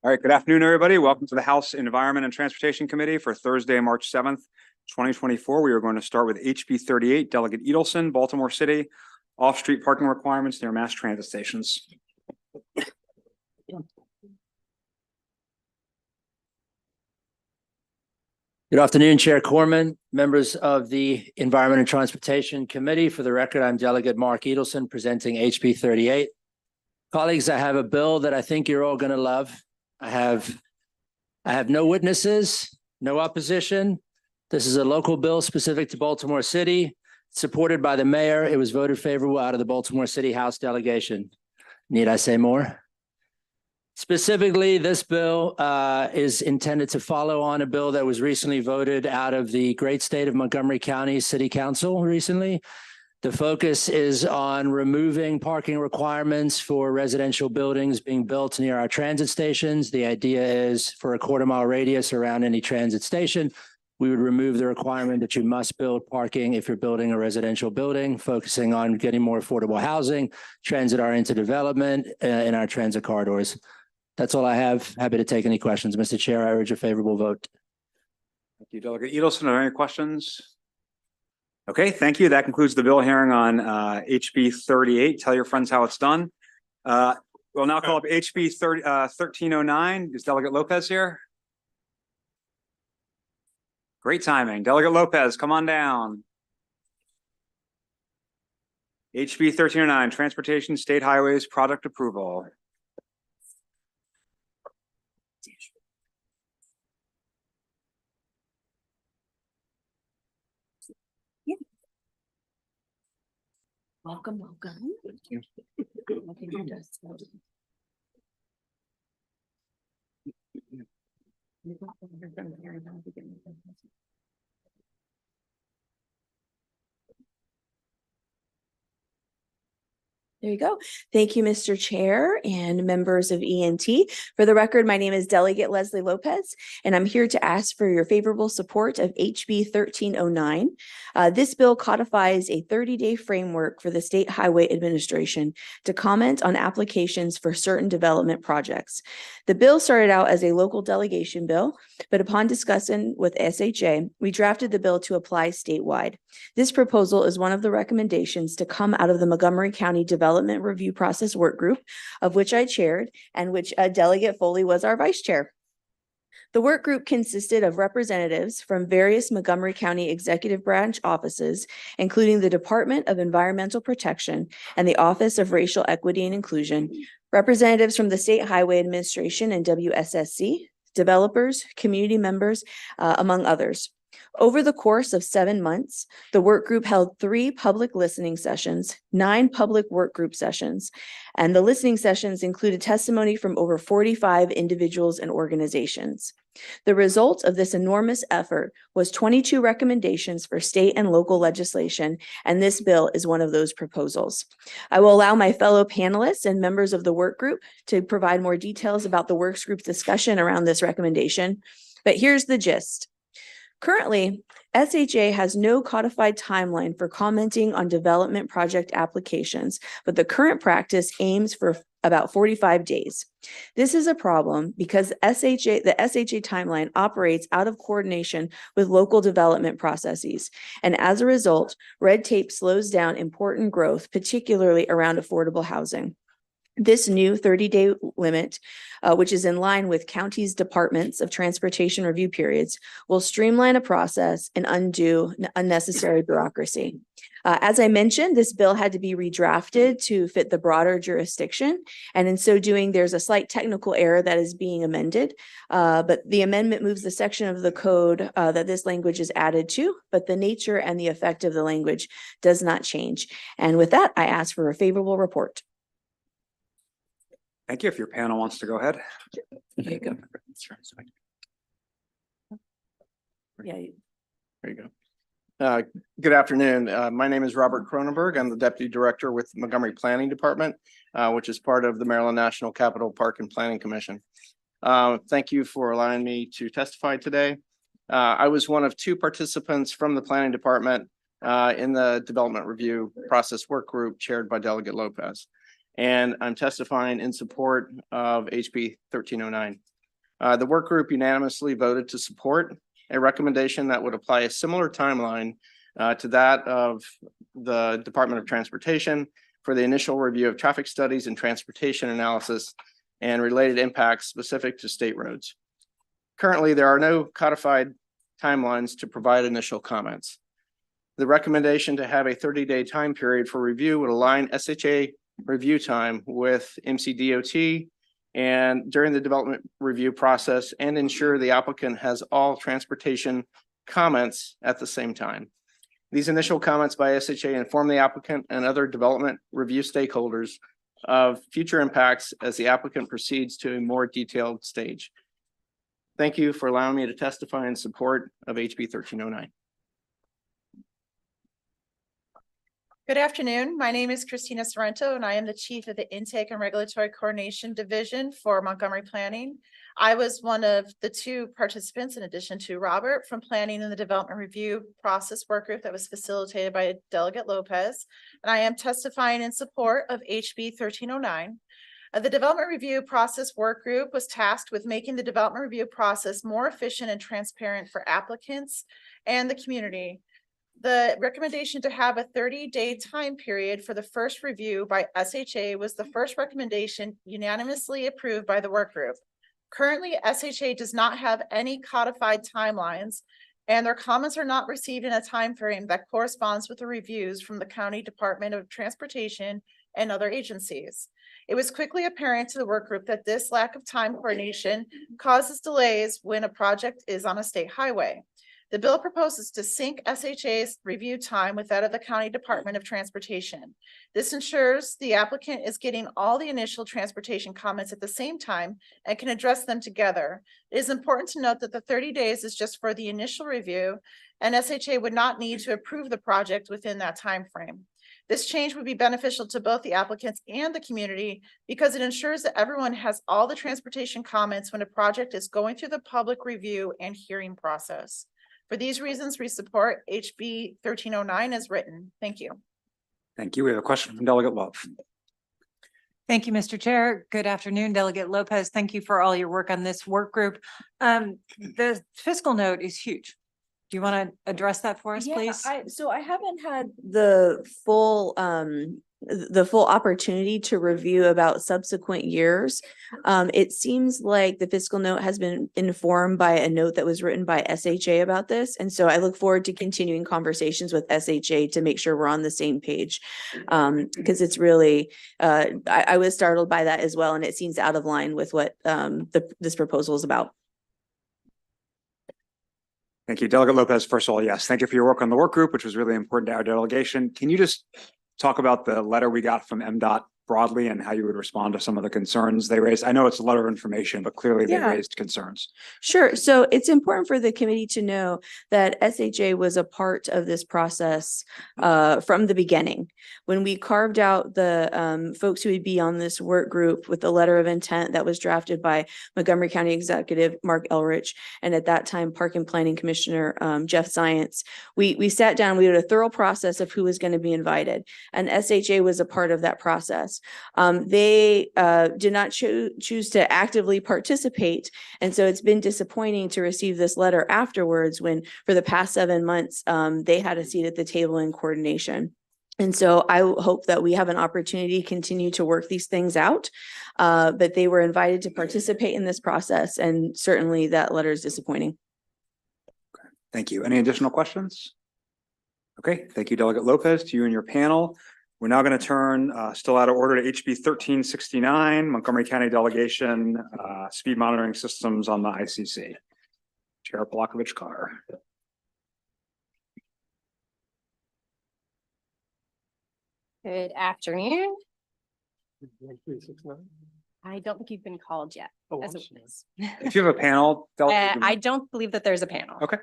All right, good afternoon, everybody. Welcome to the House Environment and Transportation Committee for Thursday, March 7th, 2024. We are going to start with HB 38, Delegate Edelson, Baltimore City, off-street parking requirements near mass transit stations. Good afternoon, Chair Corman, members of the Environment and Transportation Committee. For the record, I'm Delegate Mark Edelson presenting HB 38. Colleagues, I have a bill that I think you're all going to love. I have no witnesses, no opposition. This is a local bill specific to Baltimore City, supported by the mayor. It was voted favorable out of the Baltimore City House delegation. Need I say more? Specifically, this bill is intended to follow on a bill that was recently voted out of the great state of Montgomery County City Council recently. The focus is on removing parking requirements for residential buildings being built near our transit stations. The idea is for a quarter-mile radius around any transit station, we would remove the requirement that you must build parking if you're building a residential building, focusing on getting more affordable housing, transit-oriented development in our transit corridors. That's all I have. Happy to take any questions. Mr. Chair, I urge a favorable vote. Thank you, Delegate Edelson. Are there any questions? Okay, thank you. That concludes the bill hearing on HB 38. Tell your friends how it's done. We'll now call up HB 1309. Is Delegate Lopez here? Great timing. Delegate Lopez, come on down. HB 1309, Transportation State Highways Product Approval. Welcome. Thank you. There you go. Thank you, Mr. Chair and members of ENT. For the record, my name is Delegate Leslie Lopez, and I'm here to ask for your favorable support of HB 1309. This bill codifies a 30-day framework for the State Highway Administration to comment on applications for certain development projects. The bill started out as a local delegation bill, but upon discussing with SHA, we drafted the bill to apply statewide. This proposal is one of the recommendations to come out of the Montgomery County Development Review Process Work Group, of which I chaired and which Delegate Foley was our vice chair. The work group consisted of representatives from various Montgomery County executive branch offices, including the Department of Environmental Protection and the Office of Racial Equity and Inclusion, representatives from the State Highway Administration and WSSC, developers, community members, among others. Over the course of 7 months, the work group held 3 public listening sessions, 9 public work group sessions, and the listening sessions included testimony from over 45 individuals and organizations. The result of this enormous effort was 22 recommendations for state and local legislation, and this bill is one of those proposals. I will allow my fellow panelists and members of the work group to provide more details about the works group's discussion around this recommendation, but here's the gist. Currently, SHA has no codified timeline for commenting on development project applications, but the current practice aims for about 45 days. This is a problem because the SHA timeline operates out of coordination with local development processes. And as a result, red tape slows down important growth, particularly around affordable housing. This new 30-day limit, which is in line with counties' departments of transportation review periods, will streamline a process and undo unnecessary bureaucracy. As I mentioned, this bill had to be redrafted to fit the broader jurisdiction, and in so doing, there's a slight technical error that is being amended, but the amendment moves the section of the code that this language is added to, but the nature and the effect of the language does not change. And with that, I ask for a favorable report. Thank you. If your panel wants to go ahead. There you go. Yeah. There you go. Good afternoon. My name is Robert Cronenberg. I'm the Deputy Director with Montgomery Planning Department, which is part of the Maryland National Capital Park and Planning Commission. Thank you for allowing me to testify today. I was one of 2 participants from the Planning Department in the Development Review Process Work Group chaired by Delegate Lopez. And I'm testifying in support of HB 1309. The work group unanimously voted to support a recommendation that would apply a similar timeline to that of the Department of Transportation for the initial review of traffic studies and transportation analysis and related impacts specific to state roads. Currently, there are no codified timelines to provide initial comments. The recommendation to have a 30-day time period for review would align SHA review time with MCDOT and during the development review process and ensure the applicant has all transportation comments at the same time. These initial comments by SHA inform the applicant and other development review stakeholders of future impacts as the applicant proceeds to a more detailed stage. Thank you for allowing me to testify in support of HB 1309. Good afternoon. My name is Christina Sorrento, and I am the Chief of the Intake and Regulatory Coordination Division for Montgomery Planning. I was one of the two participants, in addition to Robert, from planning in the development review process work group that was facilitated by Delegate Lopez. And I am testifying in support of HB 1309. The development review process work group was tasked with making the development review process more efficient and transparent for applicants and the community. The recommendation to have a 30-day time period for the first review by SHA was the first recommendation unanimously approved by the work group. Currently, SHA does not have any codified timelines, and their comments are not received in a time frame that corresponds with the reviews from the County Department of Transportation and other agencies. It was quickly apparent to the work group that this lack of time coordination causes delays when a project is on a state highway. The bill proposes to sync SHA's review time with that of the County Department of Transportation. This ensures the applicant is getting all the initial transportation comments at the same time and can address them together. It is important to note that the 30 days is just for the initial review, and SHA would not need to approve the project within that time frame. This change would be beneficial to both the applicants and the community because it ensures that everyone has all the transportation comments when a project is going through the public review and hearing process. For these reasons, we support HB 1309 as written. Thank you. Thank you. We have a question from Delegate Love. Thank you, Mr. Chair. Good afternoon, Delegate Lopez. Thank you for all your work on this work group. The fiscal note is huge. Do you want to address that for us, please? So I haven't had the full opportunity to review about subsequent years. It seems like the fiscal note has been informed by a note that was written by SHA about this. And so I look forward to continuing conversations with SHA to make sure we're on the same page. Because it's really, I was startled by that as well. And it seems out of line with what this proposal is about. Thank you. Delegate Lopez, first of all, yes, thank you for your work on the work group, which was really important to our delegation. Can you just talk about the letter we got from MDOT broadly and how you would respond to some of the concerns they raised? I know it's a letter of information, but clearly they raised concerns. Sure. So it's important for the committee to know that SHA was a part of this process from the beginning. When we carved out the folks who would be on this work group with the letter of intent that was drafted by Montgomery County Executive Mark Elrich, and at that time Park and Planning Commissioner Jeff Zients, we sat down, we did a thorough process of who was going to be invited, and SHA was a part of that process. They did not choose to actively participate. And so it's been disappointing to receive this letter afterwards when for the past 7 months, they had a seat at the table in coordination. And so I hope that we have an opportunity to continue to work these things out. But they were invited to participate in this process. And certainly that letter is disappointing. Okay. Thank you. Any additional questions? Okay. Thank you, Delegate Lopez, to you and your panel. We're now going to turn, still out of order, to HB 1369, Montgomery County Delegation, Speed Monitoring Systems on the ICC. Chair Polakovich-Carr. Good afternoon. I don't think you've been called yet. As a witness. If you have a panel, I don't believe that there's a panel. Okay.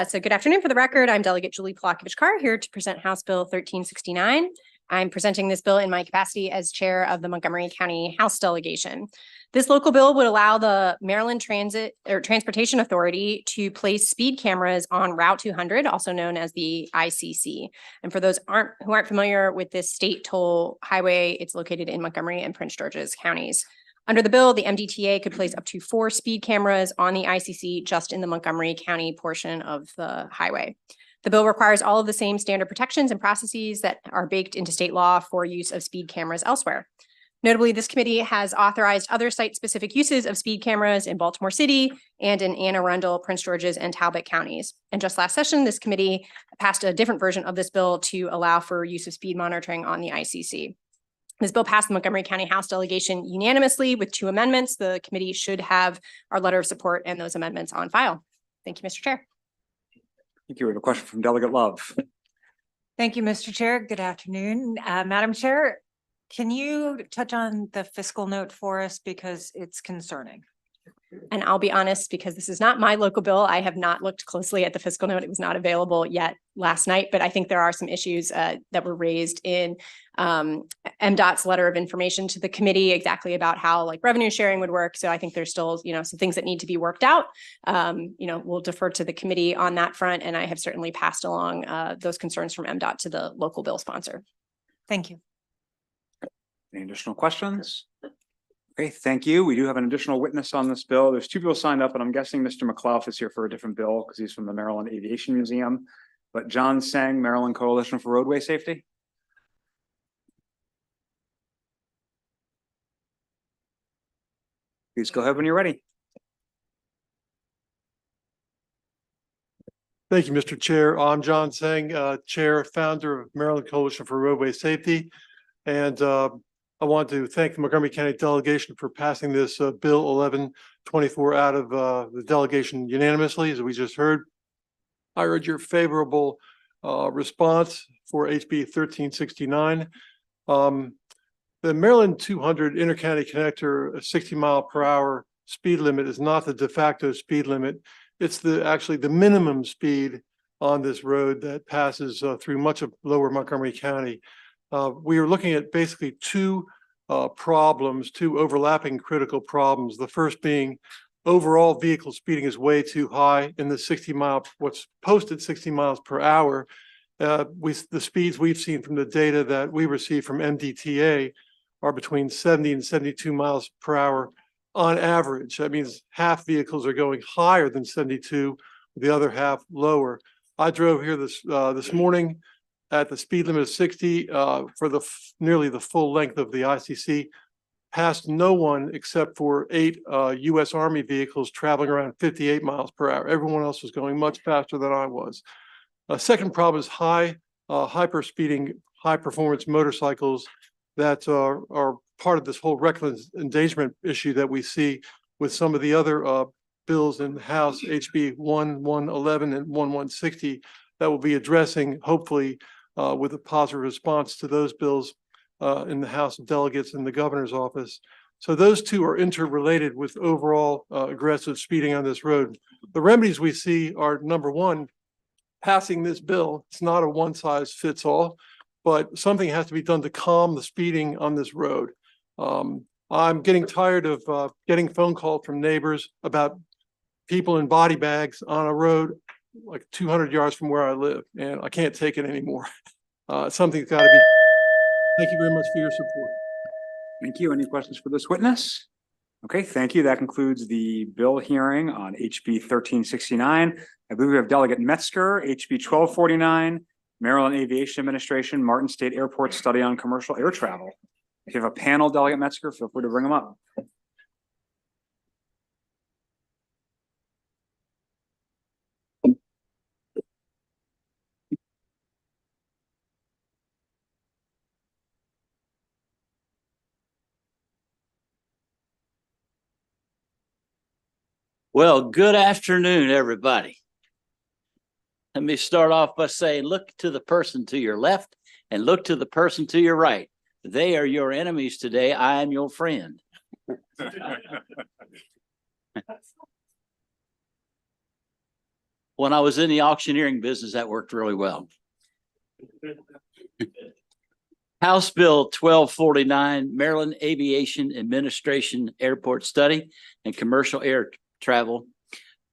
So good afternoon. For the record, I'm Delegate Julie Polakovich-Carr here to present House Bill 1369. I'm presenting this bill in my capacity as chair of the Montgomery County House Delegation. This local bill would allow the Maryland Transportation Authority to place speed cameras on Route 200, also known as the ICC. And for those who aren't familiar with this state toll highway, it's located in Montgomery and Prince George's counties. Under the bill, the MDTA could place up to 4 speed cameras on the ICC just in the Montgomery County portion of the highway. The bill requires all of the same standard protections and processes that are baked into state law for use of speed cameras elsewhere. Notably, this committee has authorized other site-specific uses of speed cameras in Baltimore City and in Anne Arundel, Prince George's, and Talbot counties. And just last session, this committee passed a different version of this bill to allow for use of speed monitoring on the ICC. This bill passed the Montgomery County House delegation unanimously with 2 amendments. The committee should have our letter of support and those amendments on file. Thank you, Mr. Chair. Thank you. We have a question from Delegate Love. Thank you, Mr. Chair. Good afternoon. Madam Chair, can you touch on the fiscal note for us because it's concerning? And I'll be honest, because this is not my local bill, I have not looked closely at the fiscal note. It was not available yet last night, but I think there are some issues that were raised in MDOT's letter of information to the committee exactly about how like revenue sharing would work. So I think there's still, some things that need to be worked out. We'll defer to the committee on that front. And I have certainly passed along those concerns from MDOT to the local bill sponsor. Thank you. Any additional questions? Okay, thank you. We do have an additional witness on this bill. There's 2 people signed up, and I'm guessing Mr. McLeod is here for a different bill because he's from the Maryland Aviation Museum. But John Sang, Maryland Coalition for Roadway Safety. Please go ahead when you're ready. Thank you, Mr. Chair. I'm John Sang, Chair, founder of Maryland Coalition for Roadway Safety. And I want to thank the Montgomery County delegation for passing this Bill 1124 out of the delegation unanimously, as we just heard. I urge your favorable response for HB 1369. The Maryland 200 intercounty connector 60-mile-per-hour speed limit is not the de facto speed limit. It's actually the minimum speed on this road that passes through much of lower Montgomery County. We are looking at basically 2 problems, 2 overlapping critical problems. The first being overall vehicle speeding is way too high in the what's posted 60 miles per hour. The speeds we've seen from the data that we receive from MDTA are between 70 and 72 miles per hour on average. That means half vehicles are going higher than 72, the other half lower. I drove here this morning at the speed limit of 60 for nearly the full length of the ICC, passed no one except for 8 U.S. Army vehicles traveling around 58 miles per hour. Everyone else was going much faster than I was. Second problem is hyper speeding, high performance motorcycles that are part of this whole reckless endangerment issue that we see with some of the other bills in the House, HB 1111 and 1160, that will be addressing, hopefully, with a positive response to those bills in the House of Delegates and the governor's office. So those 2 are interrelated with overall aggressive speeding on this road. The remedies we see are, number 1, passing this bill. It's not a one-size-fits-all, but something has to be done to calm the speeding on this road. I'm getting tired of getting phone calls from neighbors about people in body bags on a road like 200 yards from where I live, and I can't take it anymore. Something's got to be. Thank you very much for your support. Thank you. Any questions for this witness? Okay, thank you. That concludes the bill hearing on HB 1369. I believe we have Delegate Metzger, HB 1249, Maryland Aviation Administration, Martin State Airport Study on Commercial Air Travel. If you have a panel, Delegate Metzger, feel free to bring them up. Well, good afternoon, everybody. Let me start off by saying, look to the person to your left and look to the person to your right. They are your enemies today. I am your friend. When I was in the auctioneering business, that worked really well. House Bill 1249, Maryland Aviation Administration Airport Study and Commercial Air Travel,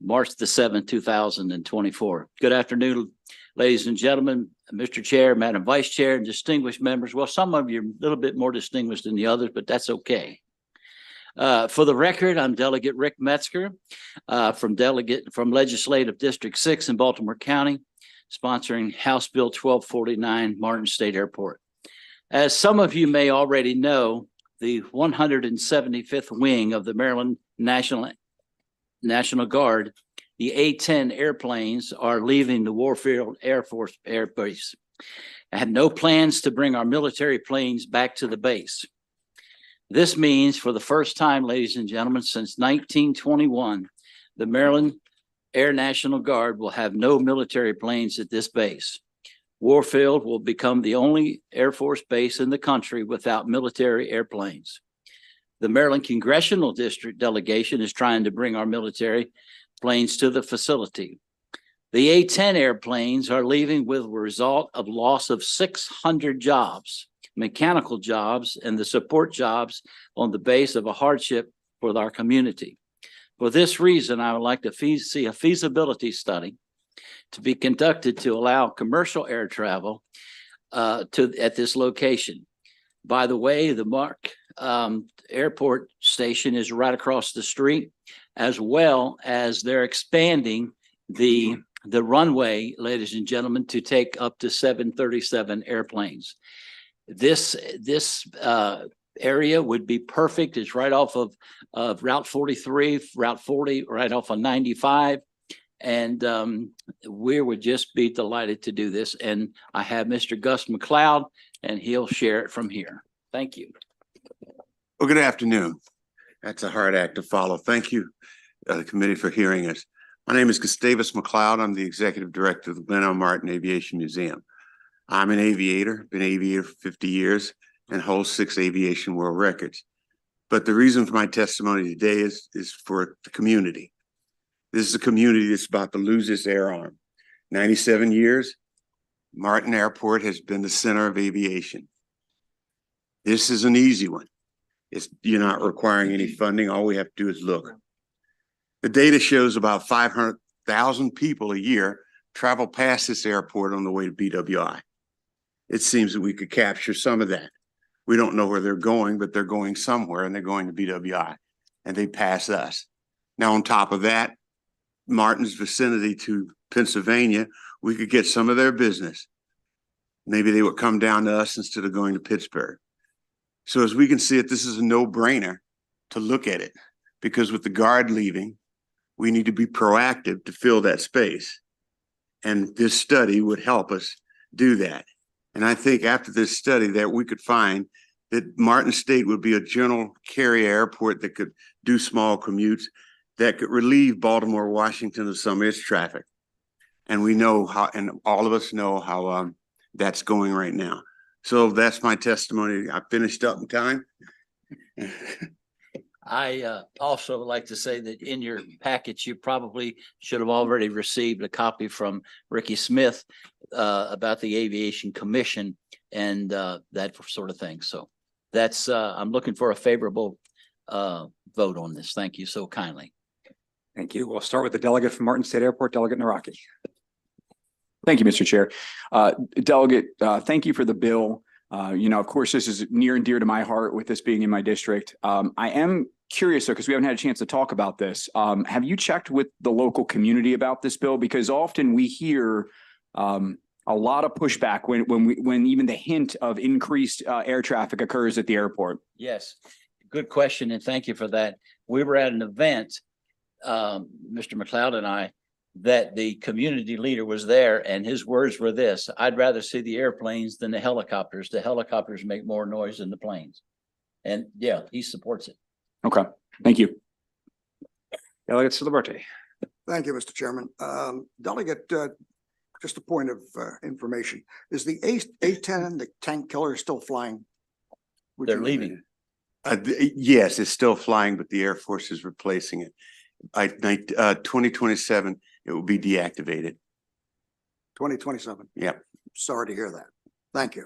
March the 7th, 2024. Good afternoon, ladies and gentlemen, Mr. Chair, Madam Vice Chair, and distinguished members. Well, some of you are a little bit more distinguished than the others, but that's okay. For the record, I'm Delegate Rick Metzger from Legislative District 6 in Baltimore County, sponsoring House Bill 1249, Martin State Airport. As some of you may already know, the 175th wing of the Maryland National Guard, the A-10 airplanes, are leaving the Warfield Air Force Air Base. I have no plans to bring our military planes back to the base. This means, for the first time, ladies and gentlemen, since 1921, the Maryland Air National Guard will have no military planes at this base. Warfield will become the only Air Force base in the country without military airplanes. The Maryland Congressional District delegation is trying to bring our military planes to the facility. The A-10 airplanes are leaving with a result of loss of 600 jobs, mechanical jobs, and the support jobs on the base of a hardship for our community. For this reason, I would like to see a feasibility study to be conducted to allow commercial air travel at this location. By the way, the Mark Airport station is right across the street, as well as they're expanding the runway, ladies and gentlemen, to take up to 737 airplanes. This area would be perfect. It's right off of Route 43, Route 40, right off of 95. And we would just be delighted to do this. And I have Mr. Gus McLeod, and he'll share it from here. Thank you. Well, good afternoon. That's a hard act to follow. Thank you, the committee, for hearing us. My name is Gustavus McLeod. I'm the executive director of the Glenn L. Martin Aviation Museum. I'm an aviator, been an aviator for 50 years and hold 6 aviation world records. But the reason for my testimony today is for the community. This is a community that's about to lose its air arm. 97 years, Martin Airport has been the center of aviation. This is an easy one. You're not requiring any funding. All we have to do is look. The data shows about 500,000 people a year travel past this airport on the way to BWI. It seems that we could capture some of that. We don't know where they're going, but they're going somewhere, and they're going to BWI, and they pass us. Now, on top of that, Martin's vicinity to Pennsylvania, we could get some of their business. Maybe they would come down to us instead of going to Pittsburgh. So as we can see it, this is a no-brainer to look at it, because with the Guard leaving, we need to be proactive to fill that space. And this study would help us do that. And I think after this study that we could find that Martin State would be a general carrier airport that could do small commutes, that could relieve Baltimore, Washington of some of its traffic. And we know how, and all of us know how that's going right now. So that's my testimony. I finished up in time. I also like to say that in your package, you probably should have already received a copy from Ricky Smith about the Aviation Commission and that sort of thing. So that's, I'm looking for a favorable vote on this. Thank you so kindly. Thank you. We'll start with the delegate from Martin State Airport, Delegate Naraki. Thank you, Mr. Chair. Delegate, thank you for the bill. Of course, this is near and dear to my heart with this being in my district. I am curious, though, because we haven't had a chance to talk about this. Have you checked with the local community about this bill? Because often we hear a lot of pushback when even the hint of increased air traffic occurs at the airport. Yes, good question, and thank you for that. We were at an event, Mr. McLeod and I, that the community leader was there, and his words were this: "I'd rather see the airplanes than the helicopters. The helicopters make more noise than the planes." And yeah, he supports it. Okay, thank you. Delegate Silaberte. Thank you, Mr. Chairman. Delegate, just a point of information. Is the A-10, the tank killer, still flying? They're leaving. Yes, it's still flying, but the Air Force is replacing it. 2027, it will be deactivated. 2027? Yep. Sorry to hear that. Thank you.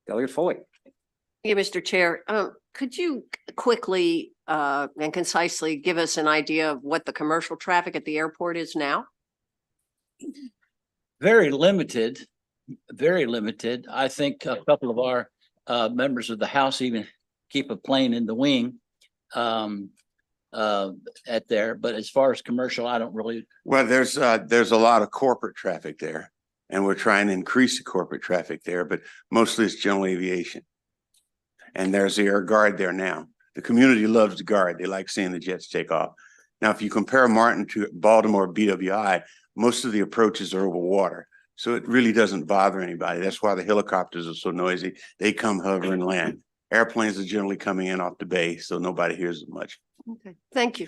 Delegate Foley. Thank you, Mr. Chair. Could you quickly and concisely give us an idea of what the commercial traffic at the airport is now? Very limited, very limited. I think a couple of our members of the House even keep a plane in the wing at there. But as far as commercial, I don't really. Well, there's a lot of corporate traffic there, and we're trying to increase the corporate traffic there, but mostly it's general aviation. And there's the air guard there now. The community loves the guard. They like seeing the jets take off. Now, if you compare Martin to Baltimore BWI, most of the approaches are over water. So it really doesn't bother anybody. That's why the helicopters are so noisy. They come, hover, and land. Airplanes are generally coming in off the bay, so nobody hears it much. Okay, thank you.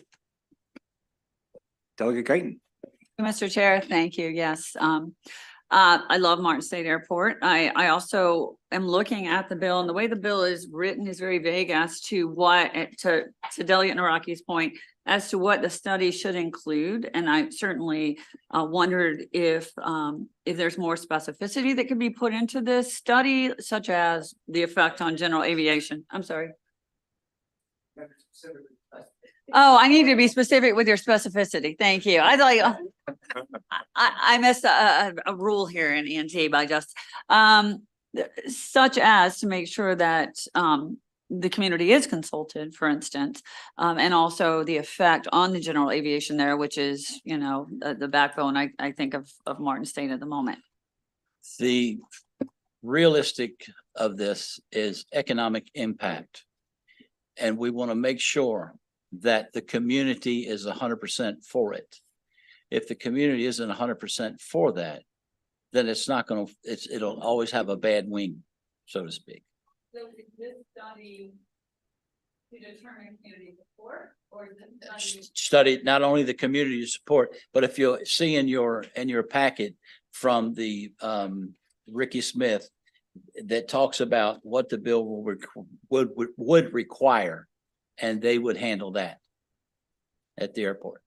Delegate Guyton. Mr. Chair, thank you. Yes. I love Martin State Airport. I also am looking at the bill, and the way the bill is written is very vague as to what, to Delegate Naraki's point, as to what the study should include. And I certainly wondered if there's more specificity that could be put into this study, such as the effect on general aviation. I'm sorry. Oh, I need to be specific with your specificity. Thank you. I like, I missed a rule here in ENT by just, such as to make sure that, the community is consulted, for instance, and also the effect on the general aviation there, which is, you know, the backbone, I think of Martin State at the moment. The realistic of this is economic impact. And we want to make sure that the community is 100% for it. If the community isn't 100% for that, then it's not going to, it'll always have a bad wing, so to speak. So is this study to determine community support, or is this Study not only the community support, but if you see in your packet from the Ricky Smith that talks about what the bill would require, and they would handle that at the airport.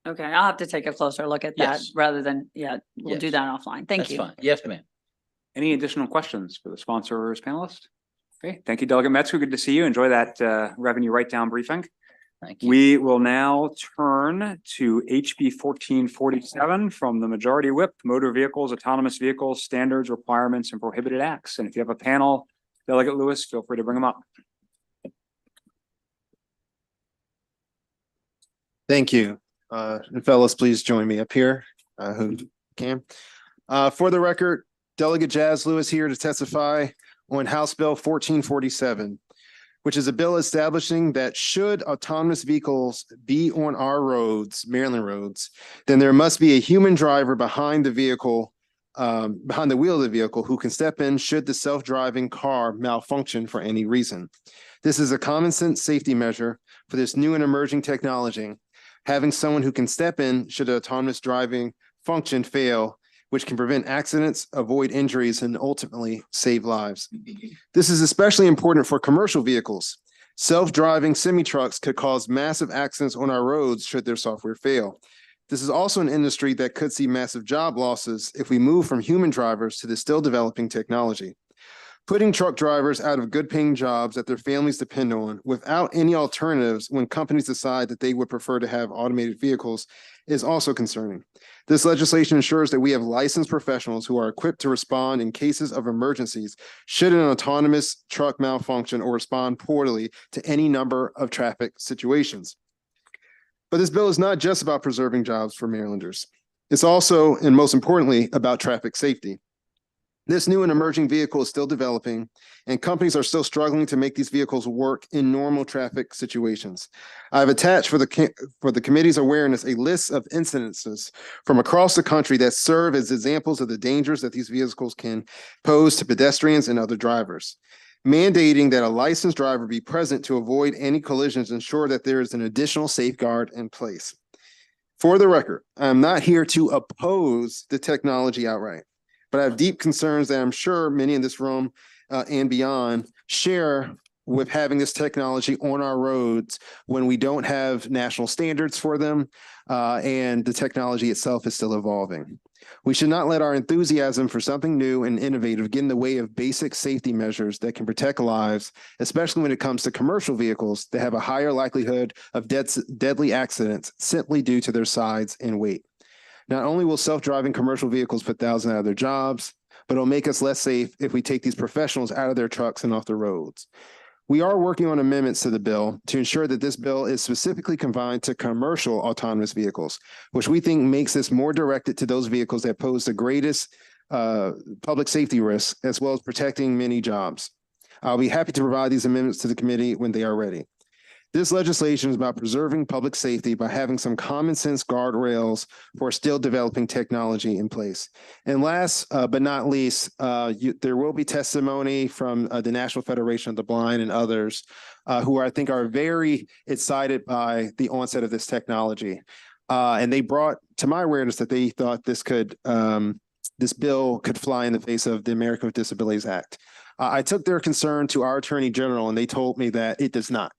Okay, I'll have to take a closer look at that Yes. rather than, we'll do Yes. that offline. Thank That's you. fine. Yes, ma'am. Any additional questions for the sponsors panelist? Okay, thank you, Delegate Metzger. Good to see you. Enjoy that revenue write-down briefing. Thank you. We will now turn to HB 1447 from the Majority Whip, Motor Vehicles, Autonomous Vehicles, Standards, Requirements, and Prohibited Acts. And if you have a panel, Delegate Lewis, feel free to bring them up. Thank you. And fellas, please join me up here, who can. For the record, Delegate Jazz Lewis here to testify on House Bill 1447, which is a bill establishing that should autonomous vehicles be on our roads, Maryland roads, then there must be a human driver behind the vehicle, behind the wheel of the vehicle, who can step in should the self-driving car malfunction for any reason. This is a common sense safety measure for this new and emerging technology. Having someone who can step in should the autonomous driving function fail, which can prevent accidents, avoid injuries, and ultimately save lives. This is especially important for commercial vehicles. Self-driving semi-trucks could cause massive accidents on our roads should their software fail. This is also an industry that could see massive job losses if we move from human drivers to the still developing technology. Putting truck drivers out of good-paying jobs that their families depend on without any alternatives when companies decide that they would prefer to have automated vehicles is also concerning. This legislation ensures that we have licensed professionals who are equipped to respond in cases of emergencies should an autonomous truck malfunction or respond poorly to any number of traffic situations. But this bill is not just about preserving jobs for Marylanders. It's also, and most importantly, about traffic safety. This new and emerging vehicle is still developing, and companies are still struggling to make these vehicles work in normal traffic situations. I've attached for the committee's awareness a list of incidences from across the country that serve as examples of the dangers that these vehicles can pose to pedestrians and other drivers. Mandating that a licensed driver be present to avoid any collisions ensure that there is an additional safeguard in place. For the record, I'm not here to oppose the technology outright, but I have deep concerns that I'm sure many in this room and beyond share with having this technology on our roads when we don't have national standards for them and the technology itself is still evolving. We should not let our enthusiasm for something new and innovative get in the way of basic safety measures that can protect lives, especially when it comes to commercial vehicles that have a higher likelihood of deadly accidents simply due to their size and weight. Not only will self-driving commercial vehicles put thousands out of their jobs, but it'll make us less safe if we take these professionals out of their trucks and off the roads. We are working on amendments to the bill to ensure that this bill is specifically confined to commercial autonomous vehicles, which we think makes this more directed to those vehicles that pose the greatest public safety risks, as well as protecting many jobs. I'll be happy to provide these amendments to the committee when they are ready. This legislation is about preserving public safety by having some common sense guardrails for still developing technology in place. And last but not least, there will be testimony from the National Federation of the Blind and others who I think are very excited by the onset of this technology. And they brought to my awareness that they thought this bill could fly in the face of the American with Disabilities Act. I took their concern to our Attorney General and they told me that it does not.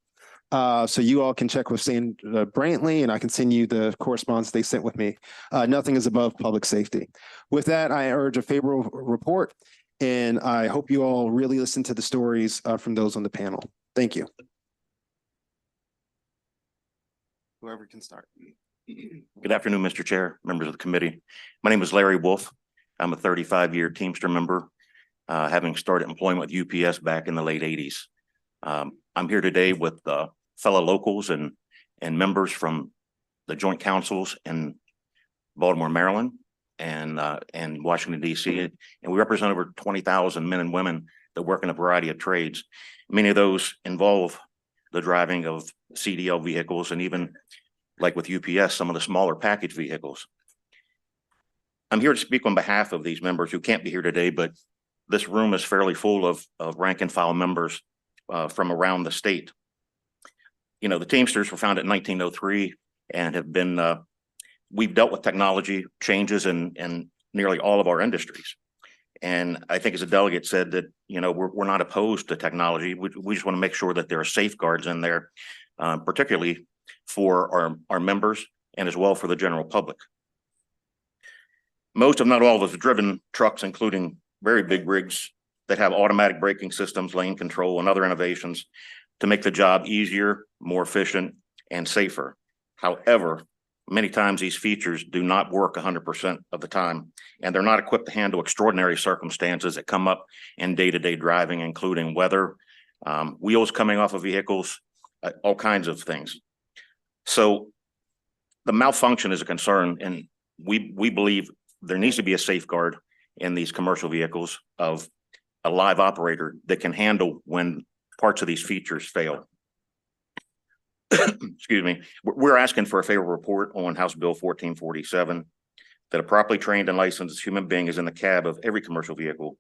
So you all can check with Sandra Brantley and I can send you the correspondence they sent with me. Nothing is above public safety. With that, I urge a favorable report and I hope you all really listen to the stories from those on the panel. Thank you. Whoever can start. Good afternoon, Mr. Chair, members of the committee. My name is Larry Wolf. I'm a 35-year Teamster member, having started employment with UPS back in the late 80s. I'm here today with fellow locals and members from the joint councils in Baltimore, Maryland, and Washington, D.C. And we represent over 20,000 men and women that work in a variety of trades. Many of those involve the driving of CDL vehicles and even, like with UPS, some of the smaller package vehicles. I'm here to speak on behalf of these members who can't be here today, but this room is fairly full of rank and file members from around the state. You know, the Teamsters were founded in 1903 and have been, we've dealt with technology changes in nearly all of our industries. And I think as a delegate said that, you know, we're not opposed to technology. We just want to make sure that there are safeguards in there, particularly for our members and as well for the general public. Most, if not all of us, have driven trucks, including very big rigs that have automatic braking systems, lane control, and other innovations to make the job easier, more efficient, and safer. However, many times these features do not work 100% of the time, and they're not equipped to handle extraordinary circumstances that come up in day-to-day driving, including weather, wheels coming off of vehicles, all kinds of things. So the malfunction is a concern, and we believe there needs to be a safeguard in these commercial vehicles of a live operator that can handle when parts of these features fail. Excuse me. We're asking for a favorable report on House Bill 1447, that a properly trained and licensed human being is in the cab of every commercial vehicle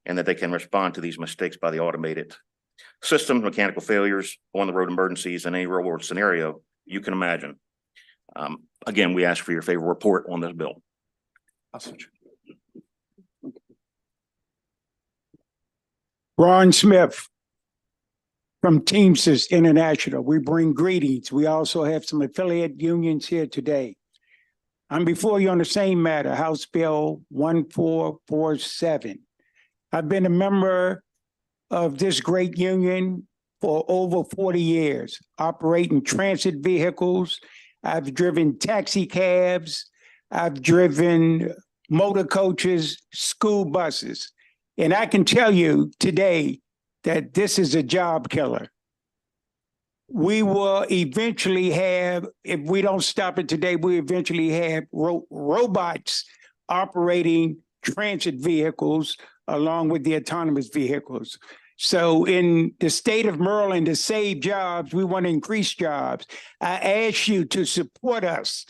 and that they can respond to these mistakes by the automated systems, mechanical failures, on the road emergencies, and any real world scenario you can imagine. Again, we ask for your favorable report on this bill. I'll switch. Ron Smith from Teamsters International. We bring greetings. We also have some affiliate unions here today. I'm before you on the same matter, House Bill 1447. I've been a member of this great union for over 40 years, operating transit vehicles. I've driven taxi cabs. I've driven motor coaches, school buses. And I can tell you today that this is a job killer. We will eventually have, if we don't stop it today, we eventually have robots operating transit vehicles along with the autonomous vehicles. So in the state of Maryland, to save jobs, we want to increase jobs. I ask you to support us.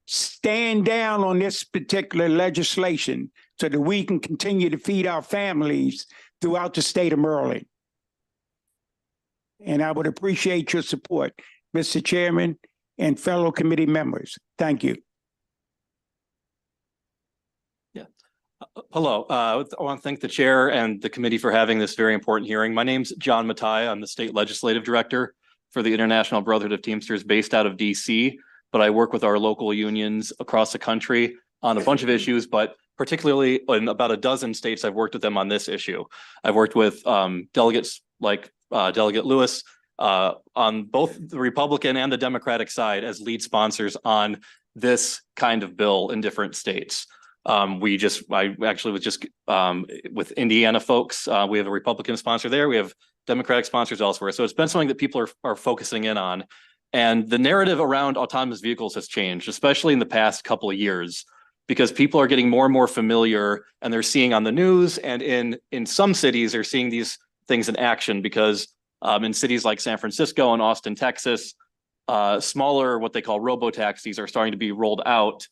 Stand down on this particular legislation so that we can continue to feed our families throughout the state of Maryland. And I would appreciate your support, Mr. Chairman and fellow committee members. Thank you. Yeah. Hello. I want to thank the chair and the committee for having this very important hearing. My name's John Matai. I'm the state legislative director for the International Brotherhood of Teamsters based out of DC, but I work with our local unions across the country on a bunch of issues, but particularly in about a dozen states, I've worked with them on this issue. I've worked with delegates like Delegate Lewis on both the Republican and the Democratic side as lead sponsors on this kind of bill in different states. I actually was just with Indiana folks. We have a Republican sponsor there. We have Democratic sponsors elsewhere. So it's been something that people are focusing in on. And the narrative around autonomous vehicles has changed, especially in the past couple of years, because people are getting more and more familiar and they're seeing on the news, and in some cities they're seeing these things in action because in cities like San Francisco and Austin, Texas, smaller, what they call robo-taxis are starting to be rolled out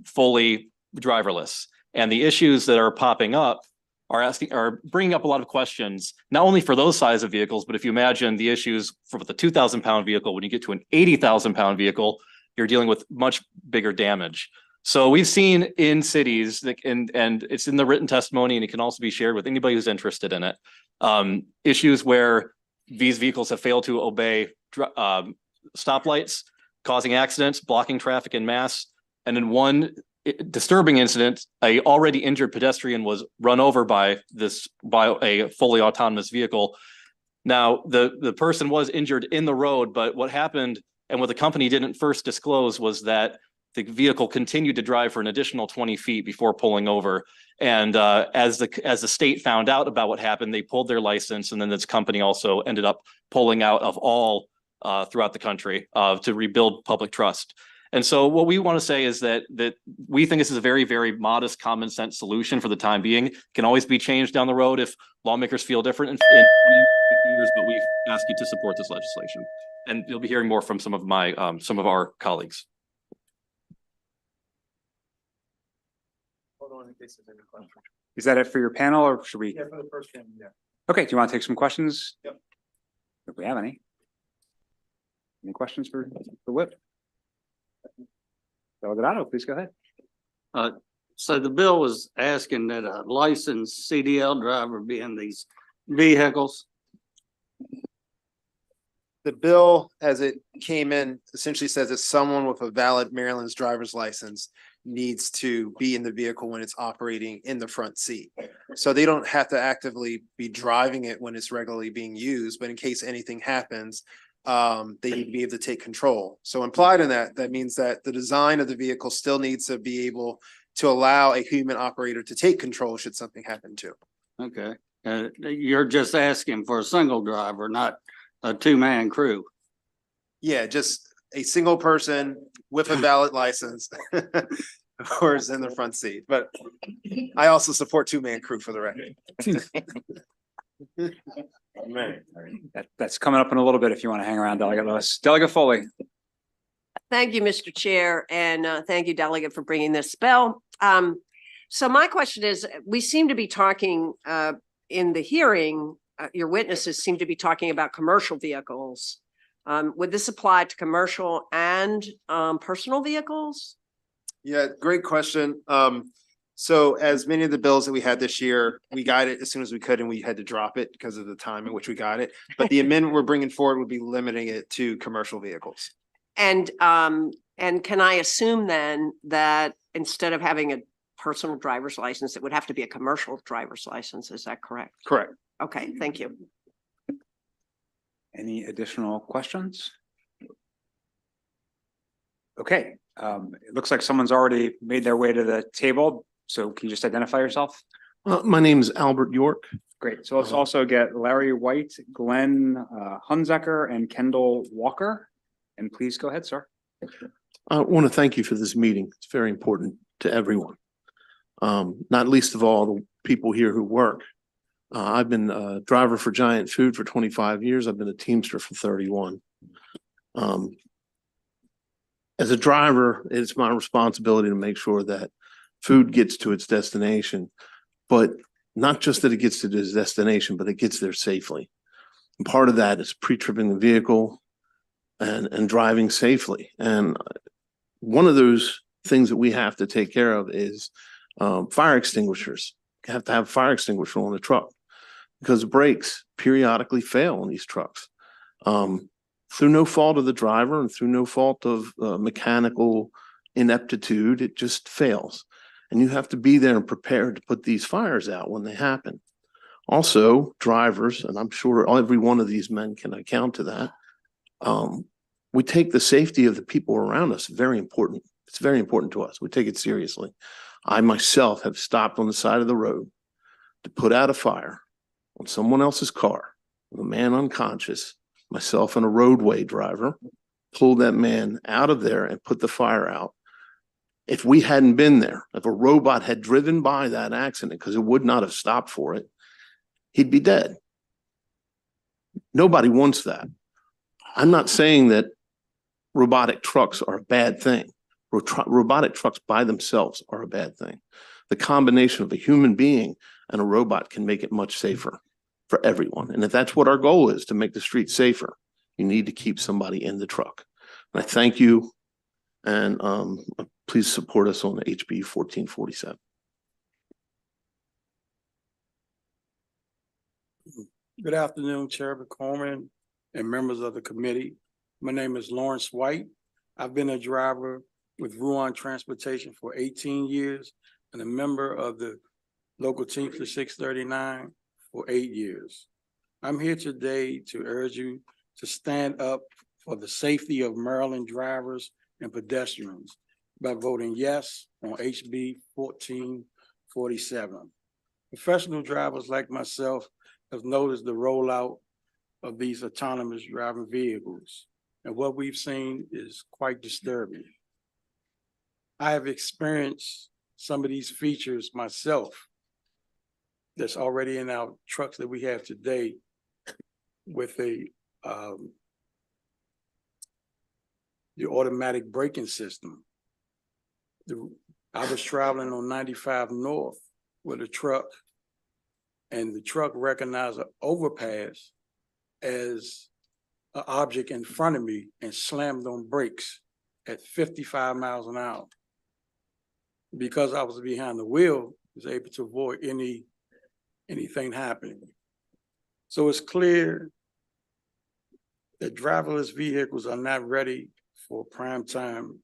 fully driverless. And the issues that are popping up are bringing up a lot of questions, not only for those size of vehicles, but if you imagine the issues for the 2,000-pound vehicle, when you get to an 80,000-pound vehicle, you're dealing with much bigger damage. So we've seen in cities that, and it's in the written testimony, and it can also be shared with anybody who's interested in it, issues where these vehicles have failed to obey stoplights, causing accidents, blocking traffic en masse. And in one disturbing incident, a already injured pedestrian was run over by a fully autonomous vehicle. Now, the person was injured in the road, but what happened, and what the company didn't first disclose, was that the vehicle continued to drive for an additional 20 feet before pulling over. And as the state found out about what happened, they pulled their license, and then this company also ended up pulling out of all throughout the country to rebuild public trust. And so what we want to say is that we think this is a very, very modest, common sense solution for the time being. It can always be changed down the road if lawmakers feel different in 20, 50 years, but we ask you to support this legislation. And you'll be hearing more from some of our colleagues. Hold on in case there's any questions. Is that it for your panel, or should we? Yeah, for the first one, yeah. Okay, do you want to take some questions? Yep. If we have any. Any questions for the whip? Delgado, please go ahead. So the bill was asking that a licensed CDL driver be in these vehicles. The bill, as it came in, essentially says that someone with a valid Maryland's driver's license needs to be in the vehicle when it's operating in the front seat. So they don't have to actively be driving it when it's regularly being used, but in case anything happens, they need to be able to take control. So implied in that means that the design of the vehicle still needs to be able to allow a human operator to take control should something happen to. Okay. You're just asking for a single driver, not a two-man crew. Yeah, just a single person with a valid license, of course, in the front seat. But I also support two-man crew, for the record. That's coming up in a little bit if you want to hang around, Delegate Lewis. Delegate Foley. Thank you, Mr. Chair, and thank you, Delegate, for bringing this bill. So my question is, we seem to be talking in the hearing, your witnesses seem to be talking about commercial vehicles. Would this apply to commercial and personal vehicles? Yeah, great question. So as many of the bills that we had this year, we got it as soon as we could, and we had to drop it because of the time in which we got it. But the amendment we're bringing forward would be limiting it to commercial vehicles. And can I assume then that instead of having a personal driver's license, it would have to be a commercial driver's license? Is that correct? Correct. Okay, thank you. Any additional questions? Okay, it looks like someone's already made their way to the table. So can you just identify yourself? My name is Albert York. Great. So let's also get Larry White, Glenn Hunzecker, and Kendall Walker. And please go ahead, sir. I want to thank you for this meeting. It's very important to everyone. Not least of all the people here who work. I've been a driver for Giant Food for 25 years. I've been a Teamster for 31. As a driver, it's my responsibility to make sure that food gets to its destination, but not just that it gets to its destination, but it gets there safely. And part of that is pre-tripping the vehicle and driving safely. And one of those things that we have to take care of is fire extinguishers. You have to have a fire extinguisher on the truck because brakes periodically fail on these trucks. Through no fault of the driver and through no fault of mechanical ineptitude, it just fails. And you have to be there and prepared to put these fires out when they happen. Also, drivers, and I'm sure every one of these men can account to that, we take the safety of the people around us very important. It's very important to us. We take it seriously. I myself have stopped on the side of the road to put out a fire on someone else's car with a man unconscious, myself and a roadway driver, pulled that man out of there and put the fire out. If we hadn't been there, if a robot had driven by that accident, because it would not have stopped for it, he'd be dead. Nobody wants that. I'm not saying that robotic trucks are a bad thing. Robotic trucks by themselves are a bad thing. The combination of a human being and a robot can make it much safer for everyone. And if that's what our goal is, to make the streets safer, you need to keep somebody in the truck. And I thank you, and please support us on HB 1447. Good afternoon, Chairman Coleman and members of the committee. My name is Lawrence White. I've been a driver with Ruan Transportation for 18 years and a member of the local Teamster 639 for 8 years. I'm here today to urge you to stand up for the safety of Maryland drivers and pedestrians by voting yes on HB 1447. Professional drivers like myself have noticed the rollout of these autonomous driving vehicles, and what we've seen is quite disturbing. I have experienced some of these features myself that's already in our trucks that we have today with the automatic braking system. I was traveling on 95 North with a truck, and the truck recognized an overpass as an object in front of me and slammed on brakes at 55 miles an hour. Because I was behind the wheel, I was able to avoid anything happening. So it's clear that driverless vehicles are not ready for prime time.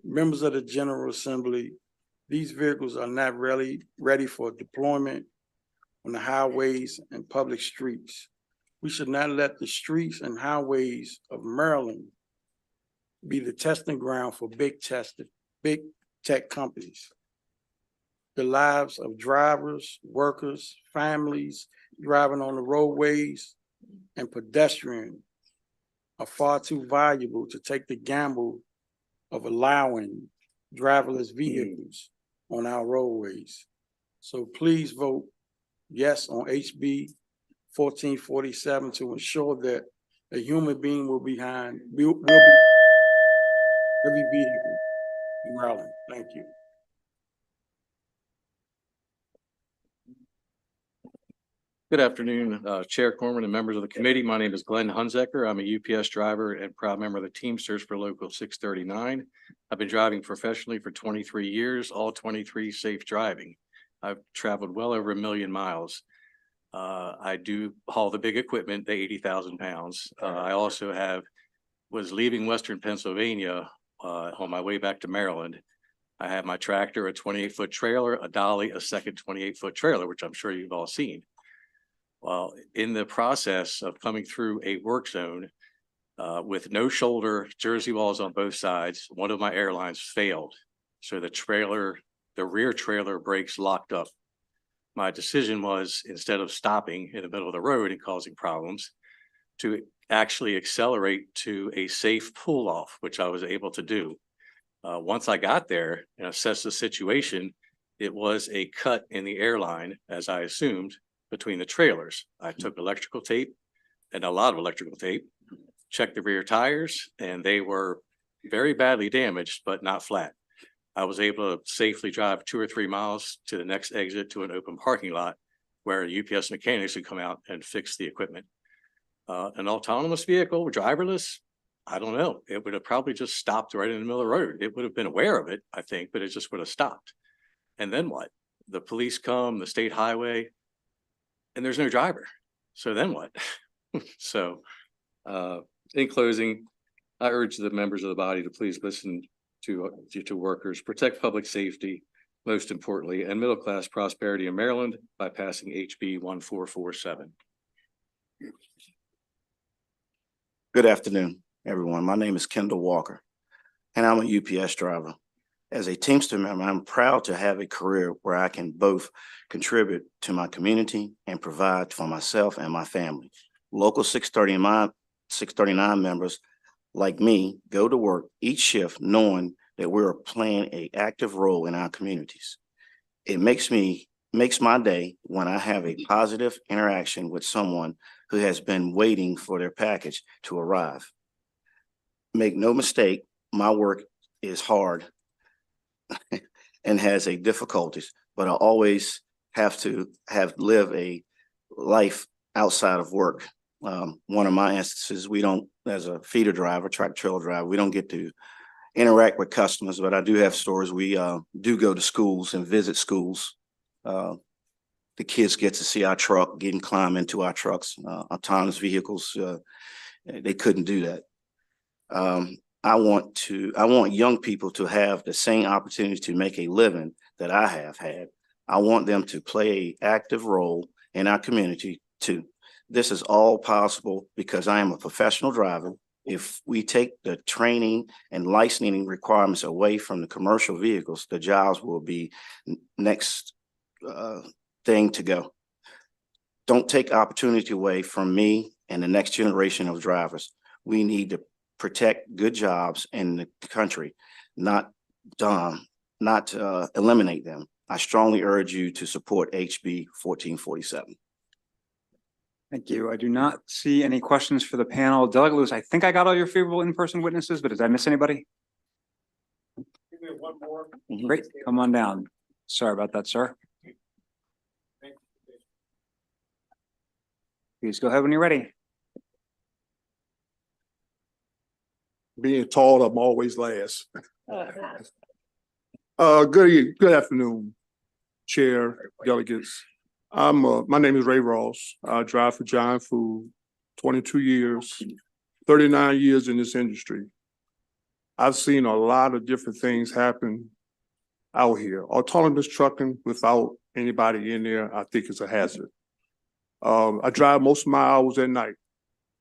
Members of the General Assembly, these vehicles are not really ready for deployment on the highways and public streets. We should not let the streets and highways of Maryland be the testing ground for big tech companies. The lives of drivers, workers, families driving on the roadways, and pedestrians are far too valuable to take the gamble of allowing driverless vehicles on our roadways. So please vote yes on HB 1447 to ensure that a human being will be behind every vehicle in Maryland. Thank you. Good afternoon, Chair Corman and members of the committee. My name is Glenn Hunzecker. I'm a UPS driver and proud member of the Teamsters for Local 639. I've been driving professionally for 23 years, all 23 safe driving. I've traveled well over 1 million miles. I do haul the big equipment, the 80,000 pounds. I also was leaving Western Pennsylvania on my way back to Maryland. I have my tractor, a 28-foot trailer, a dolly, a second 28-foot trailer, which I'm sure you've all seen. Well, in the process of coming through a work zone with no shoulder, jersey walls on both sides, one of my airlines failed. So the rear trailer brakes locked up. My decision was, instead of stopping in the middle of the road and causing problems, to actually accelerate to a safe pull off, which I was able to do. Once I got there and assessed the situation, it was a cut in the airline, as I assumed, between the trailers. I took electrical tape and a lot of electrical tape, checked the rear tires, and they were very badly damaged, but not flat. I was able to safely drive 2 or 3 miles to the next exit to an open parking lot where UPS mechanics would come out and fix the equipment. An autonomous vehicle, driverless, I don't know. It would have probably just stopped right in the middle of the road. It would have been aware of it, I think, but it just would have stopped. And then what? The police come, the state highway, and there's no driver. So then what? So in closing, I urge the members of the body to please listen to workers, protect public safety, most importantly, and middle-class prosperity in Maryland by passing HB 1447. Good afternoon, everyone. My name is Kendall Walker, and I'm a UPS driver. As a Teamster member, I'm proud to have a career where I can both contribute to my community and provide for myself and my family. Local 639 members like me go to work each shift knowing that we're playing an active role in our communities. It makes my day when I have a positive interaction with someone who has been waiting for their package to arrive. Make no mistake, my work is hard and has a difficulties, but I always have to live a life outside of work. One of my instances, we don't, as a feeder driver, tractor trailer driver, we don't get to interact with customers, but I do have stores. We do go to schools and visit schools. The kids get to see our truck, get and climb into our trucks, autonomous vehicles. They couldn't do that. I want young people to have the same opportunity to make a living that I have had. I want them to play an active role in our community too. This is all possible because I am a professional driver. If we take the training and licensing requirements away from the commercial vehicles, the jobs will be next thing to go. Don't take opportunity away from me and the next generation of drivers. We need to protect good jobs in the country, not eliminate them. I strongly urge you to support HB 1447. Thank you. I do not see any questions for the panel. Delegate Lewis, I think I got all your favorable in-person witnesses, but did I miss anybody? One more. Great, come on down. Sorry about that, sir. Please go ahead when you're ready. Being tall, I'm always last. Good afternoon, Chair, delegates. My name is Ray Ross. I drive for Giant Food, 22 years, 39 years in this industry. I've seen a lot of different things happen out here. Autonomous trucking without anybody in there, I think is a hazard. I drive most of my hours at night.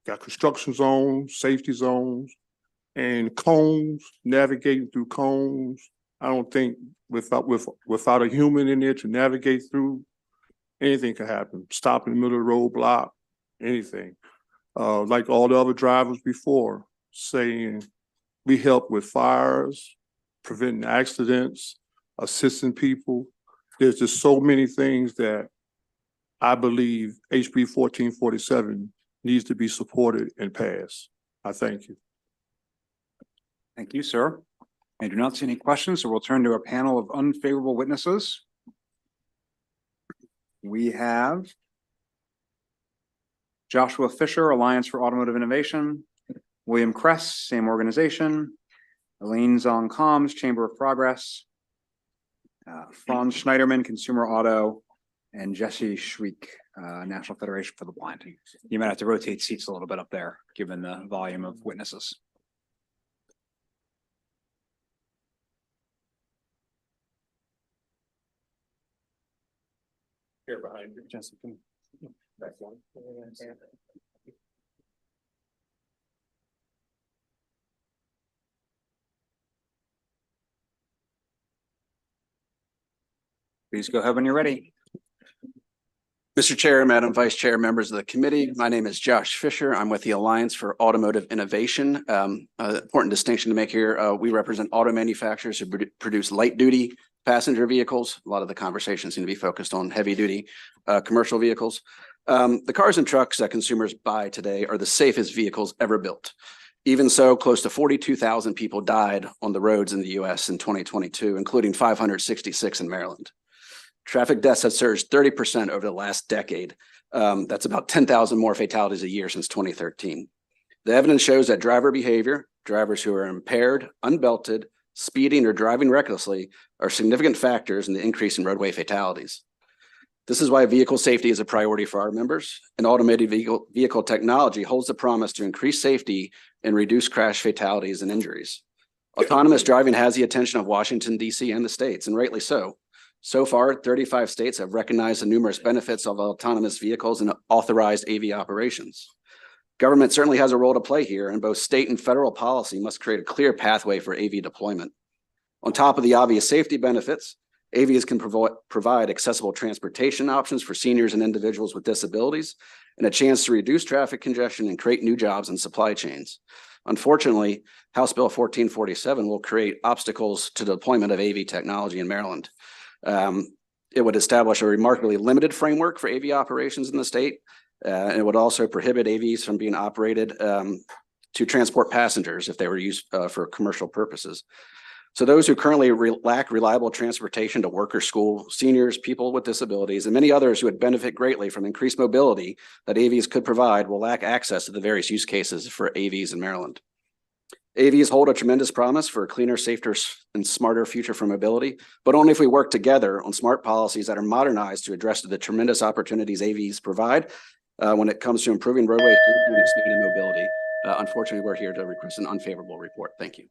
Got construction zones, safety zones, and cones, navigating through cones. I don't think without a human in there to navigate through, anything can happen. Stop in the middle of the roadblock, anything. Like all the other drivers before, saying we help with fires, preventing accidents, assisting people. There's just so many things that I believe HB 1447 needs to be supported and passed. I thank you. Thank you, sir. I do not see any questions, so we'll turn to a panel of unfavorable witnesses. We have Joshua Fisher, Alliance for Automotive Innovation, William Kress, same organization, Elaine Zong Comms, Chamber of Progress, Franz Schneiderman, Consumer Auto, and Jesse Schweik, National Federation for the Blind. You might have to rotate seats a little bit up there, given the volume of witnesses. Here behind you, Jessica. Back one. Please go ahead when you're ready. Mr. Chair, Madam Vice Chair, members of the committee, my name is Josh Fisher. I'm with the Alliance for Automotive Innovation. Important distinction to make here. We represent auto manufacturers who produce light-duty passenger vehicles. A lot of the conversations seem to be focused on heavy-duty commercial vehicles. The cars and trucks that consumers buy today are the safest vehicles ever built. Even so, close to 42,000 people died on the roads in the U.S. in 2022, including 566 in Maryland. Traffic deaths have surged 30% over the last decade. That's about 10,000 more fatalities a year since 2013. The evidence shows that driver behavior, drivers who are impaired, unbelted, speeding, or driving recklessly are significant factors in the increase in roadway fatalities. This is why vehicle safety is a priority for our members, and automated vehicle technology holds the promise to increase safety and reduce crash fatalities and injuries. Autonomous driving has the attention of Washington, D.C. and the states, and rightly so. So far, 35 states have recognized the numerous benefits of autonomous vehicles and authorized AV operations. Government certainly has a role to play here, and both state and federal policy must create a clear pathway for AV deployment. On top of the obvious safety benefits, AVs can provide accessible transportation options for seniors and individuals with disabilities and a chance to reduce traffic congestion and create new jobs and supply chains. Unfortunately, House Bill 1447 will create obstacles to the deployment of AV technology in Maryland. It would establish a remarkably limited framework for AV operations in the state. And it would also prohibit AVs from being operated to transport passengers if they were used for commercial purposes. So those who currently lack reliable transportation to work or school, seniors, people with disabilities, and many others who would benefit greatly from increased mobility that AVs could provide will lack access to the various use cases for AVs in Maryland. AVs hold a tremendous promise for a cleaner, safer, and smarter future for mobility, but only if we work together on smart policies that are modernized to address the tremendous opportunities AVs provide when it comes to improving roadway safety and expanding mobility. Unfortunately, we're here to request an unfavorable report. Thank you.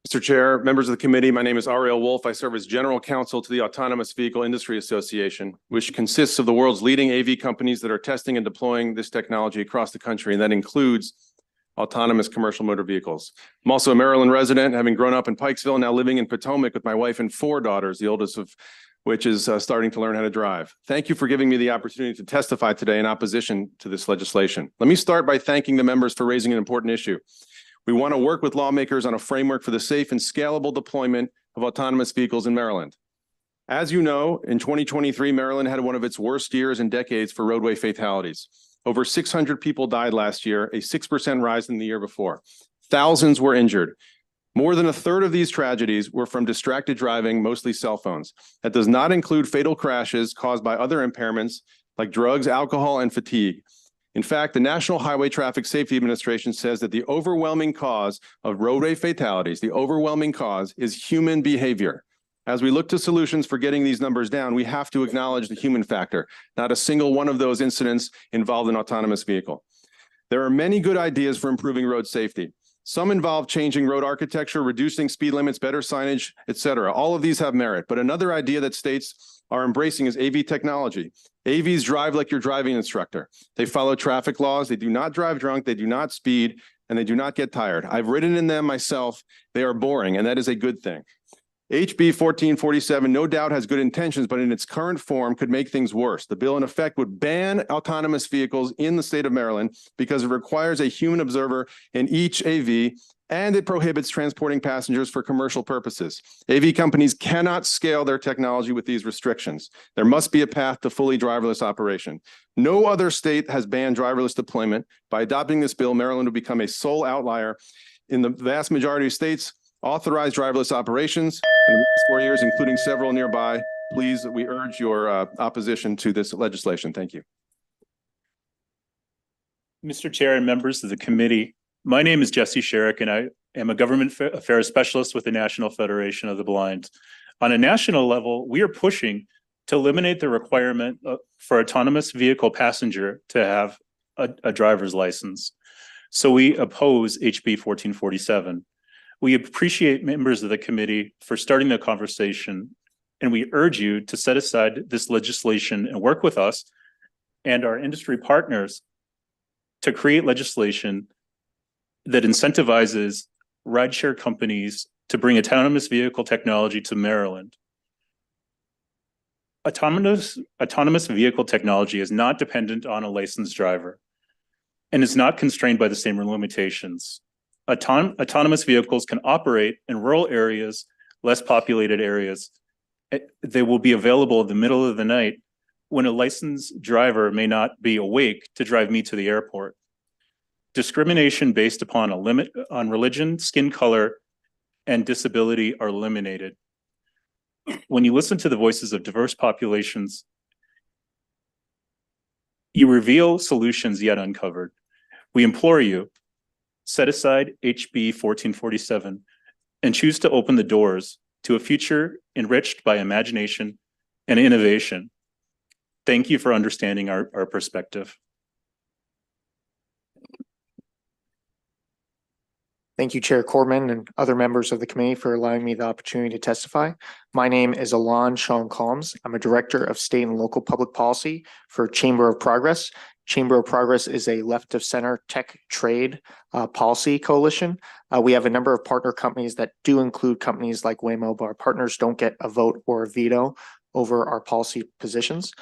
Mr. Chair, members of the committee, my name is Ariel Wolf. I serve as General Counsel to the Autonomous Vehicle Industry Association, which consists of the world's leading AV companies that are testing and deploying this technology across the country, and that includes autonomous commercial motor vehicles. I'm also a Maryland resident, having grown up in Pikesville, now living in Potomac with my wife and 4 daughters, the oldest of which is starting to learn how to drive. Thank you for giving me the opportunity to testify today in opposition to this legislation. Let me start by thanking the members for raising an important issue. We want to work with lawmakers on a framework for the safe and scalable deployment of autonomous vehicles in Maryland. As you know, in 2023, Maryland had one of its worst years in decades for roadway fatalities. Over 600 people died last year, a 6% rise than the year before. Thousands were injured. More than a third of these tragedies were from distracted driving, mostly cell phones. That does not include fatal crashes caused by other impairments like drugs, alcohol, and fatigue. In fact, the National Highway Traffic Safety Administration says that the overwhelming cause of roadway fatalities, the overwhelming cause is human behavior. As we look to solutions for getting these numbers down, we have to acknowledge the human factor. Not a single one of those incidents involved an autonomous vehicle. There are many good ideas for improving road safety. Some involve changing road architecture, reducing speed limits, better signage, etc. All of these have merit, but another idea that states are embracing is AV technology. AVs drive like your driving instructor. They follow traffic laws. They do not drive drunk. They do not speed, and they do not get tired. I've ridden in them myself. They are boring, and that is a good thing. HB 1447 no doubt has good intentions, but in its current form could make things worse. The bill in effect would ban autonomous vehicles in the state of Maryland because it requires a human observer in each AV, and it prohibits transporting passengers for commercial purposes. AV companies cannot scale their technology with these restrictions. There must be a path to fully driverless operation. No other state has banned driverless deployment. By adopting this bill, Maryland would become a sole outlier. In the vast majority of states, authorized driverless operations in the last 4 years, including several nearby. Please, we urge your opposition to this legislation. Thank you. Mr. Chair and members of the committee, my name is Jesse Sherrick, and I am a government affairs specialist with the National Federation of the Blind. On a national level, we are pushing to eliminate the requirement for autonomous vehicle passenger to have a driver's license. So we oppose HB 1447. We appreciate members of the committee for starting the conversation, and we urge you to set aside this legislation and work with us and our industry partners to create legislation that incentivizes rideshare companies to bring autonomous vehicle technology to Maryland. Autonomous vehicle technology is not dependent on a licensed driver and is not constrained by the same limitations. Autonomous vehicles can operate in rural areas, less populated areas. They will be available in the middle of the night when a licensed driver may not be awake to drive me to the airport. Discrimination based upon a limit on religion, skin color, and disability are eliminated. When you listen to the voices of diverse populations, you reveal solutions yet uncovered. We implore you, set aside HB 1447 and choose to open the doors to a future enriched by imagination and innovation. Thank you for understanding our perspective. Thank you, Chair Corman and other members of the committee for allowing me the opportunity to testify. My name is Alon Sean Calms. I'm a Director of State and Local Public Policy for Chamber of Progress, Chamber of Progress is a left of center tech trade policy coalition. We have a number of partner companies that do include companies like Waymo, but our partners don't get a vote or a veto over our policy positions.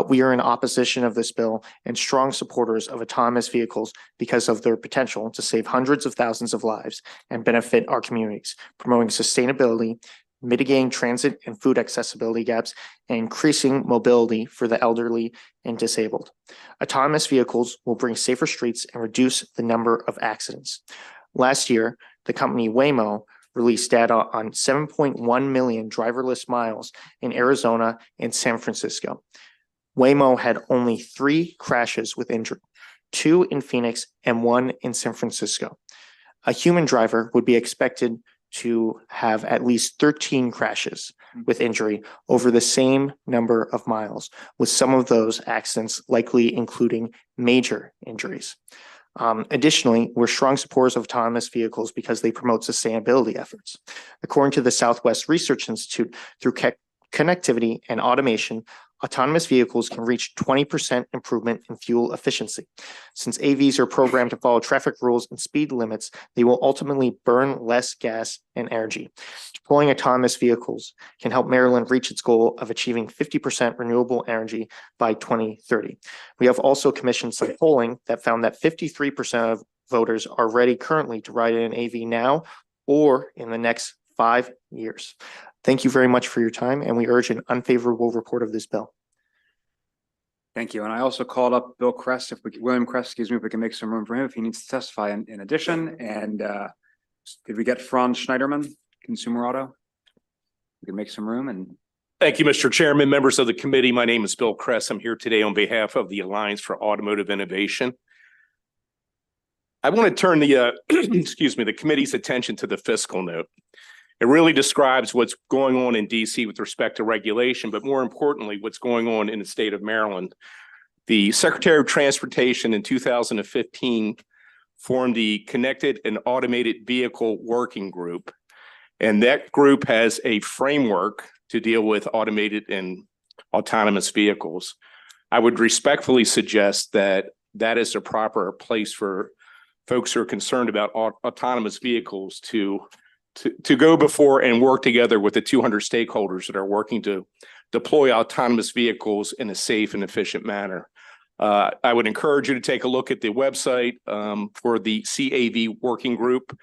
We are in opposition of this bill and strong supporters of autonomous vehicles because of their potential to save hundreds of thousands of lives and benefit our communities, promoting sustainability, mitigating transit and food accessibility gaps, and increasing mobility for the elderly and disabled. Autonomous vehicles will bring safer streets and reduce the number of accidents. Last year, the company Waymo released data on 7.1 million driverless miles in Arizona and San Francisco. Waymo had only 3 crashes with injury, 2 in Phoenix and 1 in San Francisco. A human driver would be expected to have at least 13 crashes with injury over the same number of miles, with some of those accidents likely including major injuries. Additionally, we're strong supporters of autonomous vehicles because they promote sustainability efforts. According to the Southwest Research Institute, through connectivity and automation, autonomous vehicles can reach 20% improvement in fuel efficiency. Since AVs are programmed to follow traffic rules and speed limits, they will ultimately burn less gas and energy. Deploying autonomous vehicles can help Maryland reach its goal of achieving 50% renewable energy by 2030. We have also commissioned some polling that found that 53% of voters are ready currently to ride in an AV now or in the next 5 years. Thank you very much for your time, and we urge an unfavorable report of this bill. Thank you. And I also called up Bill Kress, William Kress, excuse me, if we can make some room for him if he needs to testify in addition. And did we get Franz Schneiderman, Consumer Auto? We can make some room and. Thank you, Mr. Chairman, members of the committee. My name is Bill Kress. I'm here today on behalf of the Alliance for Automotive Innovation. I want to turn the, the committee's attention to the fiscal note. It really describes what's going on in DC with respect to regulation, but more importantly, what's going on in the state of Maryland. The Secretary of Transportation in 2015 formed the Connected and Automated Vehicle Working Group. And that group has a framework to deal with automated and autonomous vehicles. I would respectfully suggest that that is the proper place for folks who are concerned about autonomous vehicles to go before and work together with the 200 stakeholders that are working to deploy autonomous vehicles in a safe and efficient manner. I would encourage you to take a look at the website for the CAV working group.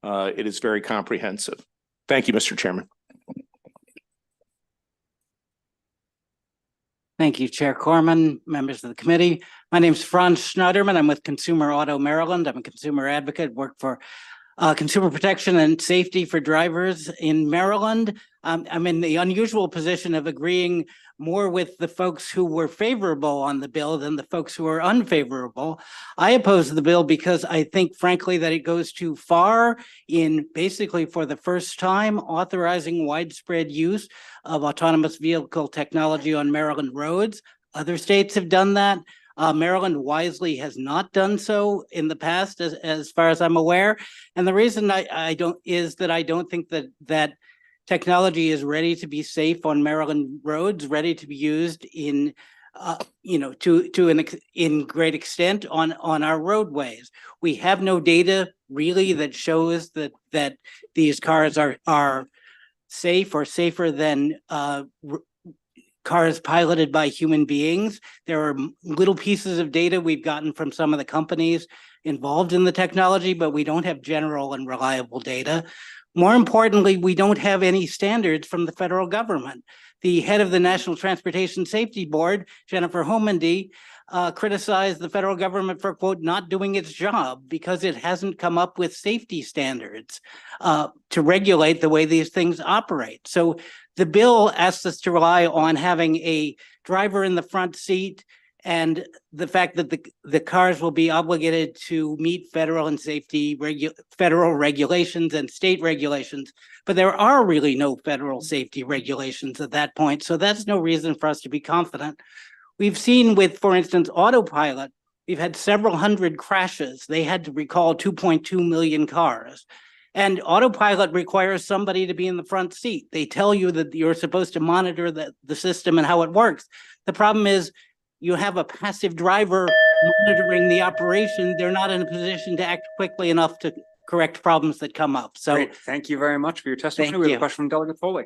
It is very comprehensive. Thank you, Mr. Chairman. Thank you, Chair Corman, members of the committee. My name is Franz Schneiderman. I'm with Consumer Auto Maryland. I'm a consumer advocate, work for consumer protection and safety for drivers in Maryland. I'm in the unusual position of agreeing more with the folks who were favorable on the bill than the folks who are unfavorable. I oppose the bill because I think, frankly, that it goes too far in basically for the first time authorizing widespread use of autonomous vehicle technology on Maryland roads. Other states have done that. Maryland wisely has not done so in the past, as far as I'm aware. And the reason I don't is that I don't think that technology is ready to be safe on Maryland roads, ready to be used in, in great extent on our roadways. We have no data really that shows that these cars are safe or safer than cars piloted by human beings. There are little pieces of data we've gotten from some of the companies involved in the technology, but we don't have general and reliable data. More importantly, we don't have any standards from the federal government. The head of the National Transportation Safety Board, Jennifer Homendy, criticized the federal government for, quote, not doing its job because it hasn't come up with safety standards to regulate the way these things operate. So the bill asks us to rely on having a driver in the front seat and the fact that the cars will be obligated to meet federal and federal regulations and state regulations. But there are really no federal safety regulations at that point. So that's no reason for us to be confident. We've seen with, for instance, autopilot, we've had several hundred crashes. They had to recall 2.2 million cars. And autopilot requires somebody to be in the front seat. They tell you that you're supposed to monitor the system and how it works. The problem is you have a passive driver monitoring the operation, they're not in a position to act quickly enough to correct problems that come up. So Great. Thank you very much for your testimony. Thank We have a you. question from Delegate Foley.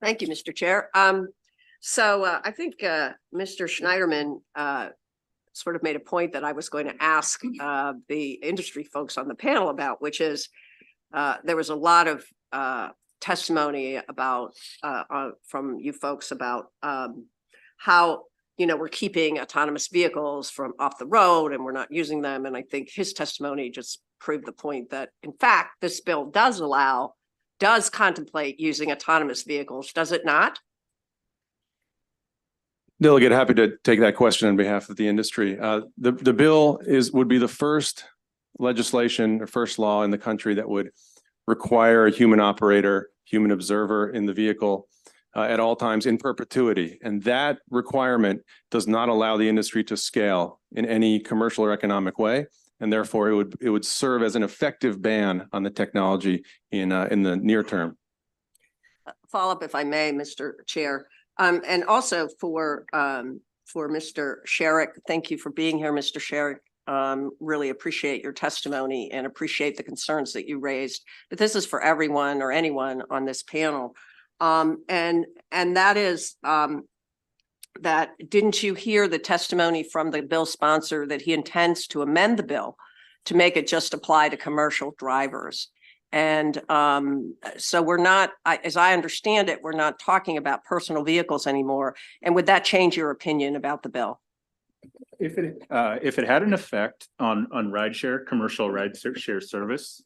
Thank you, Mr. Chair. I think Mr. Schneiderman sort of made a point that I was going to ask the industry folks on the panel about, which is there was a lot of testimony about from you folks about how we're keeping autonomous vehicles from off the road and we're not using them. And I think his testimony just proved the point that in fact this bill does contemplate using autonomous vehicles, does it not? Delegate, happy to take that question on behalf of the industry. The bill would be the first legislation or first law in the country that would require a human operator, human observer in the vehicle at all times in perpetuity. And that requirement does not allow the industry to scale in any commercial or economic way. And therefore it would serve as an effective ban on the technology in the near term. Follow up, if I may, Mr. Chair. And also for Mr. Sherrick, thank you for being here, Mr. Sherrick. Really appreciate your testimony and appreciate the concerns that you raised. But this is for everyone or anyone on this panel. And that is that didn't you hear the testimony from the bill sponsor that he intends to amend the bill to make it just apply to commercial drivers? And so we're not, as I understand it, we're not talking about personal vehicles anymore. And would that change your opinion about the bill? If it had an effect on rideshare, commercial rideshare service,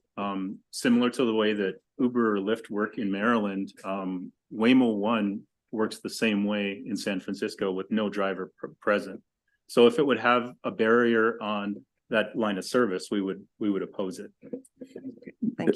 similar to the way that Uber or Lyft work in Maryland, Waymo One works the same way in San Francisco with no driver present. So if it would have a barrier on that line of service, we would oppose it.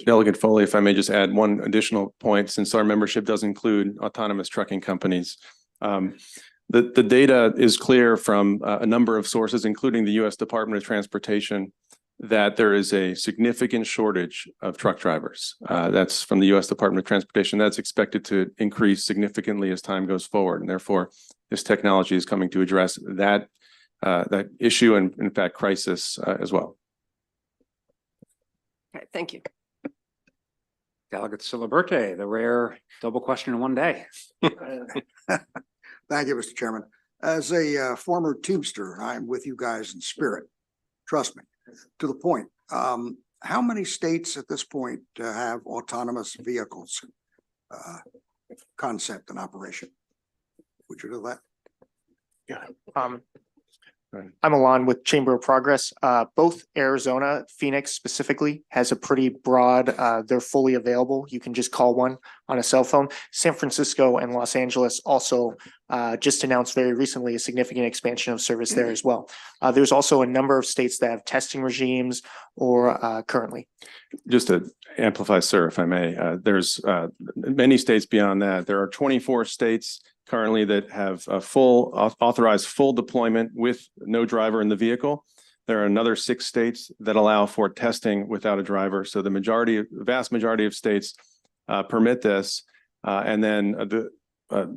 Delegate Foley, if I may just add one additional point, since our membership does include autonomous trucking companies. The data is clear from a number of sources, including the U.S. Department of Transportation, that there is a significant shortage of truck drivers. That's from the U.S. Department of Transportation. That's expected to increase significantly as time goes forward. And therefore, this technology is coming to address that issue and, in fact, crisis as well. Okay, thank you. Delegate Silaberte, the rare double question in one day. Thank you, Mr. Chairman. As a former Teamster, I'm with you guys in spirit. Trust me, to the point. How many states at this point have autonomous vehicles concept and operation? Would you do that? Yeah. I'm Alon with Chamber of Progress. Both Arizona, Phoenix specifically, has a pretty broad, they're fully available. You can just call one on a cell phone. San Francisco and Los Angeles also just announced very recently a significant expansion of service there as well. There's also a number of states that have testing regimes or currently. Just to amplify, sir, if I may, there's many states beyond that. There are 24 states currently that have a authorized full deployment with no driver in the vehicle. There are another 6 states that allow for testing without a driver. So the vast majority of states permit this, and then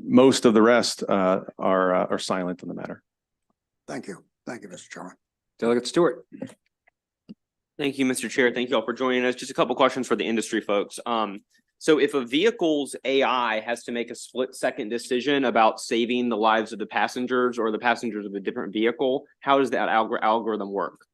most of the rest are silent on the matter. Thank you, Mr. Chairman. Delegate Stewart. Thank you, Mr. Chair. Thank you all for joining us. Just a couple questions for the industry folks. So if a vehicle's AI has to make a split-second decision about saving the lives of the passengers or the passengers of a different vehicle, how does that algorithm work?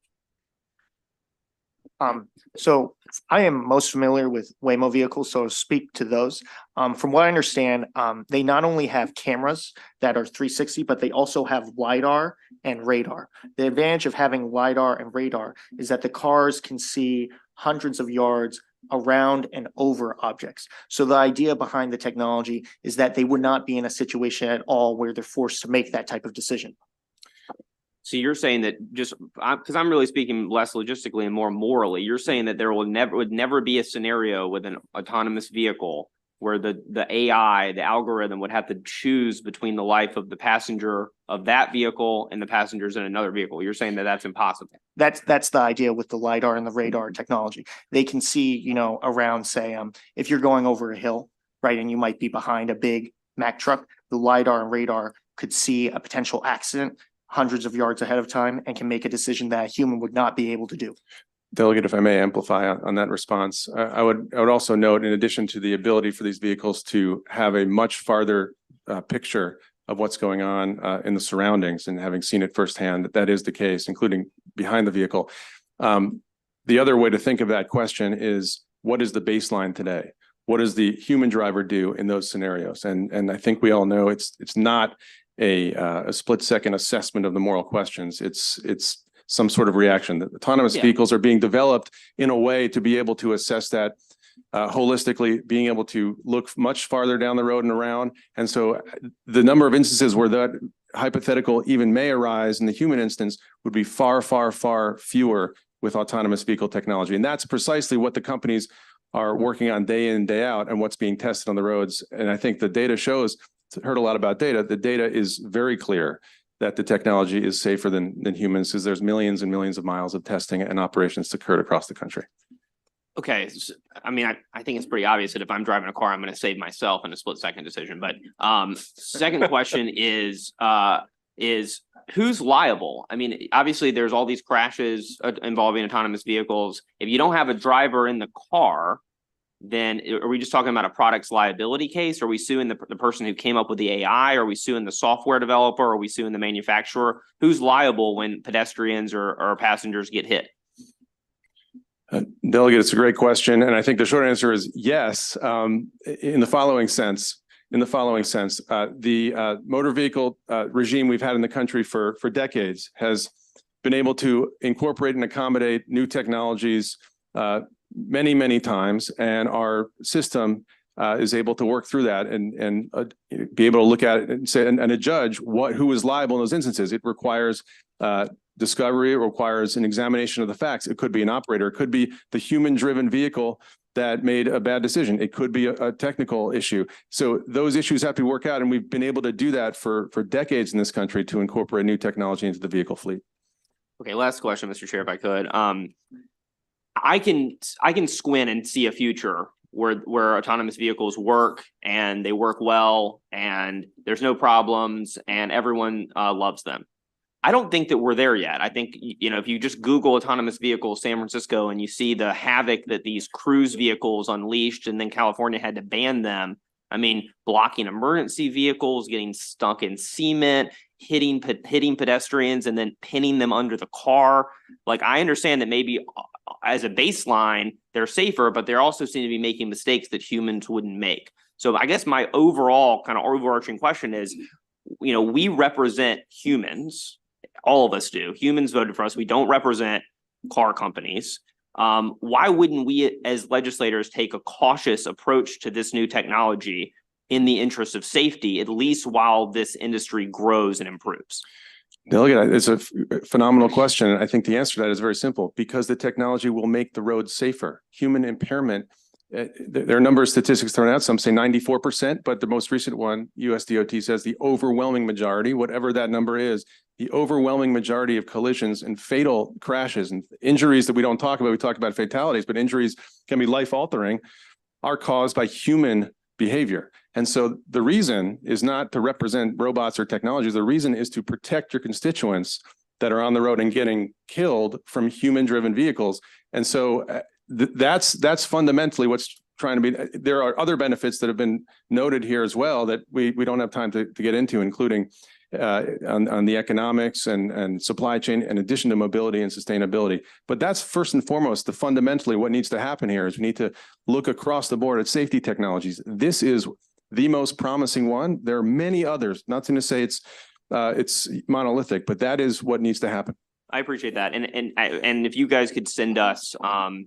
So I am most familiar with Waymo vehicles, so I'll speak to those. From what I understand, they not only have cameras that are 360, but they also have LiDAR and radar. The advantage of having LiDAR and radar is that the cars can see hundreds of yards around and over objects. So the idea behind the technology is that they would not be in a situation at all where they're forced to make that type of decision. So you're saying that just because I'm really speaking less logistically and more morally, you're saying that there would never be a scenario with an autonomous vehicle where the AI, the algorithm would have to choose between the life of the passenger of that vehicle and the passengers in another vehicle. You're saying that that's impossible. That's the idea with the LiDAR and the radar technology. They can see, around, say, if you're going over a hill, right, and you might be behind a big Mack truck, the LiDAR and radar could see a potential accident hundreds of yards ahead of time and can make a decision that a human would not be able to do. Delegate, if I may amplify on that response, I would also note, in addition to the ability for these vehicles to have a much farther picture of what's going on in the surroundings, and having seen it firsthand, that is the case, including behind the vehicle. The other way to think of that question is, what is the baseline today? What does the human driver do in those scenarios? And I think we all know it's not a split-second assessment of the moral questions. It's some sort of reaction. The autonomous vehicles are being developed in a way to be able to assess that holistically, being able to look much farther down the road and around. And so the number of instances where that hypothetical even may arise in the human instance would be far, far, far fewer with autonomous vehicle technology. And that's precisely what the companies are working on day in, day out, and what's being tested on the roads. And I think the data shows, heard a lot about data, the data is very clear that the technology is safer than humans, because there's millions and millions of miles of testing and operations occurred across the country. Okay, I mean, I think it's pretty obvious that if I'm driving a car, I'm going to save myself in a split-second decision. But second question is who's liable? I mean, obviously, there's all these crashes involving autonomous vehicles. If you don't have a driver in the car, then are we just talking about a product's liability case? Are we suing the person who came up with the AI? Are we suing the software developer? Are we suing the manufacturer? Who's liable when pedestrians or passengers get hit? Delegate, it's a great question. And I think the short answer is yes, in the following sense. The motor vehicle regime we've had in the country for decades has been able to incorporate and accommodate new technologies many, many times. And our system is able to work through that and be able to look at it and say, and judge who is liable in those instances. It requires discovery, it requires an examination of the facts. It could be an operator, it could be the human-driven vehicle that made a bad decision. It could be a technical issue. So those issues have to work out, and we've been able to do that for decades in this country to incorporate new technology into the vehicle fleet. Okay, last question, Mr. Chair, if I could. I can squint and see a future where autonomous vehicles work and they work well and there's no problems and everyone loves them. I don't think that we're there yet. I think, you know, if you just Google autonomous vehicles, San Francisco, and you see the havoc that these cruise vehicles unleashed, and then California had to ban them. I mean, blocking emergency vehicles, getting stuck in cement, hitting pedestrians, and then pinning them under the car. Like, I understand that maybe as a baseline, they're safer, but they're also seem to be making mistakes that humans wouldn't make. So I guess my overall kind of overarching question is, you know, we represent humans. All of us do. Humans voted for us. We don't represent car companies. Why wouldn't we as legislators take a cautious approach to this new technology in the interest of safety, at least while this industry grows and improves? Delegate, it's a phenomenal question. I think the answer to that is very simple, because the technology will make the roads safer. Human impairment, there are a number of statistics thrown out. Some say 94%, but the most recent one, US DOT says the overwhelming majority, whatever that number is, the overwhelming majority of collisions and fatal crashes and injuries that we don't talk about, we talk about fatalities, but injuries can be life-altering, are caused by human behavior. And so the reason is not to represent robots or technologies. The reason is to protect your constituents that are on the road and getting killed from human-driven vehicles. And so that's fundamentally what's trying to be. There are other benefits that have been noted here as well that we don't have time to get into, including on the economics and supply chain, in addition to mobility and sustainability. But that's first and foremost, fundamentally what needs to happen here is we need to look across the board at safety technologies. This is the most promising one. There are many others, not to say it's monolithic, but that is what needs to happen. I appreciate that. And if you guys could send us,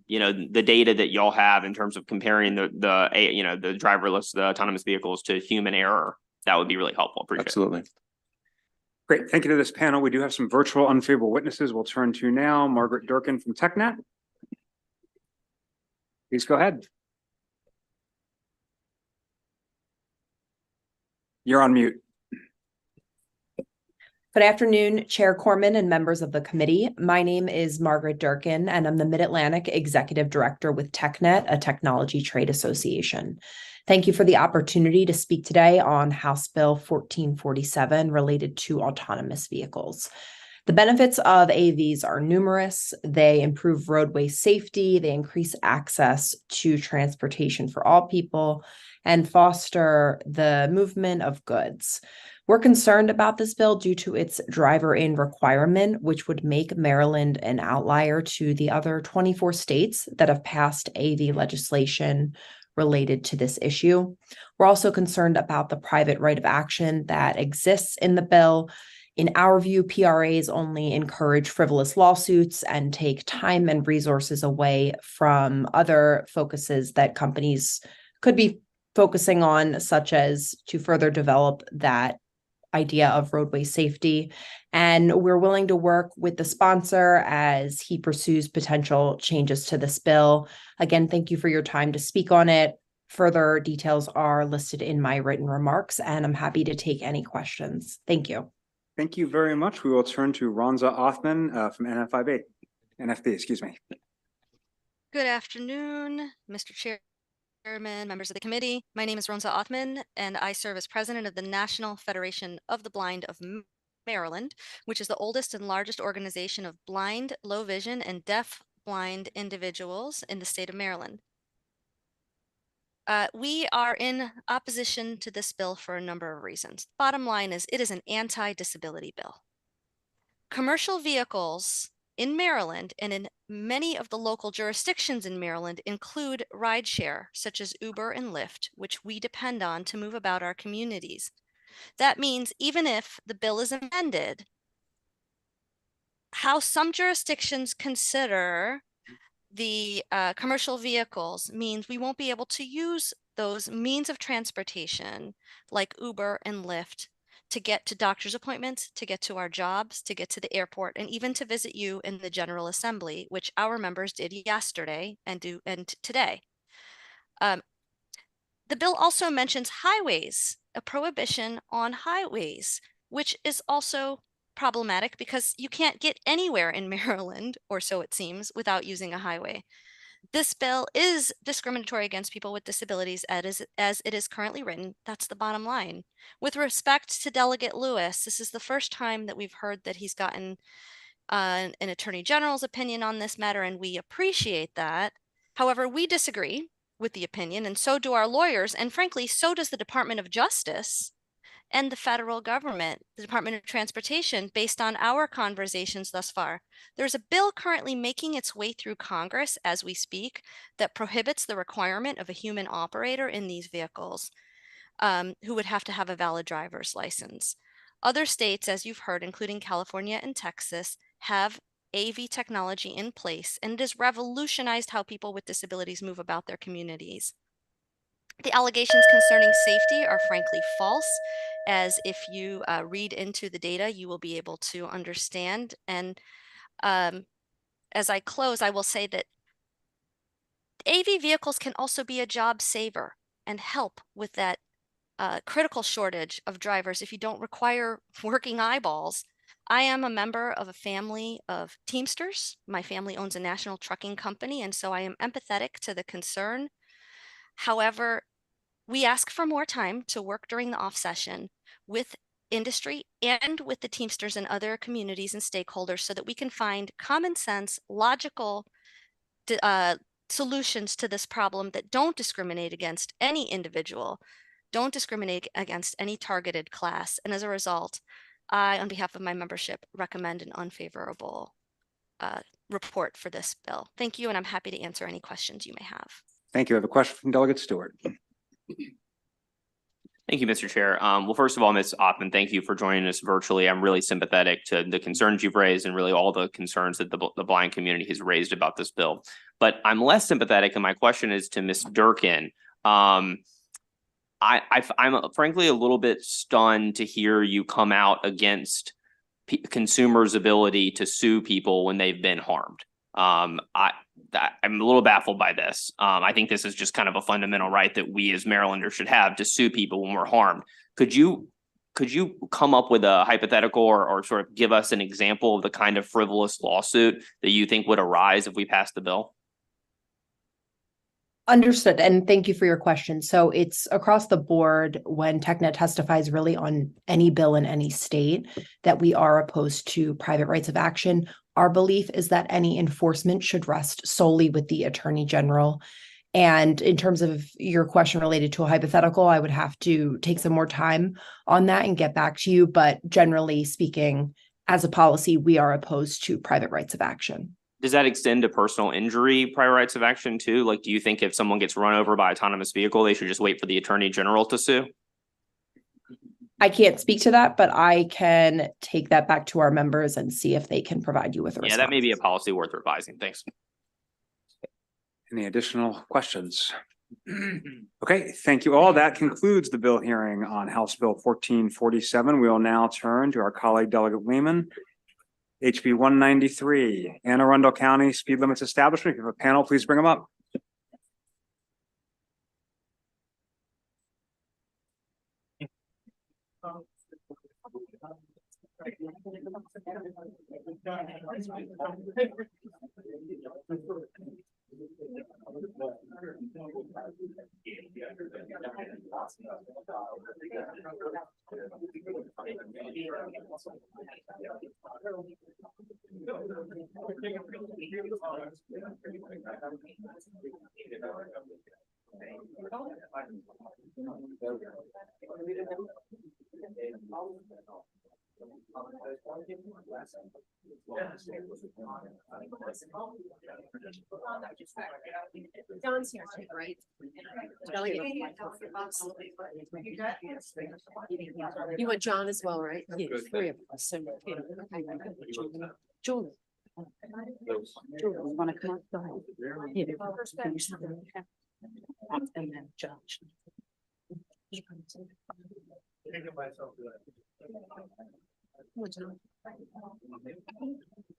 you know, the data that y'all have in terms of comparing the driverless, the autonomous vehicles to human error, that would be really helpful. Appreciate Absolutely. it. Great. Thank you to this panel. We do have some virtual unfavorable witnesses. We'll turn to now Margaret Durkin from TechNet. Please go ahead. You're on mute. Good afternoon, Chair Corman and members of the committee. My name is Margaret Durkin, and I'm the Mid-Atlantic Executive Director with TechNet, a technology trade association. Thank you for the opportunity to speak today on House Bill 1447 related to autonomous vehicles. The benefits of AVs are numerous. They improve roadway safety, they increase access to transportation for all people, and foster the movement of goods. We're concerned about this bill due to its driver-in requirement, which would make Maryland an outlier to the other 24 states that have passed AV legislation related to this issue. We're also concerned about the private right of action that exists in the bill. In our view, PRAs only encourage frivolous lawsuits and take time and resources away from other focuses that companies could be focusing on, such as to further develop that idea of roadway safety. And we're willing to work with the sponsor as he pursues potential changes to this bill. Again, thank you for your time to speak on it. Further details are listed in my written remarks, and I'm happy to take any questions. Thank you. Thank you very much. We will turn to Ronza Othman from NFB, excuse me. Good afternoon, Mr. Chairman, members of the committee. My name is Ronza Othman, and I serve as president of the National Federation of the Blind of Maryland, which is the oldest and largest organization of blind, low vision, and deaf blind individuals in the state of Maryland. We are in opposition to this bill for a number of reasons. Bottom line is it is an anti-disability bill. Commercial vehicles in Maryland and in many of the local jurisdictions in Maryland include rideshare, such as Uber and Lyft, which we depend on to move about our communities. That means even if the bill is amended, how some jurisdictions consider the commercial vehicles means we won't be able to use those means of transportation like Uber and Lyft to get to doctor's appointments, to get to our jobs, to get to the airport, and even to visit you in the General Assembly, which our members did yesterday and today. The bill also mentions highways, a prohibition on highways, which is also problematic because you can't get anywhere in Maryland, or so it seems, without using a highway. This bill is discriminatory against people with disabilities as it is currently written. That's the bottom line. With respect to Delegate Lewis, this is the first time that we've heard that he's gotten an attorney general's opinion on this matter, and we appreciate that. However, we disagree with the opinion, and so do our lawyers, and frankly, so does the Department of Justice and the federal government, the Department of Transportation, based on our conversations thus far. There's a bill currently making its way through Congress as we speak that prohibits the requirement of a human operator in these vehicles, who would have to have a valid driver's license. Other states, as you've heard, including California and Texas, have AV technology in place, and it has revolutionized how people with disabilities move about their communities. The allegations concerning safety are frankly false, as if you read into the data, you will be able to understand. And as I close, I will say that AV vehicles can also be a job saver and help with that critical shortage of drivers if you don't require working eyeballs. I am a member of a family of Teamsters. My family owns a national trucking company, and so I am empathetic to the concern. However, we ask for more time to work during the off session with industry and with the Teamsters and other communities and stakeholders so that we can find common sense, logical solutions to this problem that don't discriminate against any individual, don't discriminate against any targeted class. And as a result, I, on behalf of my membership, recommend an unfavorable report for this bill. Thank you, and I'm happy to answer any questions you may have. Thank you. I have a question from Delegate Stewart. Thank you, Mr. Chair. Well, first of all, Ms. Othman, thank you for joining us virtually. I'm really sympathetic to the concerns you've raised and really all the concerns that the blind community has raised about this bill. But I'm less sympathetic, and my question is to Ms. Durkin. I'm frankly a little bit stunned to hear you come out against consumers' ability to sue people when they've been harmed. I'm a little baffled by this. I think this is just kind of a fundamental right that we as Marylanders should have to sue people when we're harmed. Could you could you come up with a hypothetical or sort of give us an example of the kind of frivolous lawsuit that you think would arise if we passed the bill? Understood. And thank you for your question. So it's across the board when TechNet testifies really on any bill in any state that we are opposed to private rights of action. Our belief is that any enforcement should rest solely with the Attorney General. And in terms of your question related to a hypothetical, I would have to take some more time on that and get back to you. But generally speaking, as a policy, we are opposed to private rights of action. Does that extend to personal injury private rights of action too? Like, do you think if someone gets run over by an autonomous vehicle, they should just wait for the Attorney General to sue? I can't speak to that, but I can take that back to our members and see if they can provide you with a response. Yeah, that may be a policy worth revising. Thanks. Any additional questions? Okay, thank you all. That concludes the bill hearing on House Bill 1447. We will now turn to our colleague Delegate Lehman. HB 193, Anne Arundel County Speed Limits Establishment. If you have a panel, please bring them up. John's here, right? You want John as well, right? Yes, three of us. Julie. Julie, want to come up? Go ahead. Yeah. And then Josh.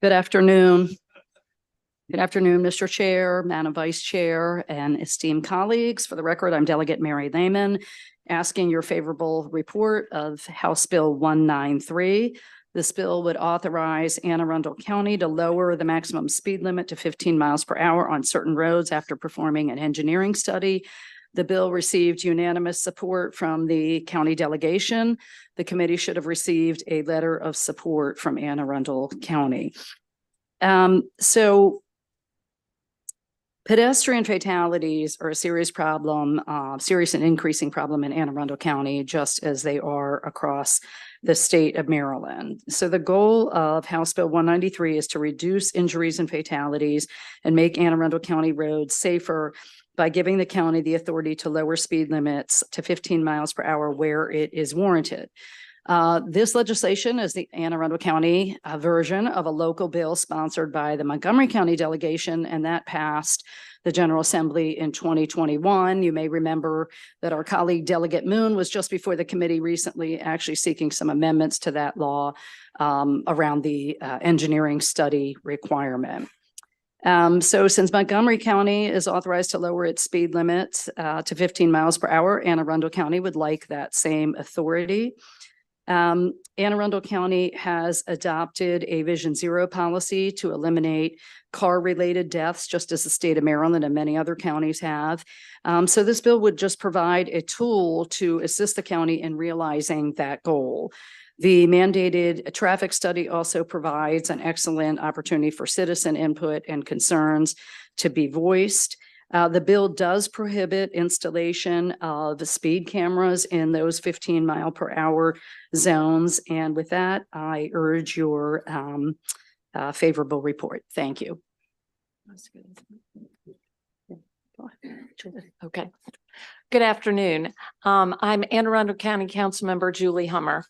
Good afternoon. Good afternoon, Mr. Chair, Madam Vice Chair, and esteemed colleagues. For the record, I'm Delegate Mary Lehman, asking your favorable report of House Bill 193. This bill would authorize Anne Arundel County to lower the maximum speed limit to 15 miles per hour on certain roads after performing an engineering study. The bill received unanimous support from the county delegation. The committee should have received a letter of support from Anne Arundel County. So pedestrian fatalities are a serious problem, serious and increasing problem in Anne Arundel County, just as they are across the state of Maryland. So the goal of House Bill 193 is to reduce injuries and fatalities and make Anne Arundel County roads safer by giving the county the authority to lower speed limits to 15 miles per hour where it is warranted. This legislation is the Anne Arundel County version of a local bill sponsored by the Montgomery County delegation, and that passed the General Assembly in 2021. You may remember that our colleague Delegate Moon was just before the committee recently actually seeking some amendments to that law around the engineering study requirement. So since Montgomery County is authorized to lower its speed limit to 15 miles per hour, Anne Arundel County would like that same authority. Anne Arundel County has adopted a Vision Zero policy to eliminate car-related deaths, just as the state of Maryland and many other counties have. So this bill would just provide a tool to assist the county in realizing that goal. The mandated traffic study also provides an excellent opportunity for citizen input and concerns to be voiced. The bill does prohibit installation of speed cameras in those 15 mile per hour zones. And with that, I urge your favorable report. Thank you. Okay. Good afternoon. I'm Anne Arundel County Councilmember Julie Hummer.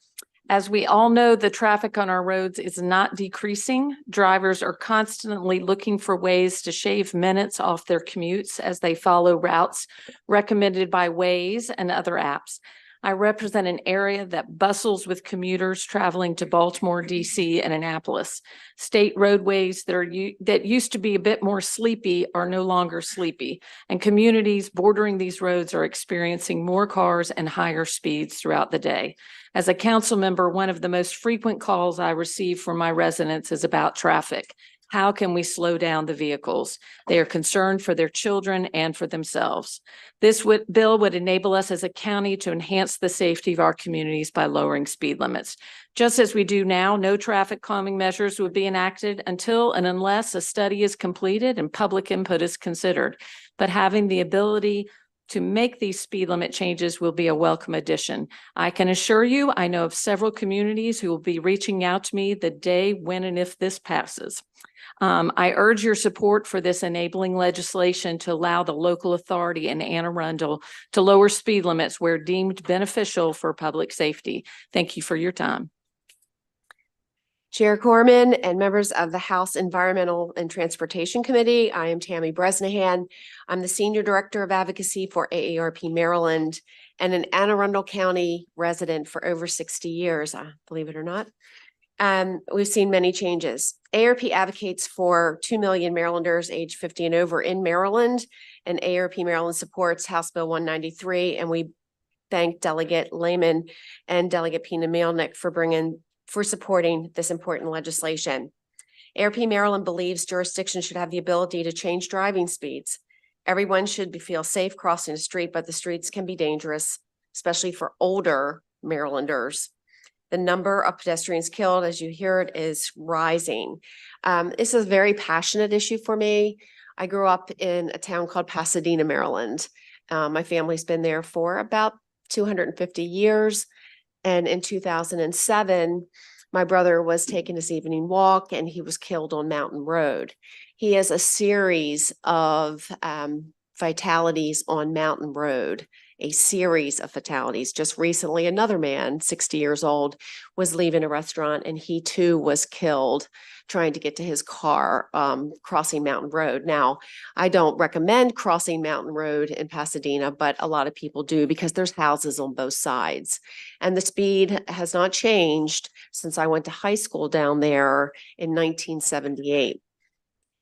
As we all know, the traffic on our roads is not decreasing. Drivers are constantly looking for ways to shave minutes off their commutes as they follow routes recommended by Waze and other apps. I represent an area that bustles with commuters traveling to Baltimore, DC, and Annapolis. State roadways that used to be a bit more sleepy are no longer sleepy, and communities bordering these roads are experiencing more cars and higher speeds throughout the day. As a council member, one of the most frequent calls I receive from my residents is about traffic. How can we slow down the vehicles? They are concerned for their children and for themselves. This bill would enable us as a county to enhance the safety of our communities by lowering speed limits. Just as we do now, no traffic calming measures would be enacted until and unless a study is completed and public input is considered. But having the ability to make these speed limit changes will be a welcome addition. I can assure you, I know of several communities who will be reaching out to me the day when and if this passes. I urge your support for this enabling legislation to allow the local authority in Anne Arundel to lower speed limits where deemed beneficial for public safety. Thank you for your time. Chair Corman and members of the House Environmental and Transportation Committee, I am Tammy Bresnahan. I'm the Senior Director of Advocacy for AARP Maryland and an Anne Arundel County resident for over 60 years, believe it or not. We've seen many changes. AARP advocates for 2 million Marylanders age 50 and over in Maryland, and AARP Maryland supports House Bill 193, and we thank Delegate Lehman and Delegate Pina Mielnik for supporting this important legislation. AARP Maryland believes jurisdictions should have the ability to change driving speeds. Everyone should feel safe crossing a street, but the streets can be dangerous, especially for older Marylanders. The number of pedestrians killed, as you hear it, is rising. This is a very passionate issue for me. I grew up in a town called Pasadena, Maryland. My family's been there for about 250 years. And in 2007, my brother was taking his evening walk and he was killed on Mountain Road. He has a series of fatalities on Mountain Road, a series of fatalities. Just recently, another man, 60 years old, was leaving a restaurant and he too was killed trying to get to his car, crossing Mountain Road. Now, I don't recommend crossing Mountain Road in Pasadena, but a lot of people do because there's houses on both sides. And the speed has not changed since I went to high school down there in 1978.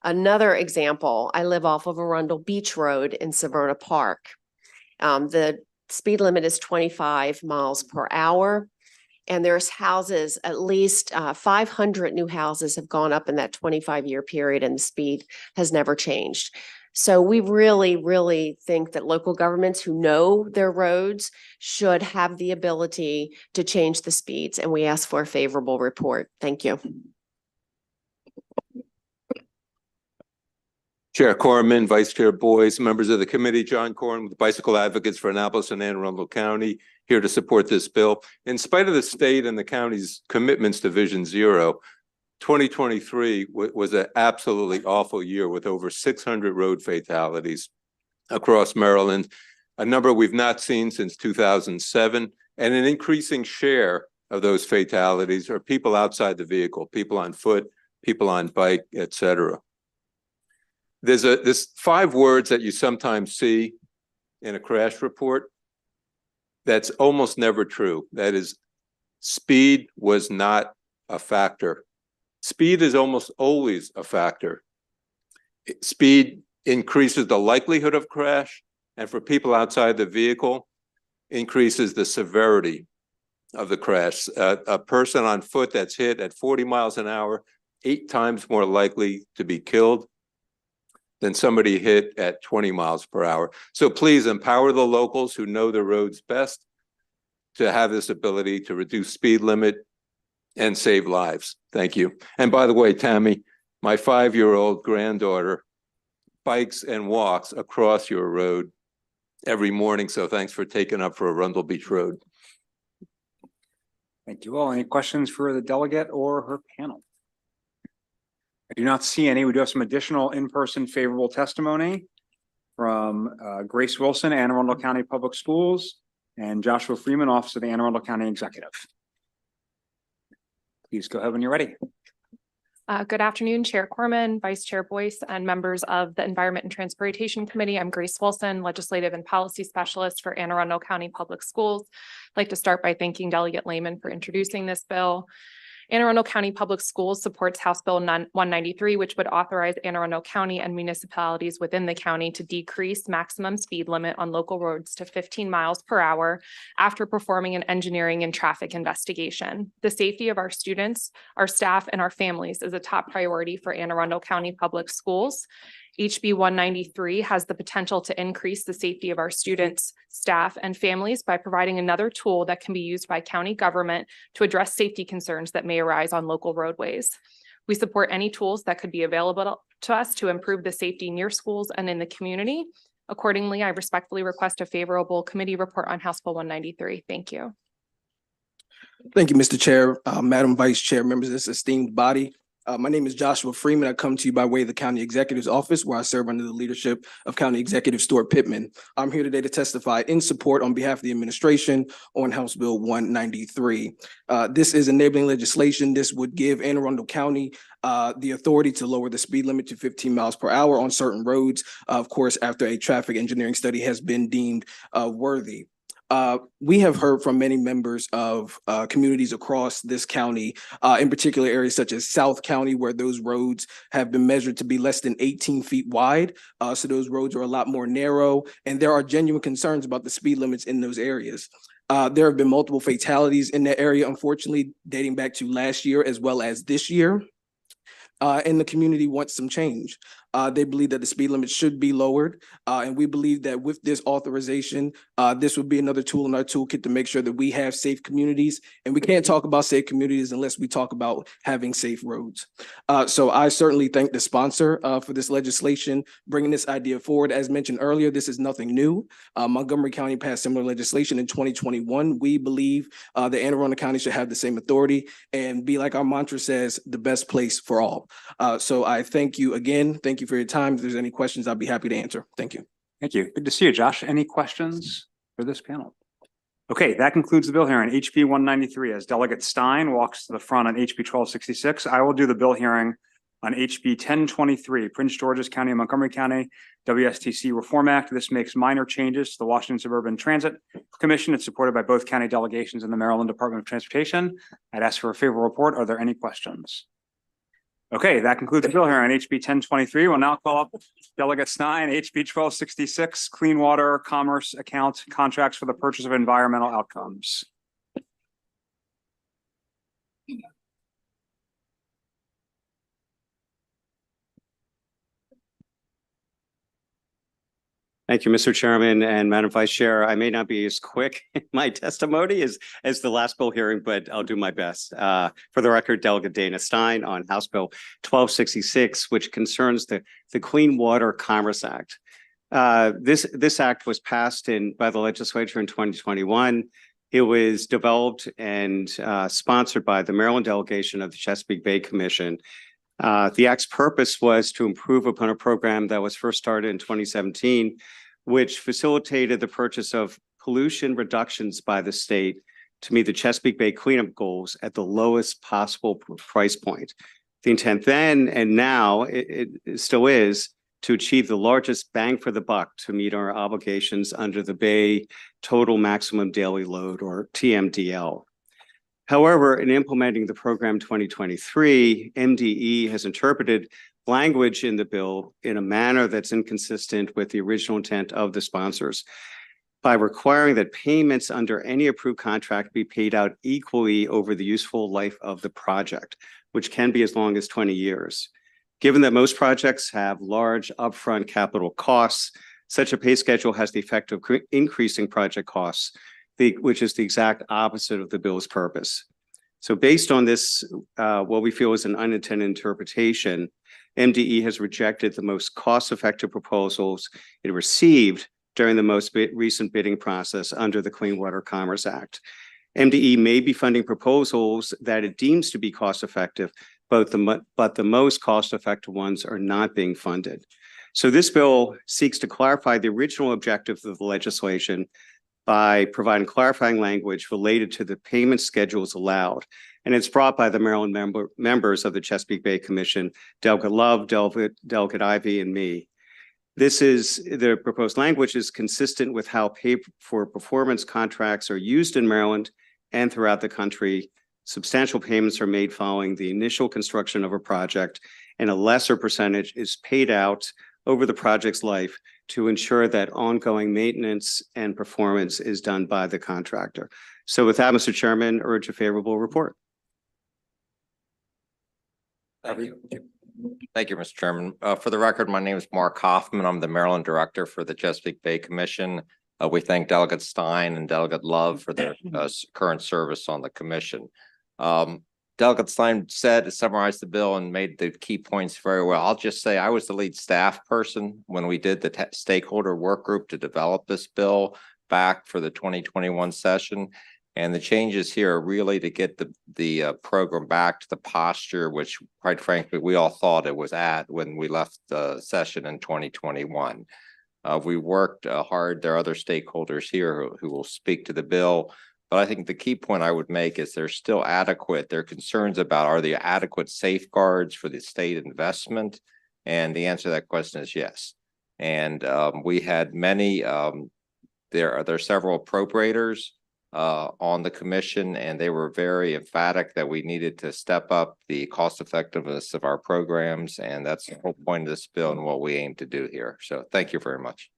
Another example, I live off of Arundel Beach Road in Severna Park. The speed limit is 25 miles per hour. And there's houses, at least 500 new houses have gone up in that 25-year period, and the speed has never changed. So we really, really think that local governments who know their roads should have the ability to change the speeds, and we ask for a favorable report. Thank you. Chair Corman, Vice Chair Boyce, members of the committee, John Corn with Bicycle Advocates for Annapolis and Anne Arundel County, here to support this bill. In spite of the state and the county's commitments to Vision Zero, 2023 was an absolutely awful year with over 600 road fatalities across Maryland, a number we've not seen since 2007, and an increasing share of those fatalities are people outside the vehicle, people on foot, people on bike, etc. There's 5 words that you sometimes see in a crash report that's almost never true. That is, speed was not a factor. Speed is almost always a factor. Speed increases the likelihood of crash, and for people outside the vehicle, increases the severity of the crash. A person on foot that's hit at 40 miles an hour, 8 times more likely to be killed than somebody hit at 20 miles per hour. So please empower the locals who know the roads best to have this ability to reduce speed limit and save lives. Thank you. And by the way, Tammy, my 5-year-old granddaughter bikes and walks across your road every morning. So thanks for taking up for Arundel Beach Road. Thank you all. Any questions for the delegate or her panel? I do not see any. We do have some additional in-person favorable testimony from Grace Wilson, Anne Arundel County Public Schools, and Joshua Freeman, Office of the Anne Arundel County Executive. Please go ahead when you're ready. Good afternoon, Chair Corman, Vice Chair Boyce, and members of the Environment and Transportation Committee. I'm Grace Wilson, Legislative and Policy Specialist for Anne Arundel County Public Schools. I'd like to start by thanking Delegate Lehman for introducing this bill. Anne Arundel County Public Schools supports House Bill 193, which would authorize Anne Arundel County and municipalities within the county to decrease maximum speed limit on local roads to 15 miles per hour after performing an engineering and traffic investigation. The safety of our students, our staff, and our families is a top priority for Anne Arundel County Public Schools. HB 193 has the potential to increase the safety of our students, staff, and families by providing another tool that can be used by county government to address safety concerns that may arise on local roadways. We support any tools that could be available to us to improve the safety near schools and in the community. Accordingly, I respectfully request a favorable committee report on House Bill 193. Thank you. Thank you, Mr. Chair, Madam Vice Chair, members of this esteemed body. My name is Joshua Freeman. I come to you by way of the County Executive's Office, where I serve under the leadership of County Executive Stuart Pittman. I'm here today to testify in support on behalf of the administration on House Bill 193. This is enabling legislation. This would give Anne Arundel County the authority to lower the speed limit to 15 miles per hour on certain roads, of course, after a traffic engineering study has been deemed worthy. We have heard from many members of communities across this county, in particular areas such as South County, where those roads have been measured to be less than 18 feet wide. So those roads are a lot more narrow, and there are genuine concerns about the speed limits in those areas. There have been multiple fatalities in that area, unfortunately, dating back to last year as well as this year. And the community wants some change. They believe that the speed limit should be lowered. And we believe that with this authorization, this would be another tool in our toolkit to make sure that we have safe communities. And we can't talk about safe communities unless we talk about having safe roads. So I certainly thank the sponsor for this legislation, bringing this idea forward. As mentioned earlier, this is nothing new. Montgomery County passed similar legislation in 2021. We believe that Anne Arundel County should have the same authority and be, like our mantra says, the best place for all. So I thank you again. Thank you for your time. If there's any questions, I'll be happy to answer. Thank you. Thank you. Good to see you, Josh. Any questions for this panel? Okay, that concludes the bill hearing. HB 193. As Delegate Stein walks to the front on HB 1266, I will do the bill hearing on HB 1023, Prince George's County and Montgomery County WSTC Reform Act. This makes minor changes to the Washington Suburban Transit Commission. It's supported by both county delegations and the Maryland Department of Transportation. I'd ask for a favorable report. Are there any questions? Okay, that concludes the bill here on HB 1023. We'll now call up Delegate Stein, HB 1266, Clean Water Commerce Account Contracts for the Purchase of Environmental Outcomes. Thank you, Mr. Chairman and Madam Vice Chair. I may not be as quick in my testimony as the last bill hearing, but I'll do my best. For the record, Delegate Dana Stein on House Bill 1266, which concerns the Clean Water Commerce Act. This act was passed by the legislature in 2021. It was developed and sponsored by the Maryland delegation of the Chesapeake Bay Commission. The act's purpose was to improve upon a program that was first started in 2017, which facilitated the purchase of pollution reductions by the state to meet the Chesapeake Bay cleanup goals at the lowest possible price point. The intent then and now it still is to achieve the largest bang for the buck to meet our obligations under the Bay Total Maximum Daily Load, or TMDL. However, in implementing the program 2023, MDE has interpreted language in the bill in a manner that's inconsistent with the original intent of the sponsors by requiring that payments under any approved contract be paid out equally over the useful life of the project, which can be as long as 20 years. Given that most projects have large upfront capital costs, such a pay schedule has the effect of increasing project costs, which is the exact opposite of the bill's purpose. So based on this, what we feel is an unintended interpretation, MDE has rejected the most cost-effective proposals it received during the most recent bidding process under the Clean Water Commerce Act. MDE may be funding proposals that it deems to be cost-effective, but the most cost-effective ones are not being funded. So this bill seeks to clarify the original objectives of the legislation by providing clarifying language related to the payment schedules allowed. And it's brought by the Maryland members of the Chesapeake Bay Commission, Delegate Love, Delegate Ivy, and me. The proposed language is consistent with how pay for performance contracts are used in Maryland and throughout the country. Substantial payments are made following the initial construction of a project, and a lesser percentage is paid out over the project's life to ensure that ongoing maintenance and performance is done by the contractor. So with that, Mr. Chairman, urge a favorable report. Thank you. Thank you, Mr. Chairman. For the record, my name is Mark Hoffman. I'm the Maryland Director for the Chesapeake Bay Commission. We thank Delegate Stein and Delegate Love for their current service on the commission. Delegate Stein summarized the bill and made the key points very well. I'll just say I was the lead staff person when we did the stakeholder work group to develop this bill back for the 2021 session. And the changes here are really to get the program back to the posture, which quite frankly, we all thought it was at when we left the session in 2021. We worked hard. There are other stakeholders here who will speak to the bill. But I think the key point I would make is they're still adequate. There are concerns about are there adequate safeguards for the state investment? And the answer to that question is yes. And we had many, there are several appropriators on the commission, and they were very emphatic that we needed to step up the cost effectiveness of our programs. And that's the whole point of this bill and what we aim to do here. So thank you very much.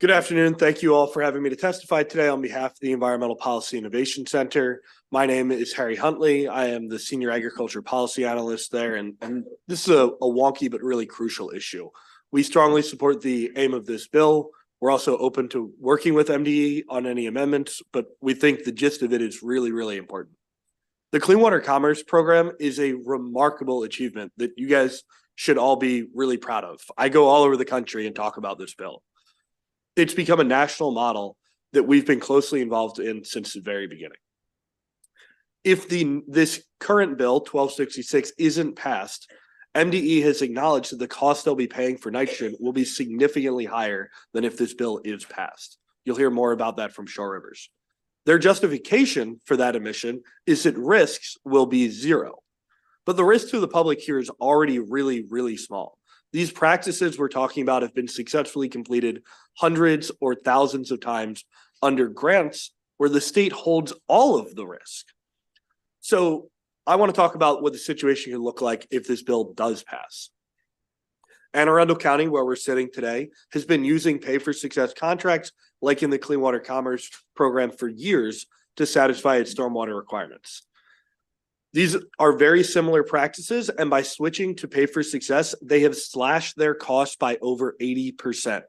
Good afternoon. Thank you all for having me to testify today on behalf of the Environmental Policy Innovation Center. My name is Harry Huntley. I am the Senior Agriculture Policy Analyst there, and this is a wonky but really crucial issue. We strongly support the aim of this bill. We're also open to working with MDE on any amendments, but we think the gist of it is really, really important. The Clean Water Commerce Program is a remarkable achievement that you guys should all be really proud of. I go all over the country and talk about this bill. It's become a national model that we've been closely involved in since the very beginning. If this current bill, 1266, isn't passed, MDE has acknowledged that the cost they'll be paying for nitrogen will be significantly higher than if this bill is passed. You'll hear more about that from Shore Rivers. Their justification for that omission is that risks will be zero. But the risk to the public here is already really, really small. These practices we're talking about have been successfully completed hundreds or thousands of times under grants where the state holds all of the risk. So I want to talk about what the situation could look like if this bill does pass. Anne Arundel County, where we're sitting today, has been using pay for success contracts like in the Clean Water Commerce Program for years to satisfy its stormwater requirements. These are very similar practices, and by switching to pay for success, they have slashed their costs by over 80%.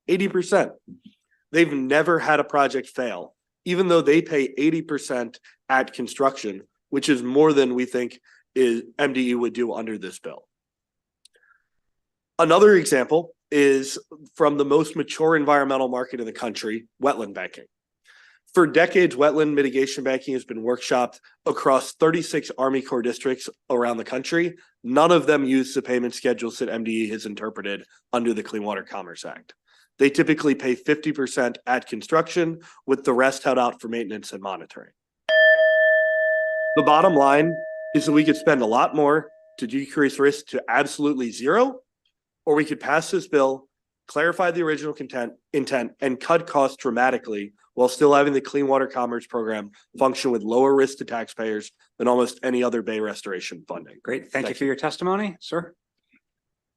80%. They've never had a project fail, even though they pay 80% at construction, which is more than we think MDE would do under this bill. Another example is from the most mature environmental market in the country, wetland banking. For decades, wetland mitigation banking has been workshopped across 36 Army Corps districts around the country. None of them use the payment schedules that MDE has interpreted under the Clean Water Commerce Act. They typically pay 50% at construction, with the rest held out for maintenance and monitoring. The bottom line is that we could spend a lot more to decrease risk to absolutely zero, or we could pass this bill, clarify the original intent, and cut costs dramatically while still having the Clean Water Commerce Program function with lower risk to taxpayers than almost any other bay restoration funding. Great. Thank you for your testimony, sir.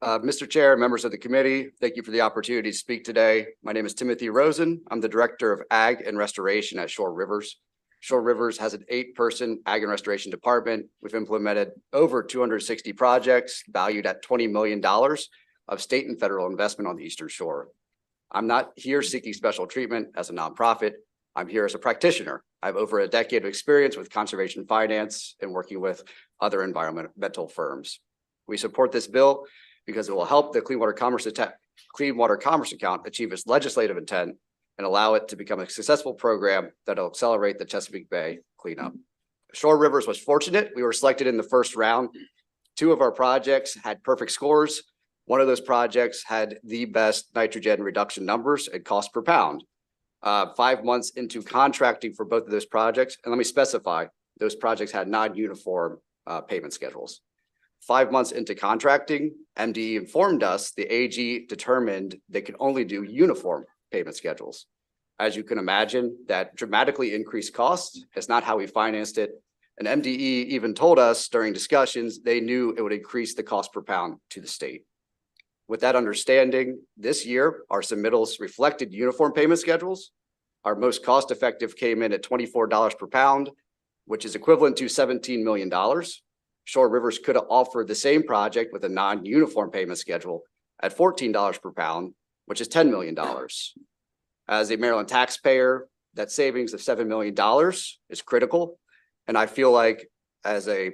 Mr. Chair, members of the committee, thank you for the opportunity to speak today. My name is Timothy Rosen. I'm the Director of Ag and Restoration at Shore Rivers. Shore Rivers has an 8-person Ag and Restoration department. We've implemented over 260 projects valued at $20 million of state and federal investment on the Eastern Shore. I'm not here seeking special treatment as a nonprofit. I'm here as a practitioner. I have over a decade of experience with conservation finance and working with other environmental firms. We support this bill because it will help the Clean Water Commerce Account achieve its legislative intent and allow it to become a successful program that will accelerate the Chesapeake Bay cleanup. Shore Rivers was fortunate. We were selected in the first round. 2 of our projects had perfect scores. One of those projects had the best nitrogen reduction numbers and cost per pound. 5 months into contracting for both of those projects, and let me specify, those projects had non-uniform payment schedules. 5 months into contracting, MDE informed us the AG determined they could only do uniform payment schedules. As you can imagine, that dramatically increased costs. It's not how we financed it. And MDE even told us during discussions, they knew it would increase the cost per pound to the state. With that understanding, this year, our submittals reflected uniform payment schedules. Our most cost-effective came in at $24 per pound, which is equivalent to $17 million. Shore Rivers could have offered the same project with a non-uniform payment schedule at $14 per pound, which is $10 million. As a Maryland taxpayer, that savings of $7 million is critical. And I feel like as a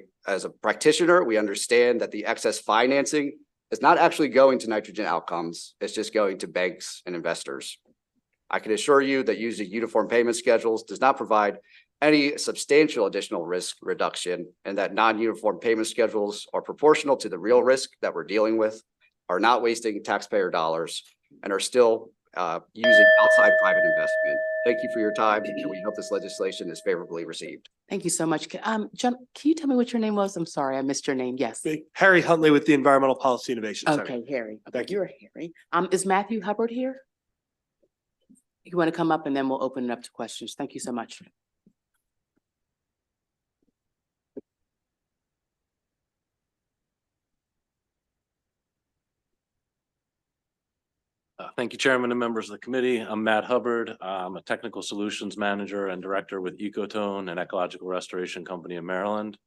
practitioner, we understand that the excess financing is not actually going to nitrogen outcomes. It's just going to banks and investors. I can assure you that using uniform payment schedules does not provide any substantial additional risk reduction, and that non-uniform payment schedules are proportional to the real risk that we're dealing with, are not wasting taxpayer dollars, and are still using outside private investment. Thank you for your time, and we hope this legislation is favorably received. Thank you so much. John, can you tell me what your name was? I'm sorry, I missed your name. Yes. Harry Huntley with the Environmental Policy Innovation Center. Okay, Harry. Thank you. You're Harry. Is Matthew Hubbard here? You want to come up and then we'll open it up to questions. Thank you so much. Thank you, Chairman and members of the committee. I'm Matt Hubbard. I'm a technical solutions manager and director with Ecotone, an ecological restoration company in Maryland.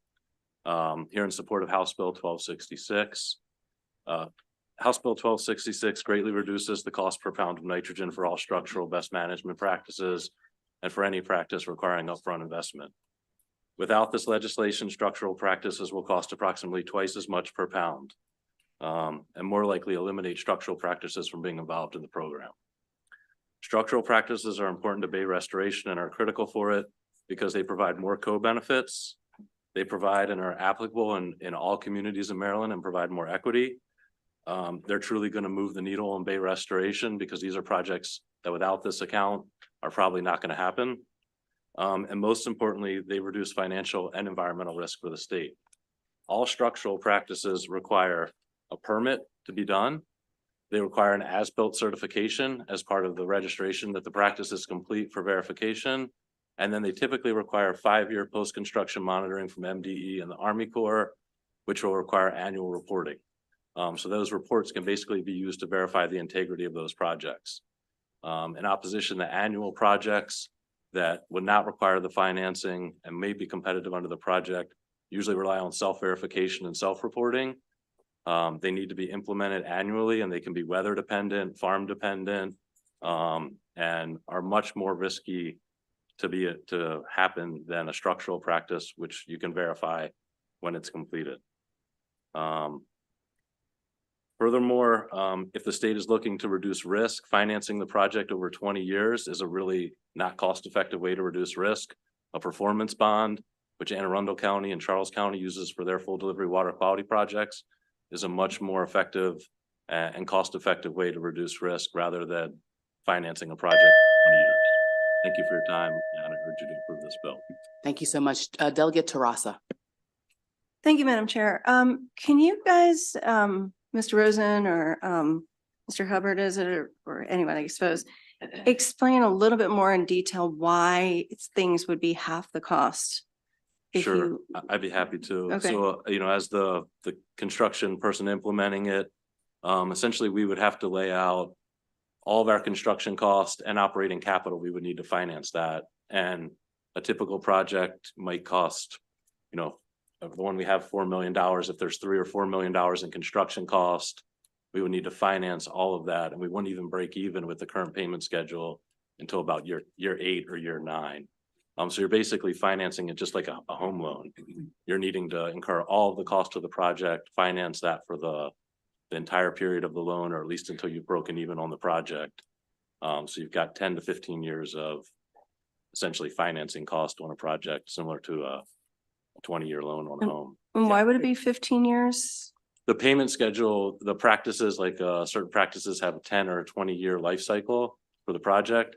Here in support of House Bill 1266. House Bill 1266 greatly reduces the cost per pound of nitrogen for all structural best management practices and for any practice requiring upfront investment. Without this legislation, structural practices will cost approximately twice as much per pound. And more likely eliminate structural practices from being involved in the program. Structural practices are important to bay restoration and are critical for it because they provide more co-benefits. They provide and are applicable in all communities in Maryland and provide more equity. They're truly going to move the needle on bay restoration because these are projects that without this account are probably not going to happen. And most importantly, they reduce financial and environmental risk for the state. All structural practices require a permit to be done. They require an as-built certification as part of the registration that the practice is complete for verification. And then they typically require 5-year post-construction monitoring from MDE and the Army Corps, which will require annual reporting. So those reports can basically be used to verify the integrity of those projects. In opposition to annual projects that would not require the financing and may be competitive under the project, usually rely on self-verification and self-reporting. They need to be implemented annually and they can be weather dependent, farm dependent, and are much more risky to happen than a structural practice, which you can verify when it's completed. Furthermore, if the state is looking to reduce risk, financing the project over 20 years is a really not cost-effective way to reduce risk. A performance bond, which Anne Arundel County and Charles County uses for their full delivery water quality projects, is a much more effective and cost-effective way to reduce risk rather than financing a project for 20 years. Thank you for your time, and I urge you to approve this bill. Thank you so much. Delegate Tarasa. Thank you, Madam Chair. Can you guys, Mr. Rosen or Mr. Hubbard, is it, or anyone, I suppose, explain a little bit more in detail why things would be half the cost? Sure, I'd be happy to. Okay. So, as the construction person implementing it, essentially we would have to lay out all of our construction cost and operating capital. We would need to finance that. And a typical project might cost, the one we have $4 million. If there's $3 or $4 million in construction cost, we would need to finance all of that. And we wouldn't even break even with the current payment schedule until about year 8 or year 9. So you're basically financing it just like a home loan. You're needing to incur all of the cost of the project, finance that for the entire period of the loan, or at least until you've broken even on the project. So you've got 10 to 15 years of essentially financing cost on a project, similar to a 20-year loan on a home. And why would it be 15 years? the payment schedule, the practices, like certain practices have a 10 or a 20-year life cycle for the project.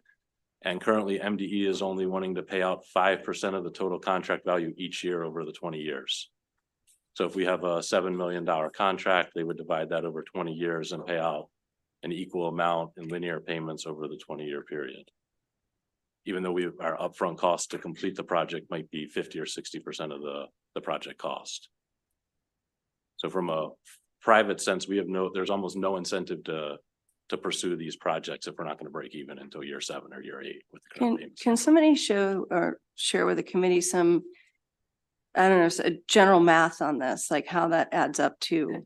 And currently MDE is only wanting to pay out 5% of the total contract value each year over the 20 years. So if we have a $7 million contract, they would divide that over 20 years and pay out an equal amount in linear payments over the 20-year period. Even though our upfront cost to complete the project might be 50 or 60% of the project cost. So from a private sense, there's almost no incentive to pursue these projects if we're not going to break even until year 7 or year 8 with the current payments. Can somebody show or share with the committee some, I don't know, general math on this, like how that adds up to,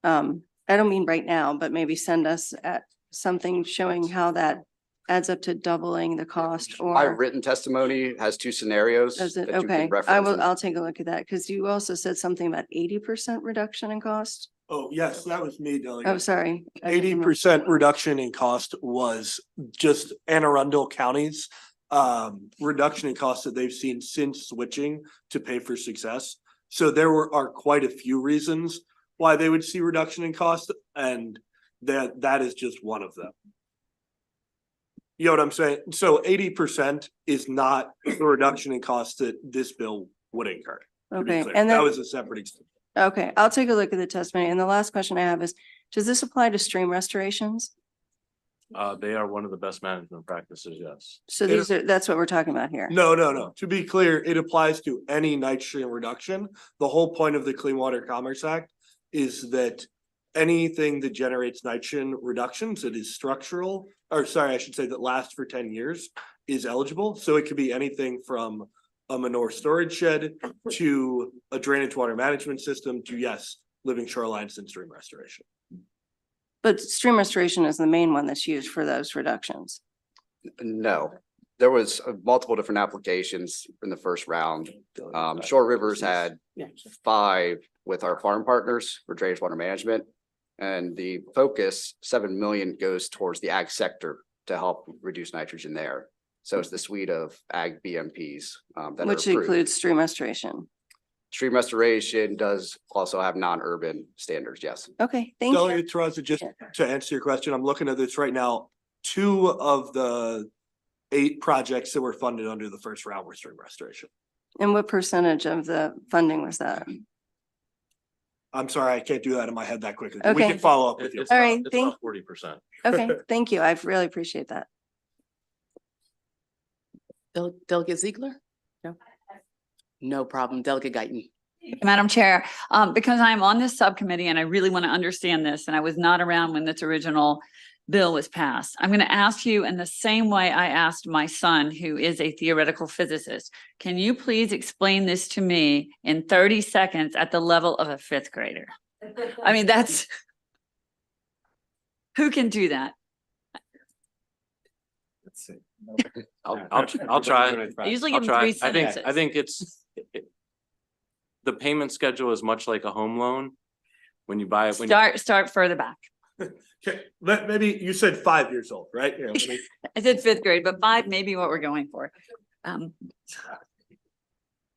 I don't mean right now, but maybe send us at something showing how that adds up to doubling the cost My or. written testimony has 2 scenarios. Does it? that you can Okay, reference. I'll take a look at that because you also said something about 80% reduction in cost. Oh, yes, that was me, Delegate. Oh, sorry. I didn't know. 80% reduction in cost was just Anne Arundel County's reduction in cost that they've seen since switching to pay for success. So there are quite a few reasons why they would see reduction in cost, and that is just one of them. You know what I'm saying? So 80% is not the reduction in cost that this bill would incur. To be Okay, clear. and that then- was a separate example. Okay, I'll take a look at the testimony. And the last question I have is, does this apply to stream restorations? They are one of the best management practices, yes. So that's what we're talking about here. No. To be clear, it applies to any nitrogen reduction. The whole point of the Clean Water Commerce Act is that anything that generates nitrogen reductions that is structural, or sorry, I should say that lasts for 10 years is eligible. So it could be anything from a manure storage shed to a drainage water management system to, yes, living shorelines and stream restoration. But stream restoration is the main one that's used for those reductions. No, there was multiple different applications in the first round. Shore Rivers had 5 with our farm partners for drainage water management. And the focus, 7 million, goes towards the ag sector to help reduce nitrogen there. So it's the suite of ag BMPs that Which are approved. includes stream restoration. Stream restoration does also have non-urban standards, yes. Okay, thank you. Delegate Terrazza, just to answer your question, I'm looking at this right now. 2 of the 8 projects that were funded under the first round were stream restoration. And what percentage of the funding was that? I'm sorry, I can't do that in my head that quickly. We Okay. can follow up with you. All right, It's thank, about 40%. okay, thank you. I really appreciate that. Delegate Ziegler? No. No problem. Delegate Guyton. Madam Chair, because I'm on this subcommittee and I really want to understand this, and I was not around when this original bill was passed. I'm going to ask you in the same way I asked my son, who is a theoretical physicist. Can you please explain this to me in 30 seconds at the level of a 5th grader? I mean, that's who can do that? Let's see. I'll try. I usually I'll give them try. 3 sentences. I think the payment schedule is much like a home loan. When you buy it, Start further back. Okay, maybe you said 5 years old, right? Yeah, let me- I said 5th grade, but 5 may be what we're going for.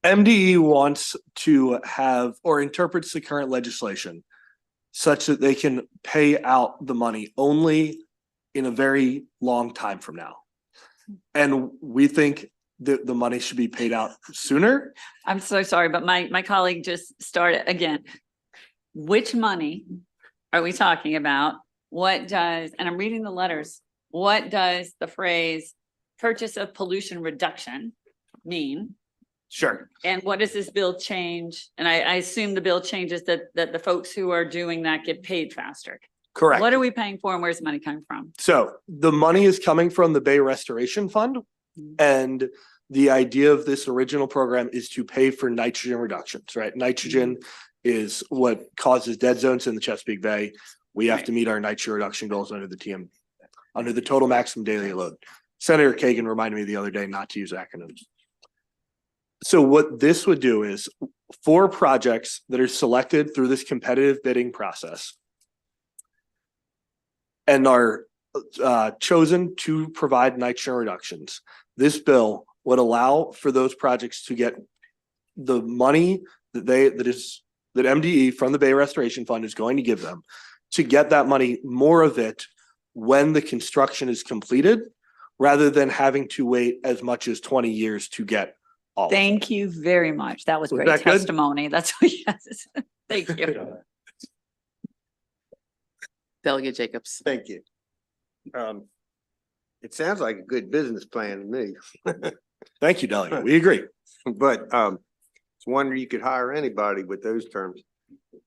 MDE wants to have or interprets the current legislation such that they can pay out the money only in a very long time from now. And we think that the money should be paid out sooner. I'm so sorry, but my colleague just started again. Which money are we talking about? What does, and I'm reading the letters, what does the phrase purchase of pollution reduction mean? Sure. And what does this bill change? And I assume the bill changes that the folks who are doing that get paid faster. Correct. What are we paying for and where's the money coming from? So the money is coming from the Bay Restoration Fund. And the idea of this original program is to pay for nitrogen reductions, right? Nitrogen is what causes dead zones in the Chesapeake Bay. We have to meet our nitrogen reduction goals under the total maximum daily load. Senator Kagan reminded me the other day not to use acronyms. So what this would do is for projects that are selected through this competitive bidding process and are chosen to provide nitrogen reductions, this bill would allow for those projects to get the money that that MDE from the Bay Restoration Fund is going to give them to get that money, more of it, when the construction is completed, rather than having to wait as much as 20 years to get all of it. Thank you very much. That was Was great that good? testimony. That's, yes. Thank you. Delegate Jacobs. Thank you. It sounds like a good business plan to me. Thank you, Delegate. We agree. But it's wonder you could hire anybody with those terms.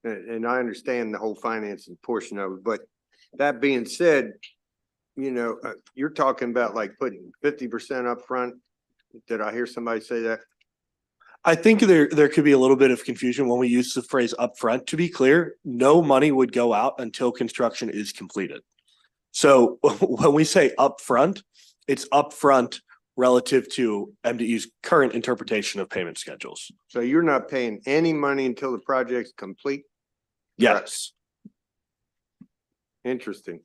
And I understand the whole financing portion of it, but that being said, you know, you're talking about like putting 50% up front. Did I hear somebody say that? I think there could be a little bit of confusion when we use the phrase upfront. To be clear, no money would go out until construction is completed. So when we say upfront, it's upfront relative to MDE's current interpretation of payment schedules. So you're not paying any money until the project's complete? Yes. Interesting.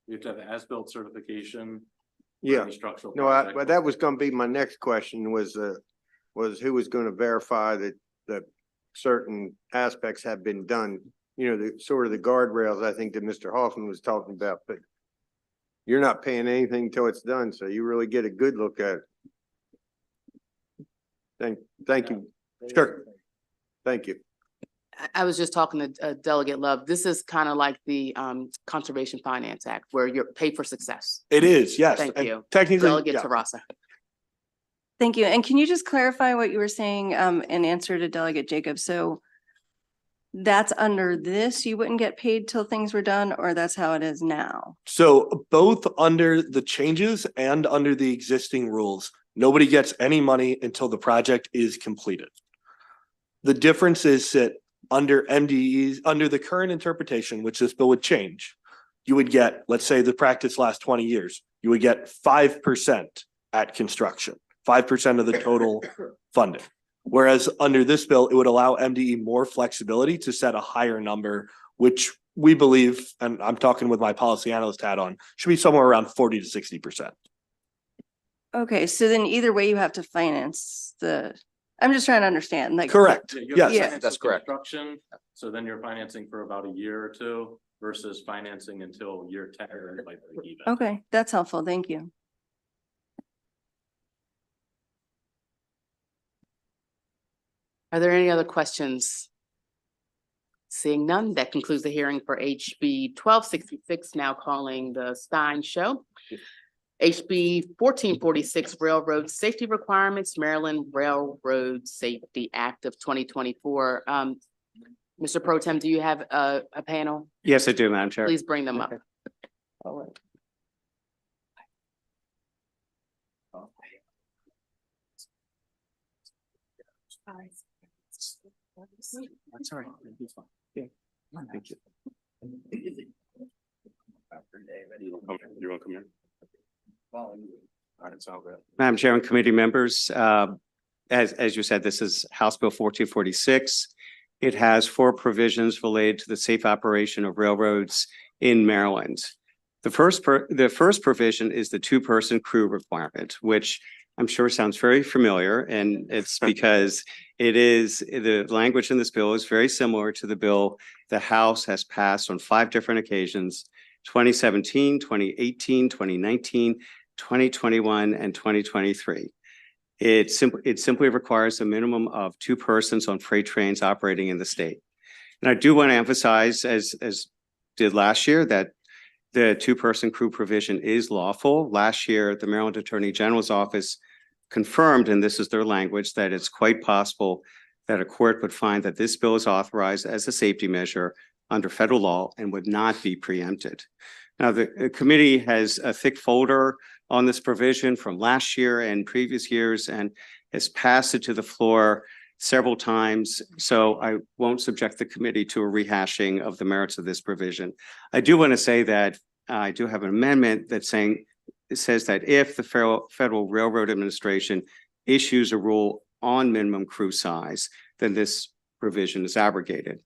You have to have as-built certification. for Yeah. any Structural. No, project. but that was gonna be my next question was who was gonna verify that certain aspects have been done? You know, the sort of the guardrails, I think that Mr. Hoffman was talking about, but you're not paying anything till it's done, so you really get a good look at it. Thank you. Sure. Thank you. I was just talking to Delegate Love. This is kind of like the Conservation Finance Act where you're paid for success. It is, yes. Thank And you. Technically, Delegate yeah. Tarasa. Thank you. And can you just clarify what you were saying in answer to Delegate Jacobs? So that's under this, you wouldn't get paid till things were done, or that's how it is now? So both under the changes and under the existing rules, nobody gets any money until the project is completed. The difference is that under MDEs, under the current interpretation, which this bill would change, you would get, let's say the practice lasts 20 years, you would get 5% at construction, 5% of the total funding. Whereas under this bill, it would allow MDE more flexibility to set a higher number, which we believe, and I'm talking with my policy analyst hat on, should be somewhere around 40 to 60%. Okay, so then either way you have to finance I'm just trying to understand, like. Correct. Yeah, you have Yes. to finance That's the correct. Construction, so then you're financing for about a year or two versus financing until year 10 or like break even. Okay, that's helpful. Thank you. Are there any other questions? Seeing none, that concludes the hearing for HB 1266, now calling the Stein Show. HB 1446, Railroad Safety Requirements, Maryland Railroad Safety Act of 2024. Mr. Pro Tem, do you have a panel? Yes, I do, Madam Chair. Please bring them up. That's all right. Yeah. Thank you. You want to come here? Madam Chair and committee members, as you said, this is House Bill 1446. It has 4 provisions related to the safe operation of railroads in Maryland. The first provision is the 2-person crew requirement, which I'm sure sounds very familiar, and it's because the language in this bill is very similar to the bill the House has passed on 5 different occasions: 2017, 2018, 2019, 2021, and 2023. It simply requires a minimum of 2 persons on freight trains operating in the state. And I do want to emphasize, as did last year, that the 2-person crew provision is lawful. Last year, the Maryland Attorney General's office confirmed, and this is their language, that it's quite possible that a court would find that this bill is authorized as a safety measure under federal law and would not be preempted. Now, the committee has a thick folder on this provision from last year and previous years and has passed it to the floor several times. So I won't subject the committee to a rehashing of the merits of this provision. I do want to say that I do have an amendment that says that if the Federal Railroad Administration issues a rule on minimum crew size, then this provision is abrogated.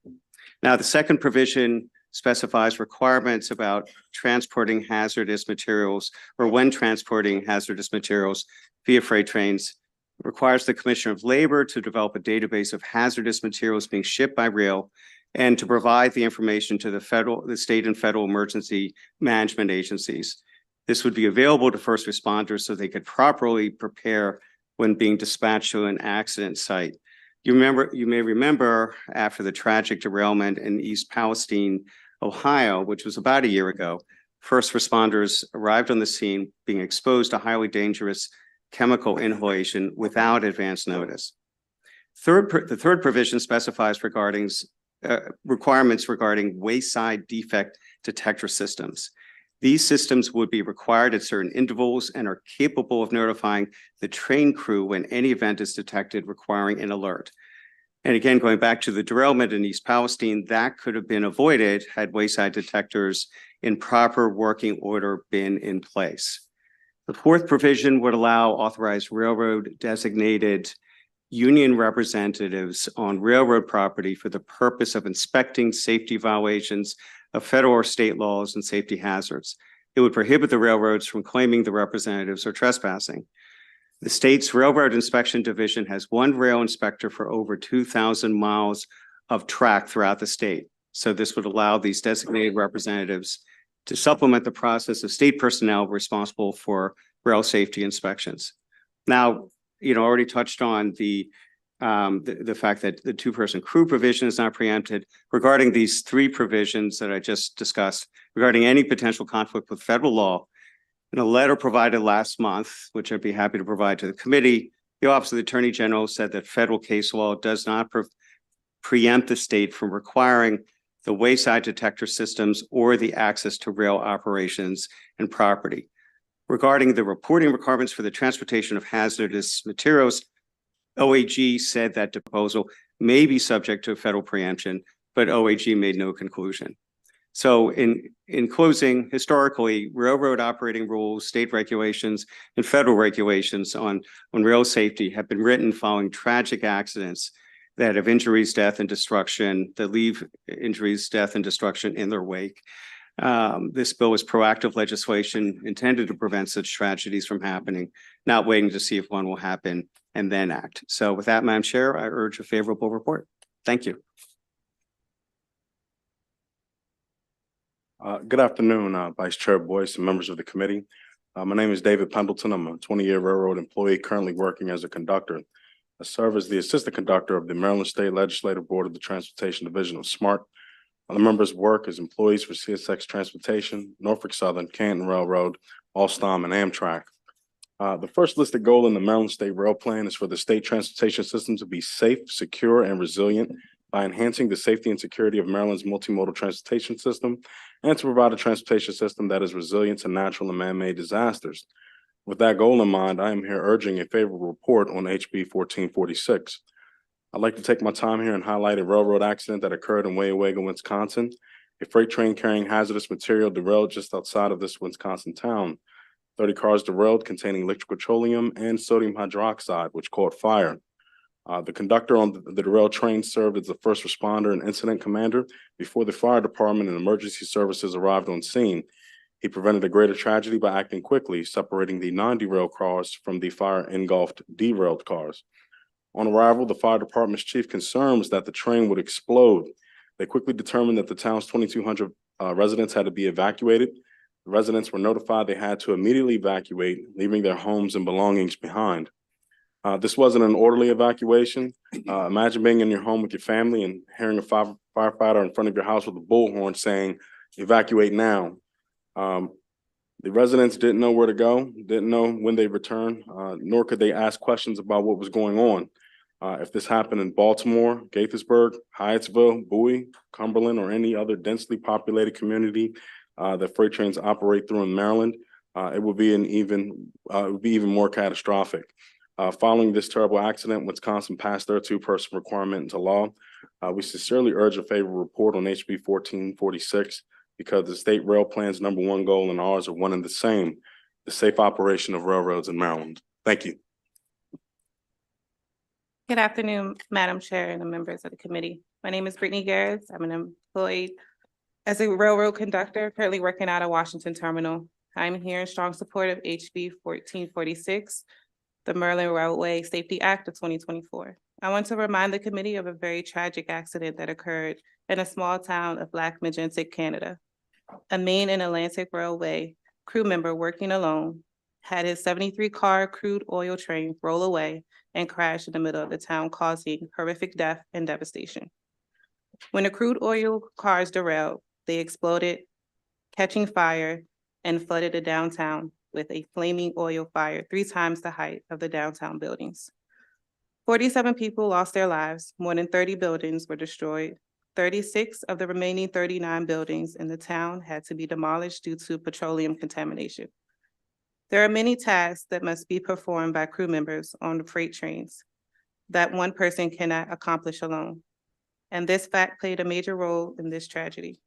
Now, the second provision specifies requirements about transporting hazardous materials, or when transporting hazardous materials via freight trains requires the Commissioner of Labor to develop a database of hazardous materials being shipped by rail and to provide the information to the state and federal emergency management agencies. This would be available to first responders so they could properly prepare when being dispatched to an accident site. You may remember after the tragic derailment in East Palestine, Ohio, which was about a year ago, first responders arrived on the scene being exposed to highly dangerous chemical inhalation without advance notice. The third provision specifies requirements regarding wayside defect detector systems. These systems would be required at certain intervals and are capable of notifying the train crew when any event is detected requiring an alert. And again, going back to the derailment in East Palestine, that could have been avoided had wayside detectors in proper working order been in place. The fourth provision would allow authorized railroad designated union representatives on railroad property for the purpose of inspecting safety violations of federal or state laws and safety hazards. It would prohibit the railroads from claiming the representatives are trespassing. The state's Railroad Inspection Division has one rail inspector for over 2,000 miles of track throughout the state. So this would allow these designated representatives to supplement the process of state personnel responsible for rail safety inspections. Now, already touched on the fact that the two-person crew provision is not preempted. Regarding these three provisions that I just discussed, regarding any potential conflict with federal law, in a letter provided last month, which I'd be happy to provide to the committee, the Office of the Attorney General said that federal case law does not preempt the state from requiring the wayside detector systems or the access to rail operations and property. Regarding the reporting requirements for the transportation of hazardous materials, OAG said that the proposal may be subject to federal preemption, but OAG made no conclusion. So in closing, historically, railroad operating rules, state regulations, and federal regulations on rail safety have been written following tragic accidents that have injuries, death, and destruction, that leave injuries, death, and destruction in their wake. This bill is proactive legislation intended to prevent such tragedies from happening, not waiting to see if one will happen and then act. So with that, Madam Chair, I urge a favorable report. Thank you. Good afternoon, Vice Chair Boyce and members of the committee. My name is David Pendleton. I'm a 20-year railroad employee currently working as a conductor. I serve as the assistant conductor of the Maryland State Legislative Board of the Transportation Division of SMART. Other members work as employees for CSX Transportation, Norfolk Southern, Canton Railroad, Alstom, and Amtrak. The first listed goal in the Maryland State Rail Plan is for the state transportation system to be safe, secure, and resilient by enhancing the safety and security of Maryland's multimodal transportation system and to provide a transportation system that is resilient to natural and man-made disasters. With that goal in mind, I am here urging a favorable report on HB 1446. I'd like to take my time here and highlight a railroad accident that occurred in Weyerwagon, Wisconsin. A freight train carrying hazardous material derailed just outside of this Wisconsin town. 30 cars derailed containing liquid petroleum and sodium hydroxide, which caught fire. The conductor on the derailed train served as the first responder and incident commander before the fire department and emergency services arrived on scene. He prevented a greater tragedy by acting quickly, separating the non-derailed cars from the fire-engulfed derailed cars. On arrival, the fire department's chief concern was that the train would explode. They quickly determined that the town's 2,200 residents had to be evacuated. The residents were notified they had to immediately evacuate, leaving their homes and belongings behind. This wasn't an orderly evacuation. Imagine being in your home with your family and hearing a firefighter in front of your house with a bullhorn saying, "Evacuate now." The residents didn't know where to go, didn't know when they return, nor could they ask questions about what was going on. If this happened in Baltimore, Gaithersburg, Hyattsville, Bowie, Cumberland, or any other densely populated community that freight trains operate through in Maryland, it would be even more catastrophic. Following this terrible accident, Wisconsin passed their two-person requirement into law. We sincerely urge a favorable report on HB 1446 because the state rail plan's #1 goal and ours are one and the same, the safe operation of railroads in Maryland. Thank you. Good afternoon, Madam Chair and the members of the committee. My name is Brittany Garris. I'm an employee as a railroad conductor currently working out of Washington Terminal. I'm here in strong support of HB 1446. the Maryland Railway Safety Act of 2024. I want to remind the committee of a very tragic accident that occurred in a small town of Black Magentic, Canada. A Maine and Atlantic Railway crew member working alone had his 73-car crude oil train roll away and crash in the middle of the town, causing horrific death and devastation. When the crude oil cars derailed, they exploded, catching fire, and flooded the downtown with a flaming oil fire 3 times the height of the downtown buildings. 47 people lost their lives, more than 30 buildings were destroyed. 36 of the remaining 39 buildings in the town had to be demolished due to petroleum contamination. There are many tasks that must be performed by crew members on the freight trains that one person cannot accomplish alone. And this fact played a major role in this tragedy.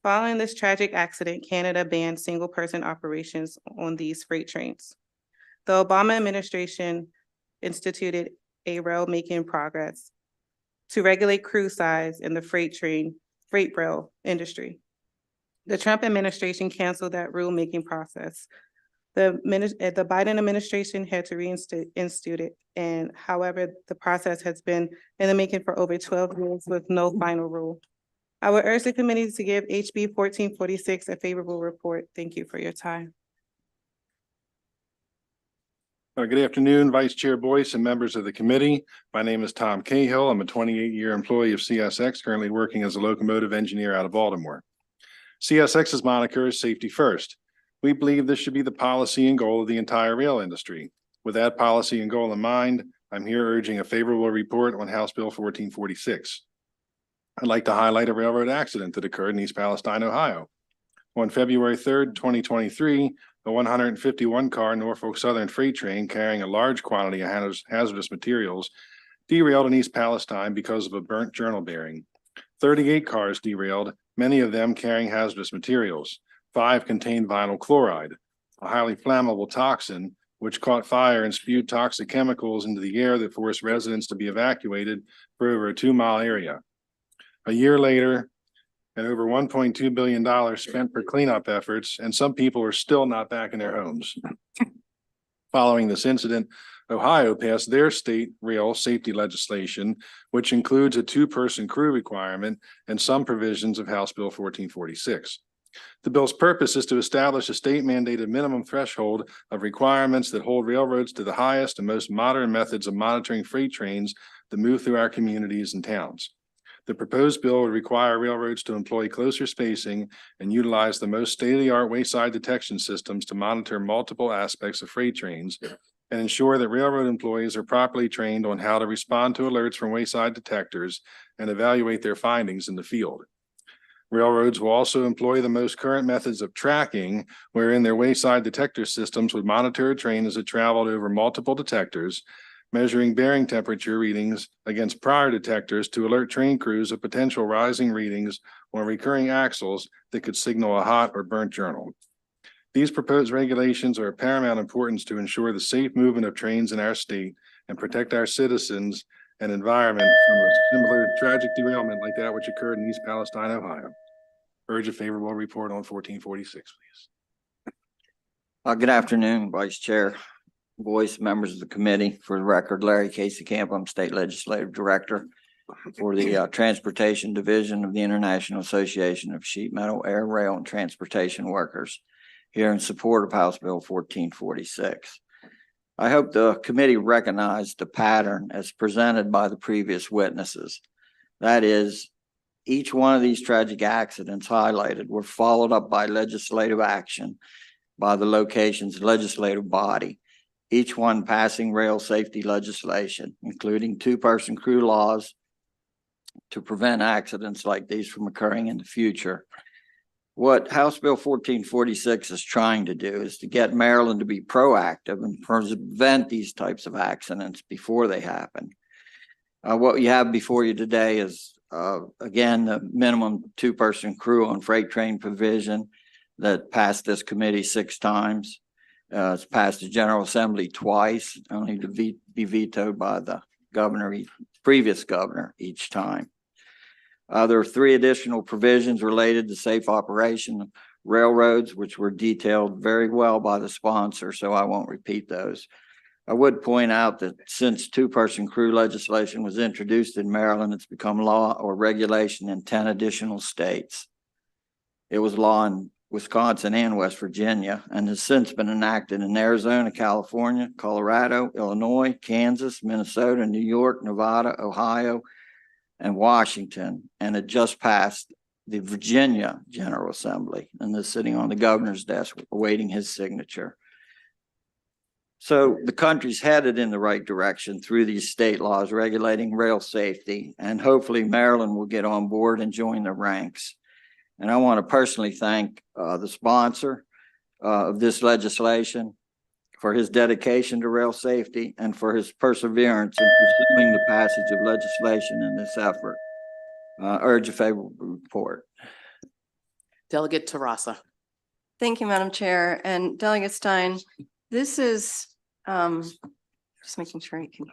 Following this tragic accident, Canada banned single-person operations on these freight trains. The Obama administration instituted a rail-making progress to regulate crew size in the freight rail industry. The Trump administration canceled that rule-making process. The Biden administration had to reinstate it, and however, the process has been in the making for over 12 years with no final rule. I would urge the committee to give HB 1446 a favorable report. Thank you for your time. Good afternoon, Vice Chair Boyce and members of the committee. My name is Tom Cahill. I'm a 28-year employee of CSX, currently working as a locomotive engineer out of Baltimore. CSX's moniker is Safety First. We believe this should be the policy and goal of the entire rail industry. With that policy and goal in mind, I'm here urging a favorable report on House Bill 1446. I'd like to highlight a railroad accident that occurred in East Palestine, Ohio. On February 3rd, 2023, a 151-car Norfolk Southern freight train carrying a large quantity of hazardous materials derailed in East Palestine because of a burnt journal bearing. 38 cars derailed, many of them carrying hazardous materials. 5 contained vinyl chloride, a highly flammable toxin, which caught fire and spewed toxic chemicals into the air that forced residents to be evacuated for over a 2-mile area. A year later, and over $1.2 billion spent for cleanup efforts, and some people are still not back in their homes. Following this incident, Ohio passed their state rail safety legislation, which includes a 2-person crew requirement and some provisions of House Bill 1446. The bill's purpose is to establish a state-mandated minimum threshold of requirements that hold railroads to the highest and most modern methods of monitoring freight trains that move through our communities and towns. The proposed bill would require railroads to employ closer spacing and utilize the most state-of-the-art wayside detection systems to monitor multiple aspects of freight trains and ensure that railroad employees are properly trained on how to respond to alerts from wayside detectors and evaluate their findings in the field. Railroads will also employ the most current methods of tracking, wherein their wayside detector systems would monitor a train as it traveled over multiple detectors, measuring bearing temperature readings against prior detectors to alert train crews of potential rising readings on recurring axles that could signal a hot or burnt journal. These proposed regulations are of paramount importance to ensure the safe movement of trains in our state and protect our citizens and environment from a similar tragic derailment like that which occurred in East Palestine, Ohio. Urge a favorable report on 1446, please. Good afternoon, Vice Chair Boyce, members of the committee. For the record, Larry Casey Camp, I'm State Legislative Director for the Transportation Division of the International Association of Sheet Metal, Air, Rail, and Transportation Workers, here in support of House Bill 1446. I hope the committee recognized the pattern as presented by the previous witnesses. That is, each one of these tragic accidents highlighted were followed up by legislative action by the location's legislative body, each one passing rail safety legislation, including 2-person crew laws to prevent accidents like these from occurring in the future. What House Bill 1446 is trying to do is to get Maryland to be proactive and prevent these types of accidents before they happen. What you have before you today is, again, the minimum 2-person crew on freight train provision that passed this committee 6 times. It's passed the General Assembly twice, only to be vetoed by the previous governor each time. There are 3 additional provisions related to safe operation of railroads, which were detailed very well by the sponsor, so I won't repeat those. I would point out that since two-person crew legislation was introduced in Maryland, it's become law or regulation in 10 additional states. It was law in Wisconsin and West Virginia and has since been enacted in Arizona, California, Colorado, Illinois, Kansas, Minnesota, New York, Nevada, Ohio, and Washington, and it just passed the Virginia General Assembly and is sitting on the governor's desk awaiting his signature. So the country's headed in the right direction through these state laws regulating rail safety, and hopefully Maryland will get on board and join the ranks. And I want to personally thank the sponsor of this legislation for his dedication to rail safety and for his perseverance in pursuing the passage of legislation in this effort. Urge a favorable report. Delegate Tarasa. Thank you, Madam Chair, and Delegate Stein. This is, just making sure you can.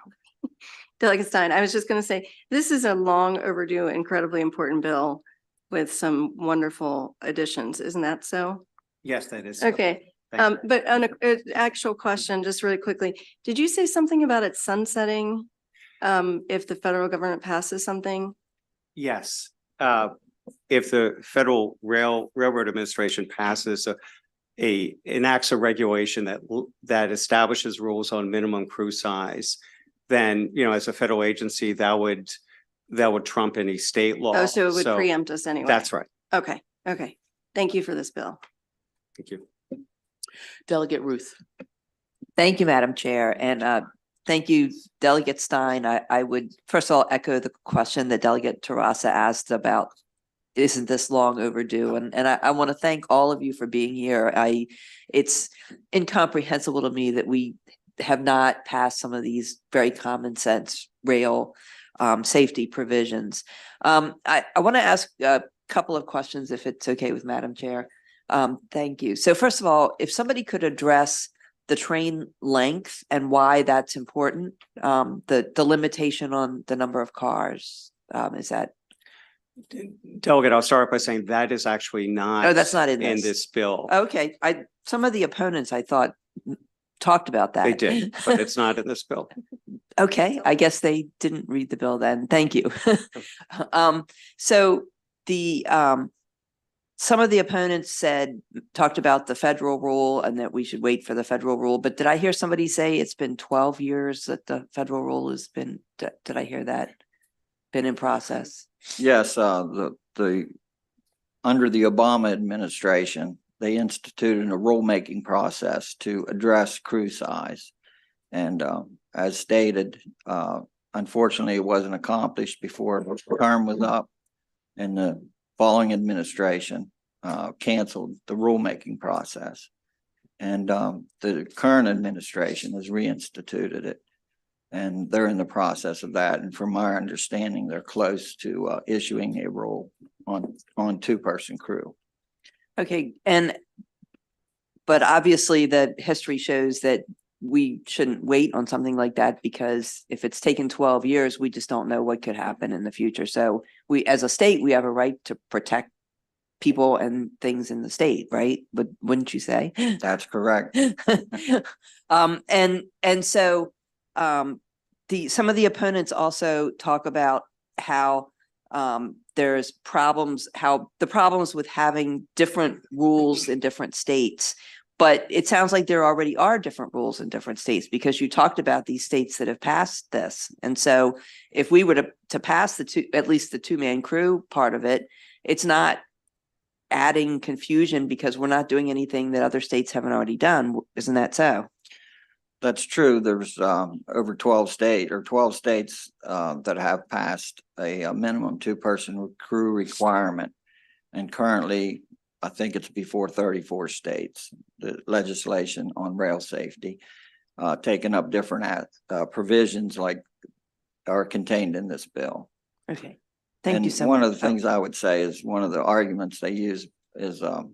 Delegate Stein, I was just going to say, this is a long overdue, incredibly important bill with some wonderful additions. Isn't that so? Yes, that is. Okay. But on an actual question, just really quickly, did you say something about it sunsetting if the federal government passes something? Yes. If the Federal Railroad Administration passes enacts a regulation that establishes rules on minimum crew size, then, as a federal agency, that would trump any state law. Oh, so it would preempt us anyway. That's right. Okay. Okay. Thank you for this bill. Thank you. Delegate Ruth. Thank you, Madam Chair. And thank you, Delegate Stein. I would first of all echo the question that Delegate Tarasa asked about, isn't this long overdue? And I want to thank all of you for being here. It's incomprehensible to me that we have not passed some of these very common sense rail safety provisions. I want to ask a couple of questions if it's okay with Madam Chair. Thank you. So first of all, if somebody could address the train length and why that's important, the limitation on the number of cars, is that? Delegate, I'll start by saying that is actually not. Oh, that's not in this bill. Okay, some of the opponents I thought talked about that. They did, but it's not in this bill. Okay, I guess they didn't read the bill then. Thank you. So the some of the opponents talked about the federal rule and that we should wait for the federal rule. But did I hear somebody say it's been 12 years that the federal rule has been? Did I hear that? Been in process? Yes, under the Obama administration, they instituted a rulemaking process to address crew size. And as stated, unfortunately, it wasn't accomplished before the term was up, and the following administration canceled the rulemaking process. And the current administration has reinstituted it. And they're in the process of that. And from my understanding, they're close to issuing a rule on two-person crew. Okay, but obviously the history shows that we shouldn't wait on something like that, because if it's taken 12 years, we just don't know what could happen in the future. So we, as a state, we have a right to protect people and things in the state, right? But wouldn't you say? That's correct. And so some of the opponents also talk about how there's problems with having different rules in different states. But it sounds like there already are different rules in different states, because you talked about these states that have passed this. And so if we were to pass at least the two-man crew part of it, it's not adding confusion because we're not doing anything that other states haven't already done. Isn't that so? That's true. There's over 12 states that have passed a minimum two-person crew requirement. And currently, I think it's before 34 states, the legislation on rail safety, taking up different provisions like are contained in this bill. Okay. Thank you so much. One of the things I would say is one of the arguments they use is, about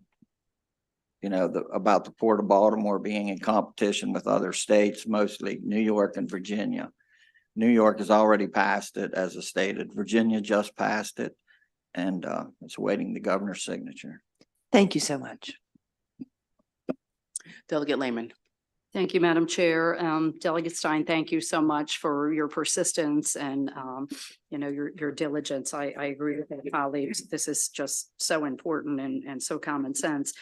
the Port of Baltimore being in competition with other states, mostly New York and Virginia. New York has already passed it, as stated. Virginia just passed it, and it's awaiting the governor's signature. Thank you so much. Delegate Lehman. Thank you, Madam Chair. Delegate Stein, thank you so much for your persistence and, your diligence. I agree with my colleagues. This is just so important and so common sense.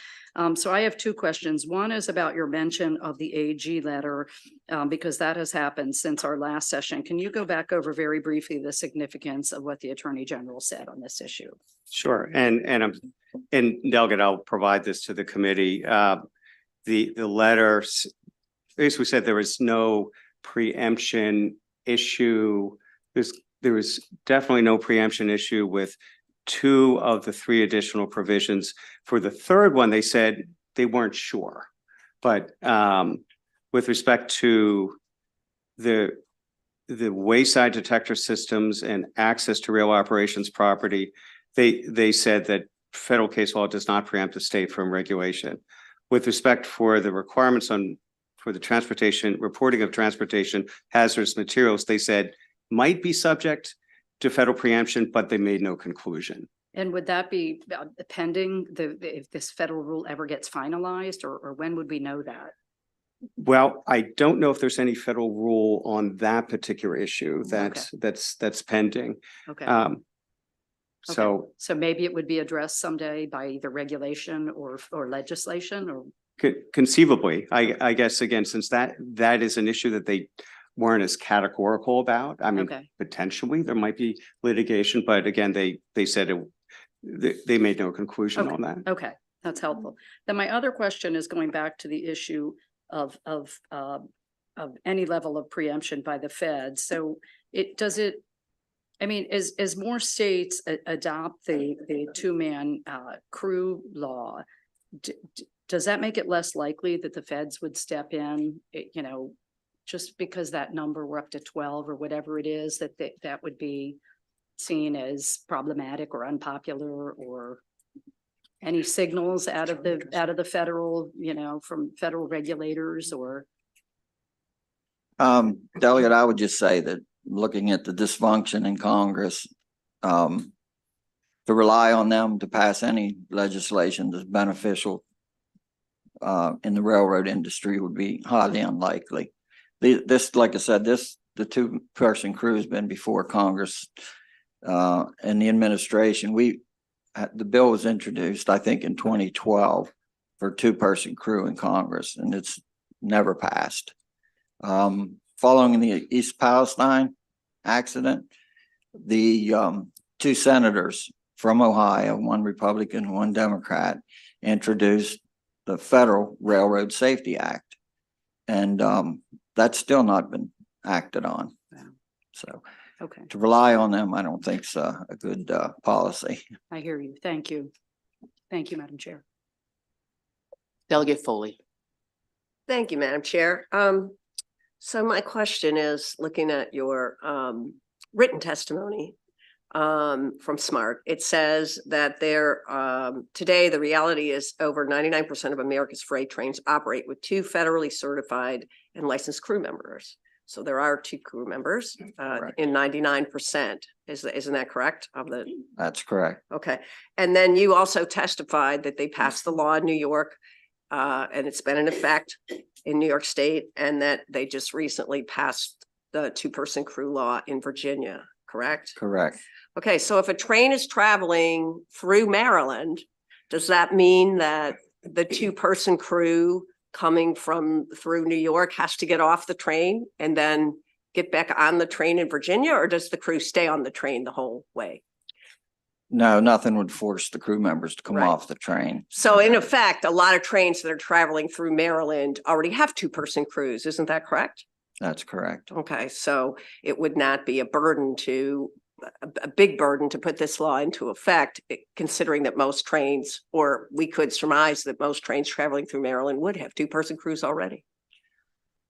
So I have two questions. One is about your mention of the AG letter, because that has happened since our last session. Can you go back over very briefly the significance of what the Attorney General said on this issue? Sure. And Delegate, I'll provide this to the committee. The letter basically said there was no preemption issue. There was definitely no preemption issue with 2 of the 3 additional provisions. For the third one, they said they weren't sure. But with respect to the wayside detector systems and access to rail operations property, they said that federal case law does not preempt the state from regulation. With respect for the requirements for the transportation, reporting of transportation hazardous materials, they said might be subject to federal preemption, but they made no conclusion. And would that be pending if this federal rule ever gets finalized, or when would we know that? Well, I don't know if there's any federal rule on that particular issue that's pending. Okay. So maybe it would be addressed someday by either regulation or legislation, or conceivably, I guess, again, since that is an issue that they weren't as categorical about. I mean, potentially there might be litigation, but again, they said they made no conclusion on that. Okay, that's helpful. Then my other question is going back to the issue of any level of preemption by the Fed. So as more states adopt the 2-man crew law, does that make it less likely that the feds would step in, just because that number, we're up to 12 or whatever it is, that would be seen as problematic or unpopular, or any signals out of the federal, from federal regulators? Or Delegate, I would just say that looking at the dysfunction in Congress, to rely on them to pass any legislation that's beneficial in the railroad industry would be highly unlikely. This, like I said, the 2-person crew has been before Congress and the administration. The bill was introduced, I think, in 2012 for 2-person crew in Congress, and it's never passed. Following the East Palestine accident, the 2 senators from Ohio, one Republican, one Democrat, introduced the Federal Railroad Safety Act, and that's still not been acted on. So to rely on them, I don't think it's a good policy. I hear you. Thank you. Thank you, Madam Chair. Delegate Foley. Thank you, Madam Chair. So my question is, looking at your written testimony from SMART, it says that today the reality is over 99% of America's freight trains operate with 2 federally certified and licensed crew members. So there are 2 crew members in 99%. Isn't that correct? That's correct. Okay. And then you also testified that they passed the law in New York, and it's been in effect in New York State, and that they just recently passed the 2-person crew law in Virginia, correct? Correct. Okay, so if a train is traveling through Maryland, does that mean that the 2-person crew coming through New York has to get off the train and then get back on the train in Virginia, or does the crew stay on the train the whole way? No, nothing would force the crew members to come off the train. So in effect, a lot of trains that are traveling through Maryland already have 2-person crews. Isn't that correct? That's correct. Okay, so it would not be a big burden to put this law into effect, considering that most trains, or we could surmise that most trains traveling through Maryland would have 2-person crews already.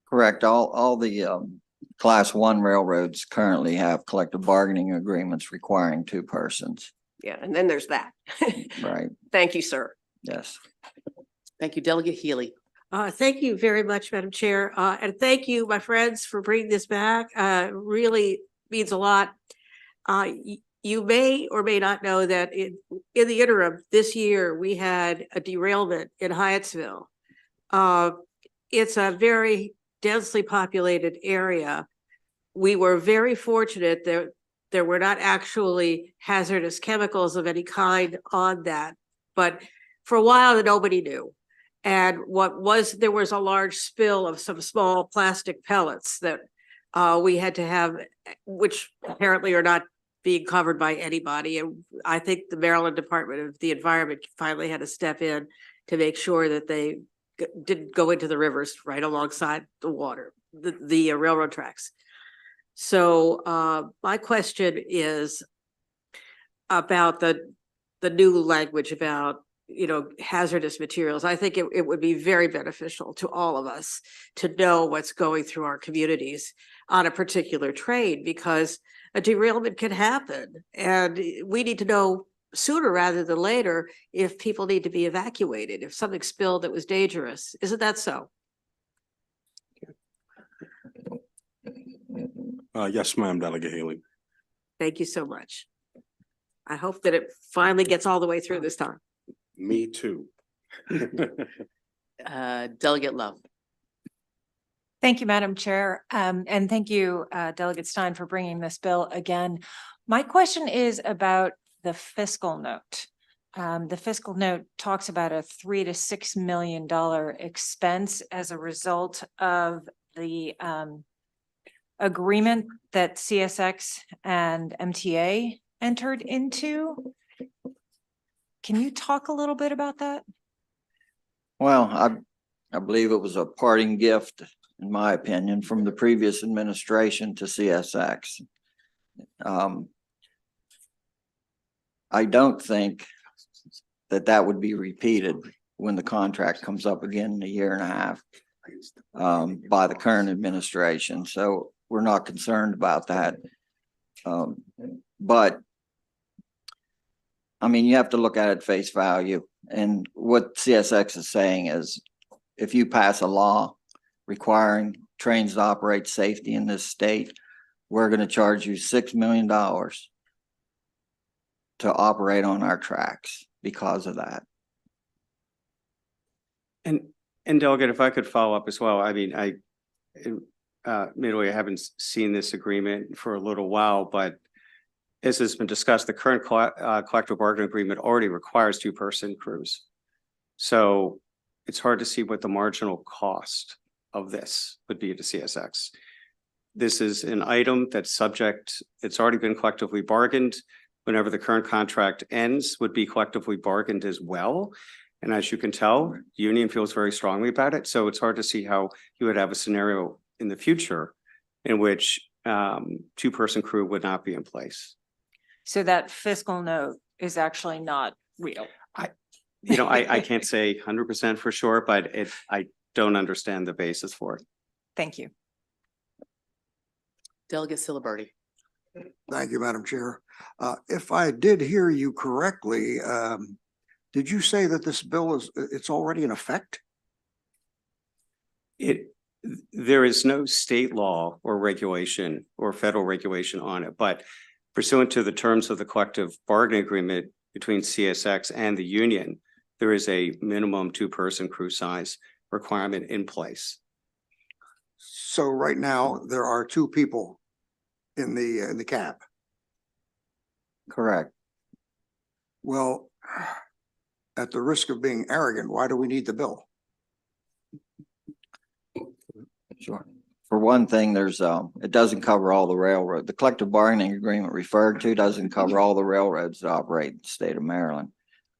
Correct. All the Class 1 railroads currently have collective bargaining agreements requiring 2 persons. Yeah, and then there's that. Right. Thank you, sir. Yes. Thank you, Delegate Healy. Thank you very much, Madam Chair. And thank you, my friends, for bringing this back. Really means a lot. You may or may not know that in the interim this year, we had a derailment in Hyattsville. it's a very densely populated area. We were very fortunate that there were not actually hazardous chemicals of any kind on that, but for a while nobody knew. And there was a large spill of some small plastic pellets that we had to have, which apparently are not being covered by anybody. And I think the Maryland Department of the Environment finally had to step in to make sure that they didn't go into the rivers right alongside the water, the railroad tracks. So my question is about the new language about, hazardous materials. I think it would be very beneficial to all of us to know what's going through our communities on a particular train, because a derailment can happen. And we need to know sooner rather than later if people need to be evacuated, if something spilled that was dangerous. Isn't that so? Yes, ma'am, Delegate Haley. Thank you so much. I hope that it finally gets all the way through this time. Me too. Delegate Love. Thank you, Madam Chair. And thank you, Delegate Stein, for bringing this bill again. My question is about the fiscal note. The fiscal note talks about a $3 to $6 million expense as a result of the agreement that CSX and MTA entered into. Can you talk a little bit about that? Well, I believe it was a parting gift, in my opinion, from the previous administration to CSX. I don't think that would be repeated when the contract comes up again in a year and a half by the current administration. So we're not concerned about that. But I mean, you have to look at it face value. And what CSX is saying is, if you pass a law requiring trains to operate safety in this state, we're going to charge you $6 million to operate on our tracks because of that. And Delegate, if I could follow up as well. I mean, Midway, I haven't seen this agreement for a little while, but as has been discussed, the current collective bargaining agreement already requires two-person crews. So it's hard to see what the marginal cost of this would be to CSX. This is an item that's subject, it's already been collectively bargained. Whenever the current contract ends, would be collectively bargained as well. And as you can tell, the union feels very strongly about it. So it's hard to see how you would have a scenario in the future in which two-person crew would not be in place. So that fiscal note is actually not real. I can't say 100% for sure, but I don't understand the basis for it. Thank you. Delegate Siliberti. Thank you, Madam Chair. If I did hear you correctly, did you say that this bill it's already in effect? There is no state law or regulation or federal regulation on it, but pursuant to the terms of the collective bargaining agreement between CSX and the union, there is a minimum two-person crew size requirement in place. So right now, there are two people in the cab. Correct. Well, at the risk of being arrogant, why do we need the bill? Sure. For one thing, it doesn't cover all the railroad. The collective bargaining agreement referred to doesn't cover all the railroads that operate in the state of Maryland.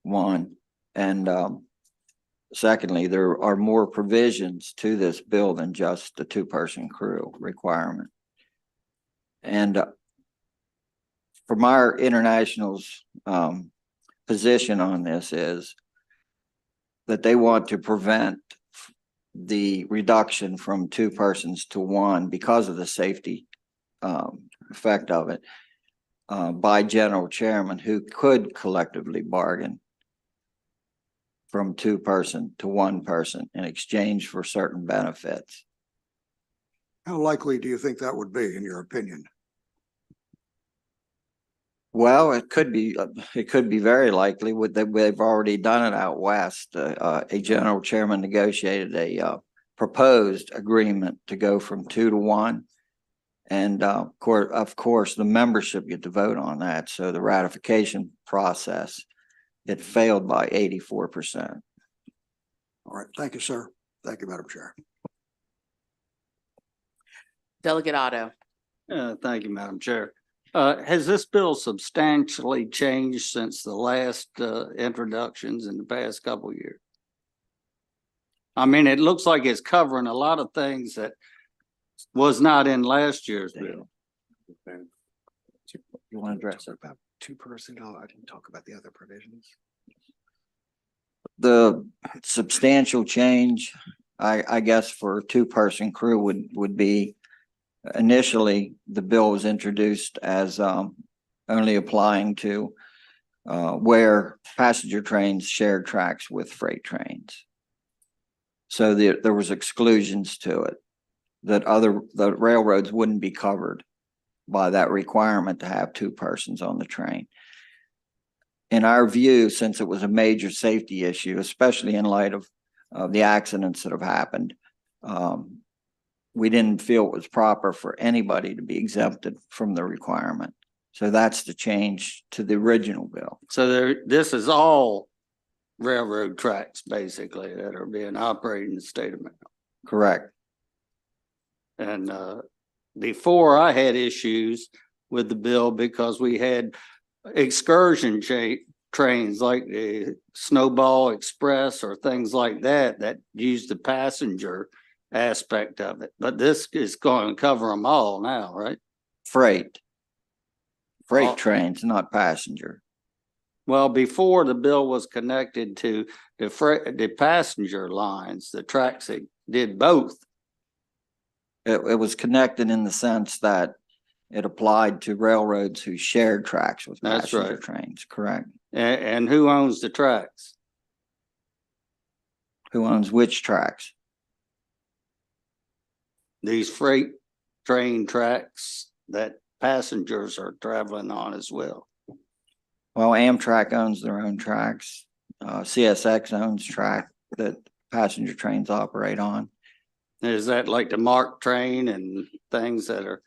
One. And secondly, there are more provisions to this bill than just the two-person crew requirement. And from our international's position on this is that they want to prevent the reduction from two persons to one because of the safety effect of it by general chairman who could collectively bargain from two-person to one person in exchange for certain benefits. How likely do you think that would be, in your opinion? Well, it could be very likely. They've already done it out west. A general chairman negotiated a proposed agreement to go from 2 to 1. And of course, the membership get to vote on that. So the ratification process, it failed by 84%. All right, thank you, sir. Thank you, Madam Chair. Delegate Otto. Thank you, Madam Chair. Has this bill substantially changed since the last introductions in the past couple of years? I mean, it looks like it's covering a lot of things that was not in last year's bill. You want to address it? About 2 personnel. I didn't talk about the other provisions. The substantial change, I guess, for a 2-person crew would be initially the bill was introduced as only applying to where passenger trains shared tracks with freight trains. So there was exclusions to it that the railroads wouldn't be covered by that requirement to have 2 persons on the train. In our view, since it was a major safety issue, especially in light of the accidents that have happened, we didn't feel it was proper for anybody to be exempted from the requirement. So that's the change to the original bill. So this is all railroad tracks basically that are being operated in the state of Maryland. Correct. And before I had issues with the bill because we had excursion trains like the Snowball Express or things like that use the passenger aspect of it. But this is going to cover them all now, right? Freight trains, not passenger. Well, before the bill was connected to the passenger lines, the tracks that did both. It was connected in the sense that it applied to railroads who shared tracks with That's passenger right. trains, correct? And who owns the tracks? Who owns which tracks? These freight train tracks that passengers are traveling on as well. Well, Amtrak owns their own tracks. CSX owns track that passenger trains operate on. Is that like the MARC train and things that are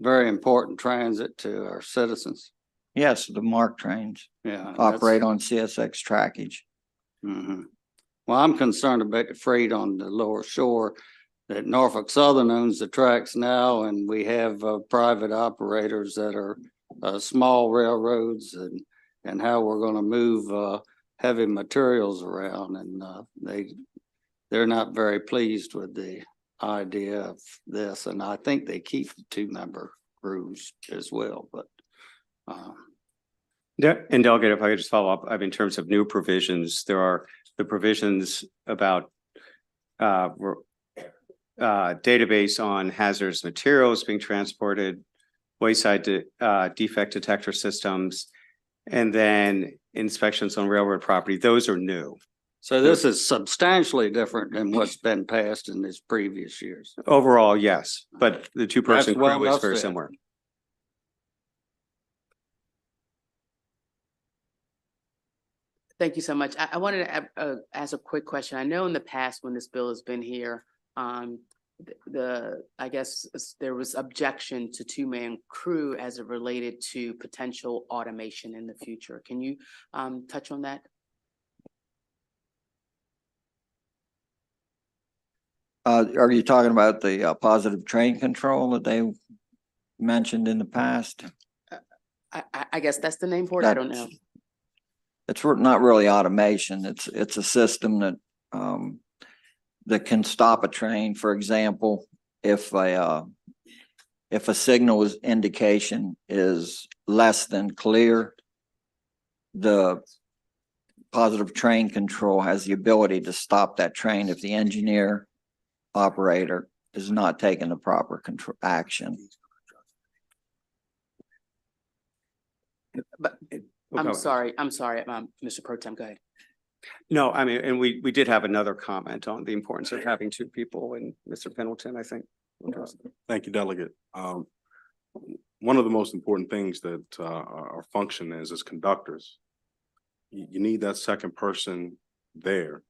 very important transit to our citizens? Yes, the MARC trains operate on CSX trackage. Mm-hmm. Well, I'm concerned about the freight on the lower shore that Norfolk Southern owns the tracks now, and we have private operators that are small railroads and how we're going to move heavy materials around. And they're not very pleased with the idea of this. And I think they keep the 2-member crews as well, but. And Delegate, if I could just follow up, in terms of new provisions, there are the provisions about database on hazardous materials being transported, wayside defect detector systems, and then inspections on railroad property. Those are new. So this is substantially different than what's been passed in these previous years. Overall, yes, but the 2-person That's well crew is enough very said. similar. Thank you so much. I wanted to ask a quick question. I know in the past when this bill has been here, I guess there was objection to 2-man crew as it related to potential automation in the future. Can you touch on that? Are you talking about the positive train control that they mentioned in the past? I guess that's the name for it. I don't know. It's not really automation. It's a system that that can stop a train. For example, if a signal indication is less than clear, the positive train control has the ability to stop that train if the engineer operator is not taking the proper action. But I'm sorry, Mr. Pro Tem, go ahead. No, and we did have another comment on the importance of having 2 people, and Mr. Pendleton, I think. Thank you, Delegate. One of the most important things that our function is as conductors, you need that second person there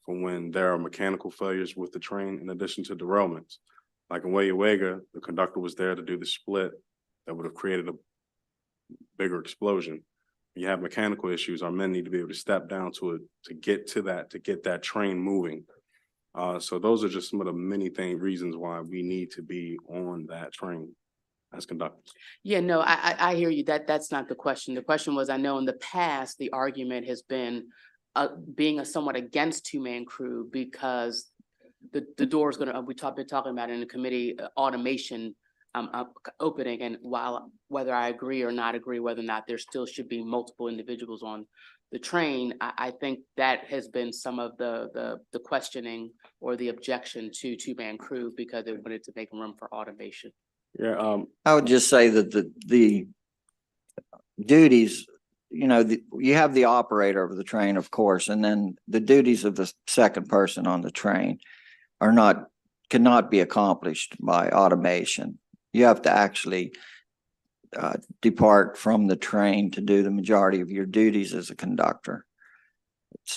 for when there are mechanical failures with the train in addition to derailments. Like in Wega, the conductor was there to do the split that would have created a bigger explosion. When you have mechanical issues, our men need to be able to step down to it to get that train moving. So those are just some of the many reasons why we need to be on that train as conductors. Yeah, no, I hear you. That's not the question. The question was, I know in the past, the argument has been being somewhat against two-man crew because the door is gonna, been talking about in the committee, automation opening, and whether I agree or not agree whether or not there still should be multiple individuals on the train, I think that has been some of the questioning or the objection to two-man crew because they wanted to make room for automation. Yeah, I would just say that the duties, you have the operator of the train, of course, and then the duties of the second person on the train cannot be accomplished by automation. You have to actually depart from the train to do the majority of your duties as a conductor.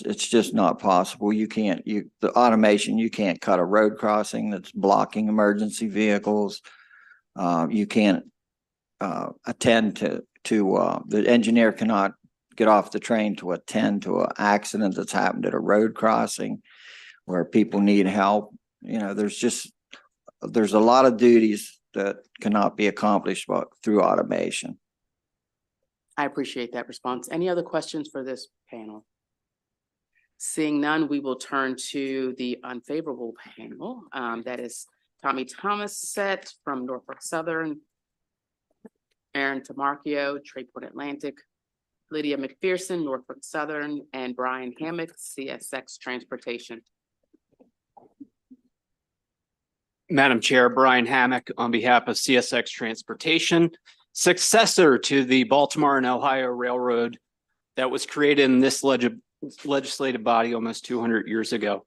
It's just not possible. The automation, you can't cut a road crossing that's blocking emergency vehicles. You can't attend to the engineer cannot get off the train to attend to an accident that's happened at a road crossing where people need help. There's a lot of duties that cannot be accomplished through automation. I appreciate that response. Any other questions for this panel? Seeing none, we will turn to the unfavorable panel. That is Tommy Thomas from Norfolk Southern, Aaron Tamarchio, Trayport Atlantic, Lydia McPherson, Norfolk Southern, and Brian Hammock, CSX Transportation. Madam Chair, Brian Hammock on behalf of CSX Transportation, successor to the Baltimore and Ohio Railroad that was created in this legislative body almost 200 years ago.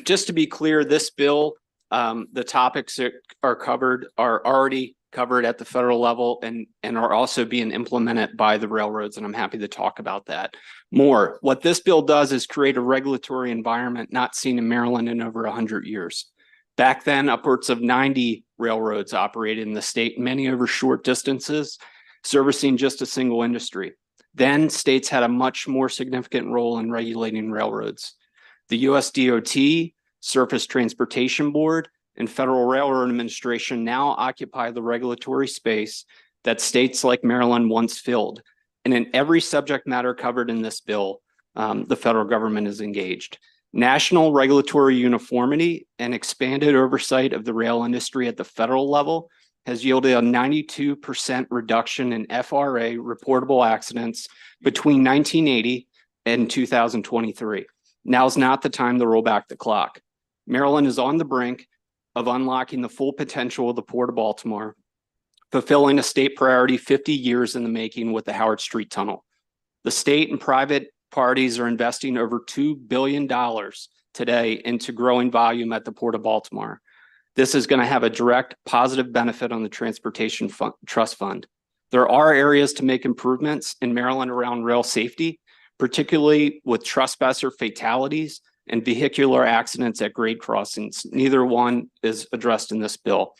Just to be clear, this bill, the topics that are covered are already covered at the federal level and are also being implemented by the railroads, and I'm happy to talk about that more. What this bill does is create a regulatory environment not seen in Maryland in over 100 years. Back then, upwards of 90 railroads operated in the state, many over short distances, servicing just a single industry. Then states had a much more significant role in regulating railroads. The US DOT, Surface Transportation Board, and Federal Railroad Administration now occupy the regulatory space that states like Maryland once filled. And in every subject matter covered in this bill, the federal government is engaged. National regulatory uniformity and expanded oversight of the rail industry at the federal level has yielded a 92% reduction in FRA reportable accidents between 1980 and 2023. Now's not the time to roll back the clock. Maryland is on the brink of unlocking the full potential of the Port of Baltimore, fulfilling a state priority 50 years in the making with the Howard Street Tunnel. The state and private parties are investing over $2 billion today into growing volume at the Port of Baltimore. This is going to have a direct positive benefit on the Transportation Trust Fund. There are areas to make improvements in Maryland around rail safety, particularly with trespass fatalities and vehicular accidents at grade crossings. Neither one is addressed in this bill.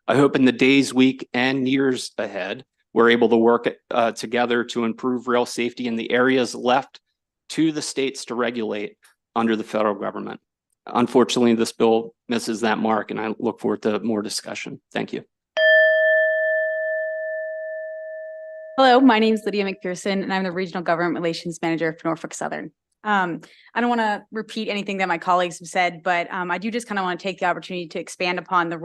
I hope in the days, week, and years ahead, we're able to work together to improve rail safety in the areas left to the states to regulate under the federal government. Unfortunately, this bill misses that mark, and I look forward to more discussion. Thank you. Hello, my name is Lydia McPherson, and I'm the Regional Government Relations Manager for Norfolk Southern. I don't want to repeat anything that my colleagues have said, but I do just kind of want to take the opportunity to expand upon the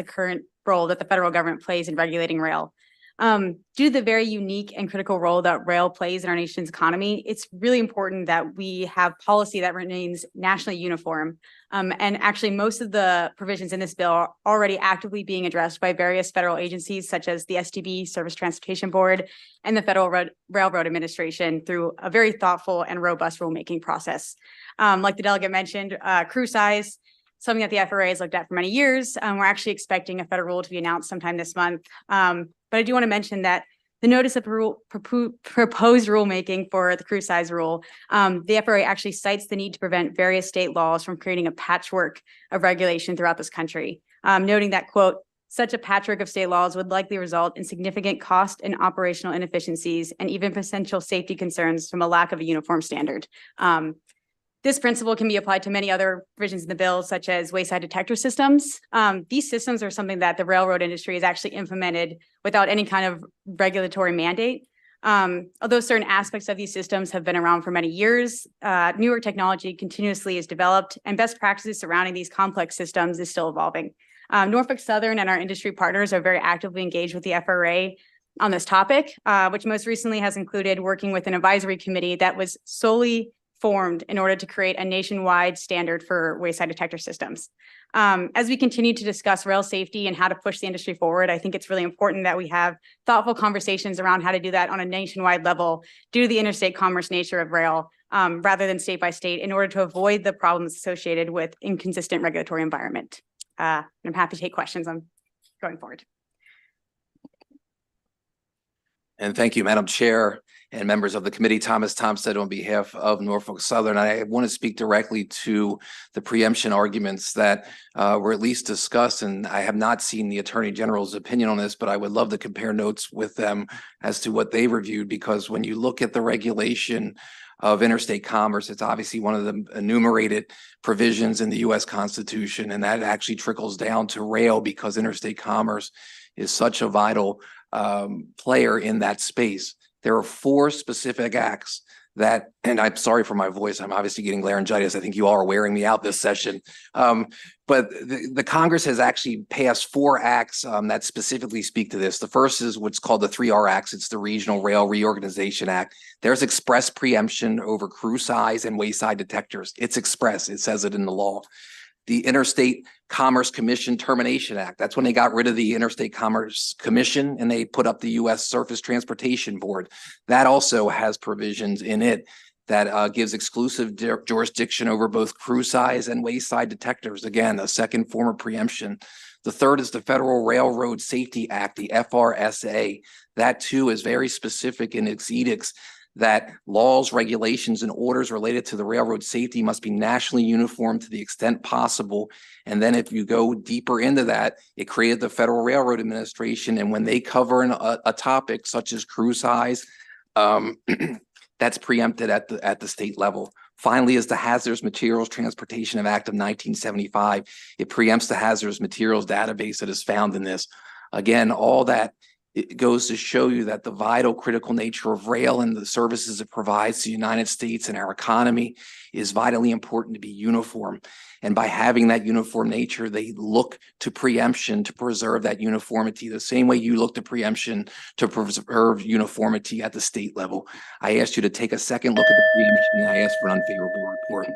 current role that the federal government plays in regulating rail. Due to the very unique and critical role that rail plays in our nation's economy, it's really important that we have policy that remains nationally uniform. And actually, most of the provisions in this bill are already actively being addressed by various federal agencies, such as the STB, Surface Transportation Board, and the Federal Railroad Administration through a very thoughtful and robust rulemaking process. Like the delegate mentioned, crew size, something that the FRA has looked at for many years. We're actually expecting a federal rule to be announced sometime this month. But I do want to mention that the notice of proposed rulemaking for the crew size rule, the FRA actually cites the need to prevent various state laws from creating a patchwork of regulation throughout this country, noting that, quote, such a patchwork of state laws would likely result in significant cost and operational inefficiencies and even potential safety concerns from a lack of a uniform standard. This principle can be applied to many other provisions in the bill, such as wayside detector systems. These systems are something that the railroad industry has actually implemented without any kind of regulatory mandate. Although certain aspects of these systems have been around for many years, newer technology continuously is developed and best practices surrounding these complex systems is still evolving. Norfolk Southern and our industry partners are very actively engaged with the FRA on this topic, which most recently has included working with an advisory committee that was solely formed in order to create a nationwide standard for wayside detector systems. As we continue to discuss rail safety and how to push the industry forward, I think it's really important that we have thoughtful conversations around how to do that on a nationwide level due to the interstate commerce nature of rail, rather than state by state, in order to avoid the problems associated with inconsistent regulatory environment. And I'm happy to take questions on going forward. And thank you, Madam Chair and members of the committee. Thomas Thompson on behalf of Norfolk Southern. I want to speak directly to the preemption arguments that were at least discussed, and I have not seen the Attorney General's opinion on this, but I would love to compare notes with them as to what they reviewed, because when you look at the regulation of interstate commerce, it's obviously one of the enumerated provisions in the U.S. Constitution, and that actually trickles down to rail because interstate commerce is such a vital player in that space. There are 4 specific acts that, and I'm sorry for my voice, I'm obviously getting laryngitis. I think you all are wearing me out this session. But the Congress has actually passed 4 acts that specifically speak to this. The first is what's called the 3R Acts. It's the Regional Rail Reorganization Act. There's express preemption over crew size and wayside detectors. It's express. It says it in the law. The Interstate Commerce Commission Termination Act. That's when they got rid of the Interstate Commerce Commission and they put up the U.S. Surface Transportation Board. That also has provisions in it that gives exclusive jurisdiction over both crew size and wayside detectors. Again, a second form of preemption. The third is the Federal Railroad Safety Act, the FRSA. That too is very specific in its edicts that laws, regulations, and orders related to the railroad safety must be nationally uniform to the extent possible. And then if you go deeper into that, it created the Federal Railroad Administration. And when they cover a topic such as crew size, that's preempted at the state level. Finally is the Hazardous Materials Transportation Act of 1975. It preempts the hazardous materials database that is found in this. Again, all that it goes to show you that the vital critical nature of rail and the services it provides to the United States and our economy is vitally important to be uniform. And by having that uniform nature, they look to preemption to preserve that uniformity, the same way you look to preemption to preserve uniformity at the state level. I asked you to take a second look at the preemption, and I asked for an unfavorable report.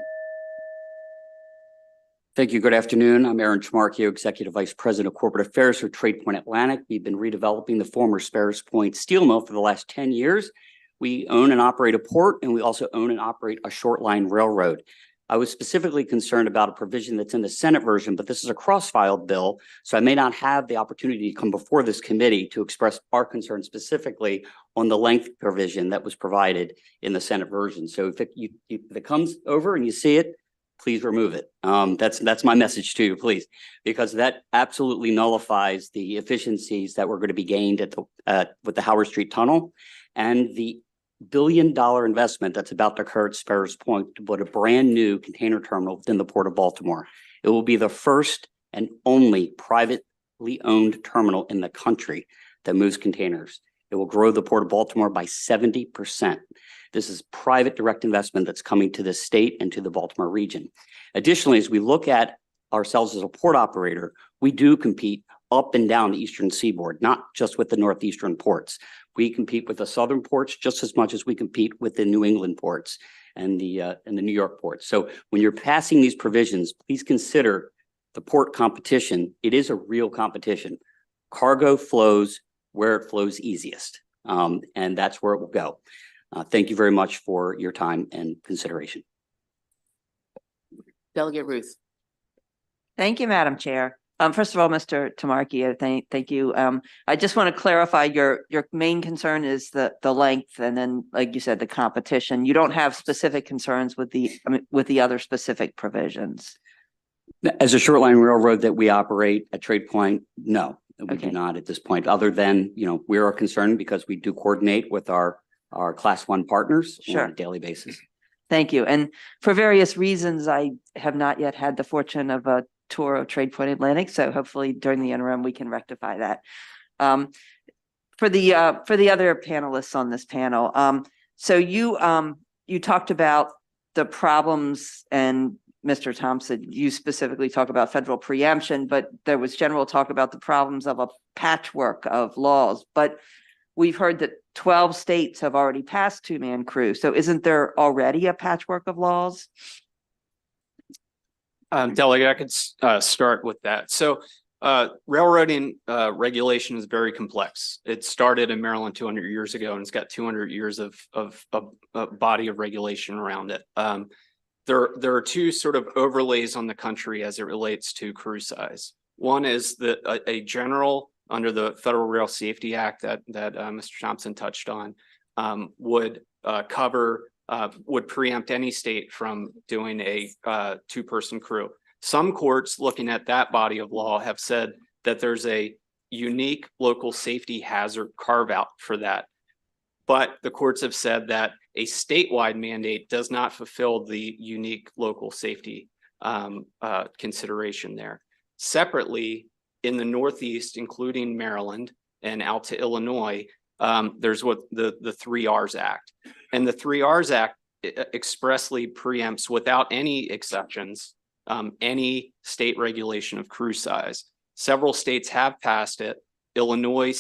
Thank you. Good afternoon. I'm Aaron Chmarkio, Executive Vice President of Corporate Affairs for Trade Point Atlantic. We've been redeveloping the former Sparrows Point steel mill for the last 10 years. We own and operate a port, and we also own and operate a short line railroad. I was specifically concerned about a provision that's in the Senate version, but this is a cross-filed bill, so I may not have the opportunity to come before this committee to express our concern specifically on the length provision that was provided in the Senate version. So if it comes over and you see it, please remove it. That's my message to you, please, because that absolutely nullifies the efficiencies that were going to be gained with the Howard Street Tunnel and the billion-dollar investment that's about to occur at Sparrows Point to put a brand new container terminal within the Port of Baltimore. It will be the first and only privately owned terminal in the country that moves containers. It will grow the Port of Baltimore by 70%. This is private direct investment that's coming to the state and to the Baltimore region. Additionally, as we look at ourselves as a port operator, we do compete up and down the eastern seaboard, not just with the northeastern ports. We compete with the southern ports just as much as we compete with the New England ports and the New York ports. So when you're passing these provisions, please consider the port competition. It is a real competition. Cargo flows where it flows easiest, and that's where it will go. Thank you very much for your time and consideration. Delegate Ruth. Thank you, Madam Chair. First of all, Mr. Tamarkia, thank you. I just want to clarify your main concern is the length and then, like you said, the competition. You don't have specific concerns with the other specific provisions. As a short line railroad that we operate at Trade Point, no, we Okay. do not at this point, other than, we are concerned because we do coordinate with our Class 1 partners Sure. on a daily basis. Thank you. And for various reasons, I have not yet had the fortune of a tour of Trade Point Atlantic. So hopefully during the interim, we can rectify that. For the other panelists on this panel, so you talked about the problems, and Mr. Thompson, you specifically talk about federal preemption, but there was general talk about the problems of a patchwork of laws. But we've heard that 12 states have already passed two-man crew. So isn't there already a patchwork of laws? Delegate, I could start with that. So railroading regulation is very complex. It started in Maryland 200 years ago, and it's got 200 years of body of regulation around it. There are two sort of overlays on the country as it relates to crew size. One is a general under the Federal Rail Safety Act that Mr. Thompson touched on would preempt any state from doing a two-person crew. Some courts looking at that body of law have said that there's a unique local safety hazard carve out for that. But the courts have said that a statewide mandate does not fulfill the unique local safety consideration there. Separately, in the Northeast, including Maryland and out to Illinois, there's what the 3 Rs Act. And the 3 Rs Act expressly preempts without any exceptions any state regulation of crew size. Several states have passed it. Illinois,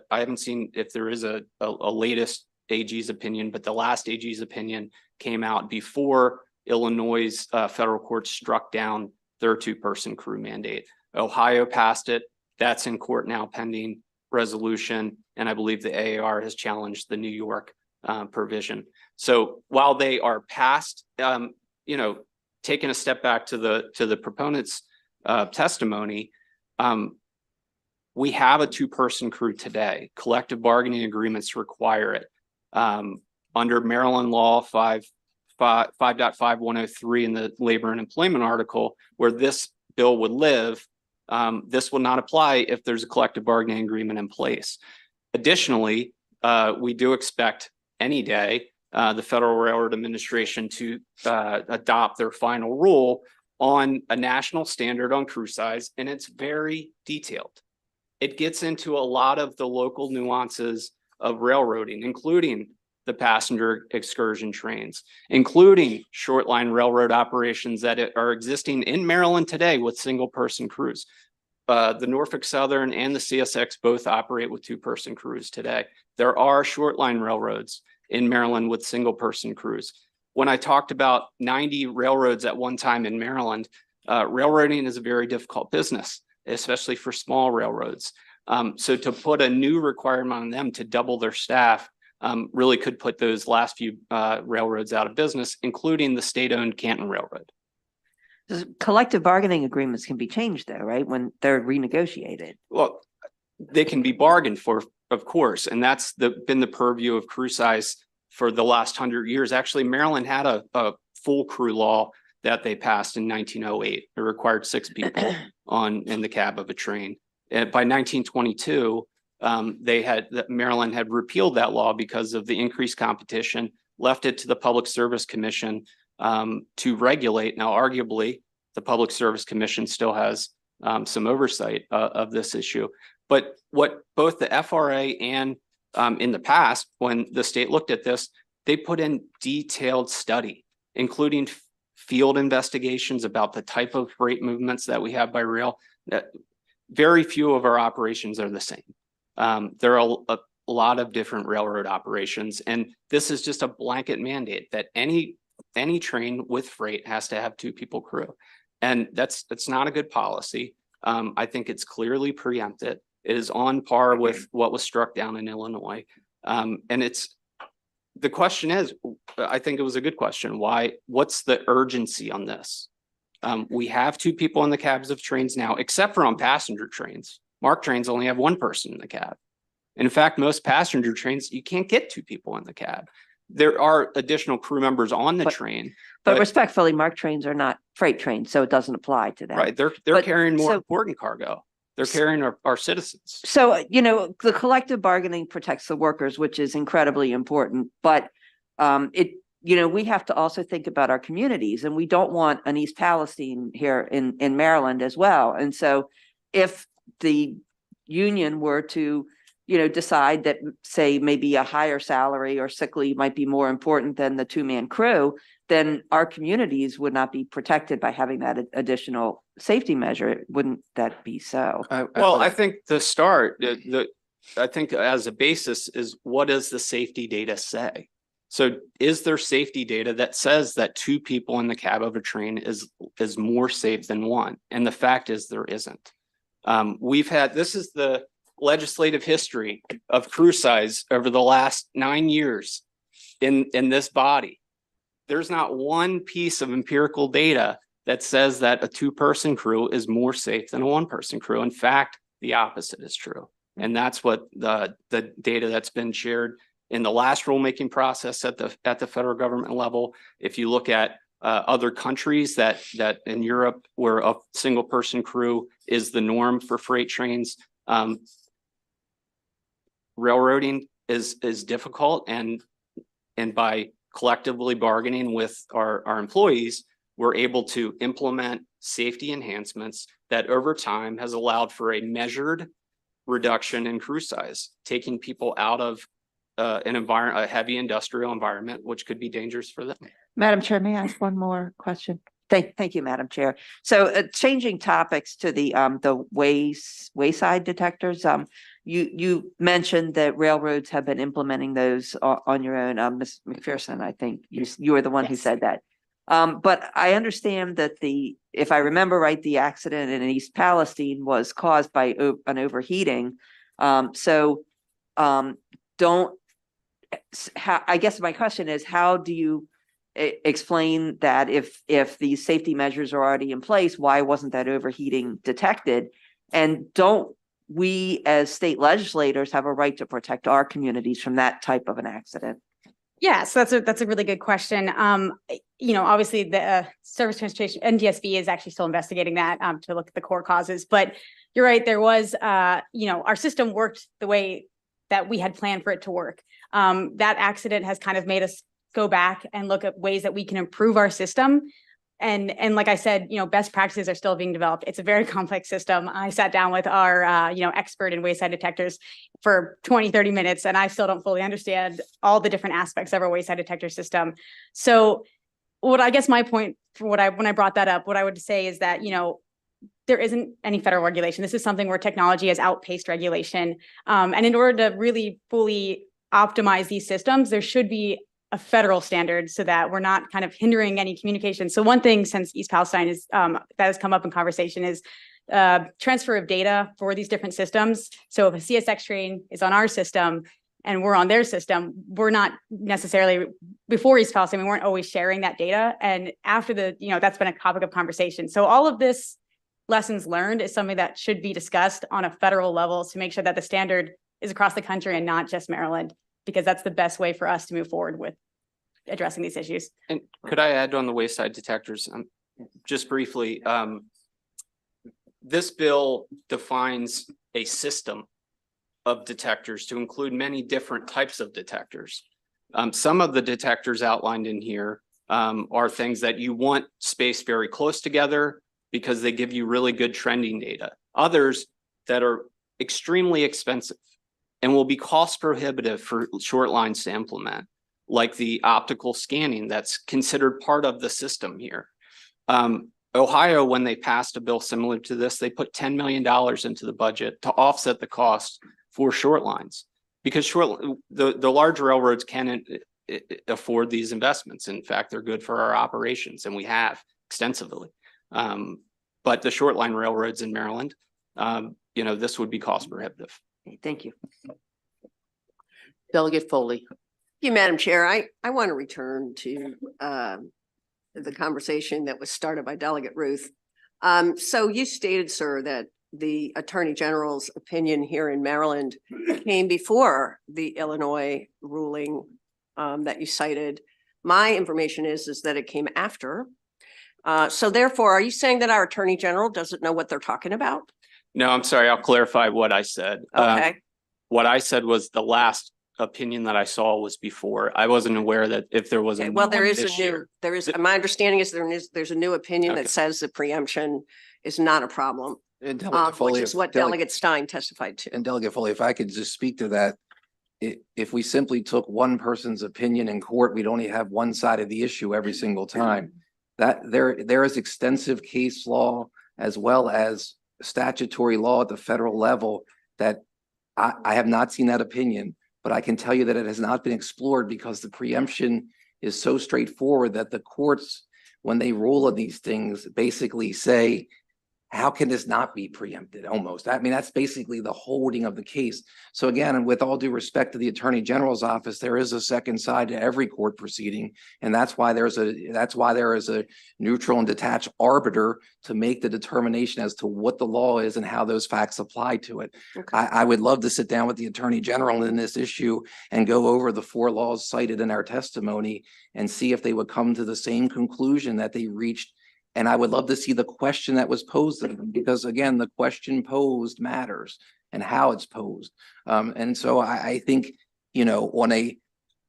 I haven't seen if there is a latest AG's opinion, but the last AG's opinion came out before Illinois' federal court struck down their two-person crew mandate. Ohio passed it. That's in court now pending resolution. And I believe the AAR has challenged the New York provision. So while they are passed, taking a step back to the proponent's testimony, we have a two-person crew today. Collective bargaining agreements require it. Under Maryland law 5.5103 in the labor and employment article, where this bill would live, this will not apply if there's a collective bargaining agreement in place. Additionally, we do expect any day the Federal Railroad Administration to adopt their final rule on a national standard on crew size, and it's very detailed. It gets into a lot of the local nuances of railroading, including the passenger excursion trains, including short line railroad operations that are existing in Maryland today with single person crews. The Norfolk Southern and the CSX both operate with two-person crews today. There are short line railroads in Maryland with single person crews. When I talked about 90 railroads at one time in Maryland, railroading is a very difficult business, especially for small railroads. So to put a new requirement on them to double their staff really could put those last few railroads out of business, including the state-owned Canton Railroad. Collective bargaining agreements can be changed though, right? When they're renegotiated. Well, they can be bargained for, of course, and that's been the purview of crew size for the last 100 years. Actually, Maryland had a full crew law that they passed in 1908. It required 6 people in the cab of a train. And by 1922, Maryland had repealed that law because of the increased competition, left it to the Public Service Commission to regulate. Now, arguably, the Public Service Commission still has some oversight of this issue. But what both the FRA and in the past, when the state looked at this, they put in detailed study, including field investigations about the type of freight movements that we have by rail. That very few of our operations are the same. There are a lot of different railroad operations, and this is just a blanket mandate that any train with freight has to have 2 people crew. And that's not a good policy. I think it's clearly preempted. It is on par with what was struck down in Illinois. And the question is, I think it was a good question. What's the urgency on this? We have 2 people in the cabs of trains now, except for on passenger trains. MARC trains only have 1 person in the cab. In fact, most passenger trains, you can't get 2 people in the cab. There are additional crew members on the train. But respectfully, MARC trains are not freight trains, so it doesn't apply to them. Right, they're But- carrying more so- important cargo. They're carrying our citizens. So, the collective bargaining protects the workers, which is incredibly important, but we have to also think about our communities, and we don't want an East Palestine here in Maryland as well. And so if the union were to, decide that, say, maybe a higher salary or sick leave might be more important than the 2-man crew, then our communities would not be protected by having that additional safety measure. Wouldn't that be so? Well, I think the start, I think as a basis is, what does the safety data say? So is there safety data that says that 2 people in the cab of a train is more safe than 1? And the fact is there isn't. This is the legislative history of crew size over the last 9 years in this body. There's not one piece of empirical data that says that a 2-person crew is more safe than a 1-person crew. In fact, the opposite is true. And that's what the data that's been shared in the last rulemaking process at the federal government level. If you look at other countries that in Europe, where a 1-person crew is the norm for freight trains, railroading is difficult, and by collectively bargaining with our employees, we're able to implement safety enhancements that over time has allowed for a measured reduction in crew size, taking people out of a heavy industrial environment, which could be dangerous for them. Madam Chair, may I ask one more question? Thank you, Madam Chair. So changing topics to the wayside detectors. You mentioned that railroads have been implementing those on your own. Ms. McPherson, I think you were the one who said that. But I understand that if I remember right, the accident in East Palestine was caused by an overheating. I guess my question is, how do you explain that if these safety measures are already in place, why wasn't that overheating detected? And don't we as state legislators have a right to protect our communities from that type of an accident? Yes, that's a really good question. Obviously the Surface Transportation NTSB is actually still investigating that to look at the core causes. But you're right, there was our system worked the way that we had planned for it to work. That accident has kind of made us go back and look at ways that we can improve our system. And like I said, best practices are still being developed. It's a very complex system. I sat down with our, expert in wayside detectors for 20, 30 minutes, and I still don't fully understand all the different aspects of our wayside detector system. So what I guess my point for when I brought that up, what I would say is that, there isn't any federal regulation. This is something where technology has outpaced regulation. And in order to really fully optimize these systems, there should be a federal standard so that we're not kind of hindering any communication. So one thing since East Palestine is that has come up in conversation is transfer of data for these different systems. So if a CSX train is on our system and we're on their system, we're not necessarily, before East Palestine, we weren't always sharing that data. And after that's been a topic of conversation. So all of this lessons learned is something that should be discussed on a federal level to make sure that the standard is across the country and not just Maryland, because that's the best way for us to move forward with addressing these issues. And could I add on the wayside detectors, just briefly, this bill defines a system of detectors to include many different types of detectors. Some of the detectors outlined in here are things that you want spaced very close together because they give you really good trending data. Others that are extremely expensive and will be cost prohibitive for short lines to implement, like the optical scanning that's considered part of the system here. Ohio, when they passed a bill similar to this, they put $10 million into the budget to offset the cost for short lines, because the large railroads can't afford these investments. In fact, they're good for our operations, and we have extensively. But the short line railroads in Maryland, this would be cost prohibitive. Thank you. Delegate Foley. Thank you, Madam Chair. I want to return to the conversation that was started by Delegate Ruth. So you stated, sir, that the Attorney General's opinion here in Maryland came before the Illinois ruling that you cited. My information is that it came after. So therefore, are you saying that our Attorney General doesn't know what they're talking about? No, I'm sorry. I'll clarify what I said. Okay. What I said was the last opinion that I saw was before. I wasn't aware that if there was Okay, a well, new there one is a this new, year. there is, my understanding is there's a new opinion Okay. that says the preemption is not a problem, And Delegate Foley, which is what Delegate Stein testified to. And Delegate Foley, if I could just speak to that. If we simply took one person's opinion in court, we'd only have one side of the issue every single time. That there is extensive case law as well as statutory law at the federal level that I have not seen that opinion, but I can tell you that it has not been explored because the preemption is so straightforward that the courts, when they rule on these things, basically say, how can this not be preempted almost? I mean, that's basically the holding of the case. So again, and with all due respect to the Attorney General's office, there is a second side to every court proceeding. And that's why there is a neutral and detached arbiter to make the determination as to what the law is and how those facts apply to it. Okay. I would love to sit down with the Attorney General in this issue and go over the 4 laws cited in our testimony and see if they would come to the same conclusion that they reached. And I would love to see the question that was posed to them, because again, the question posed matters and how it's posed. And so I think, you know, on a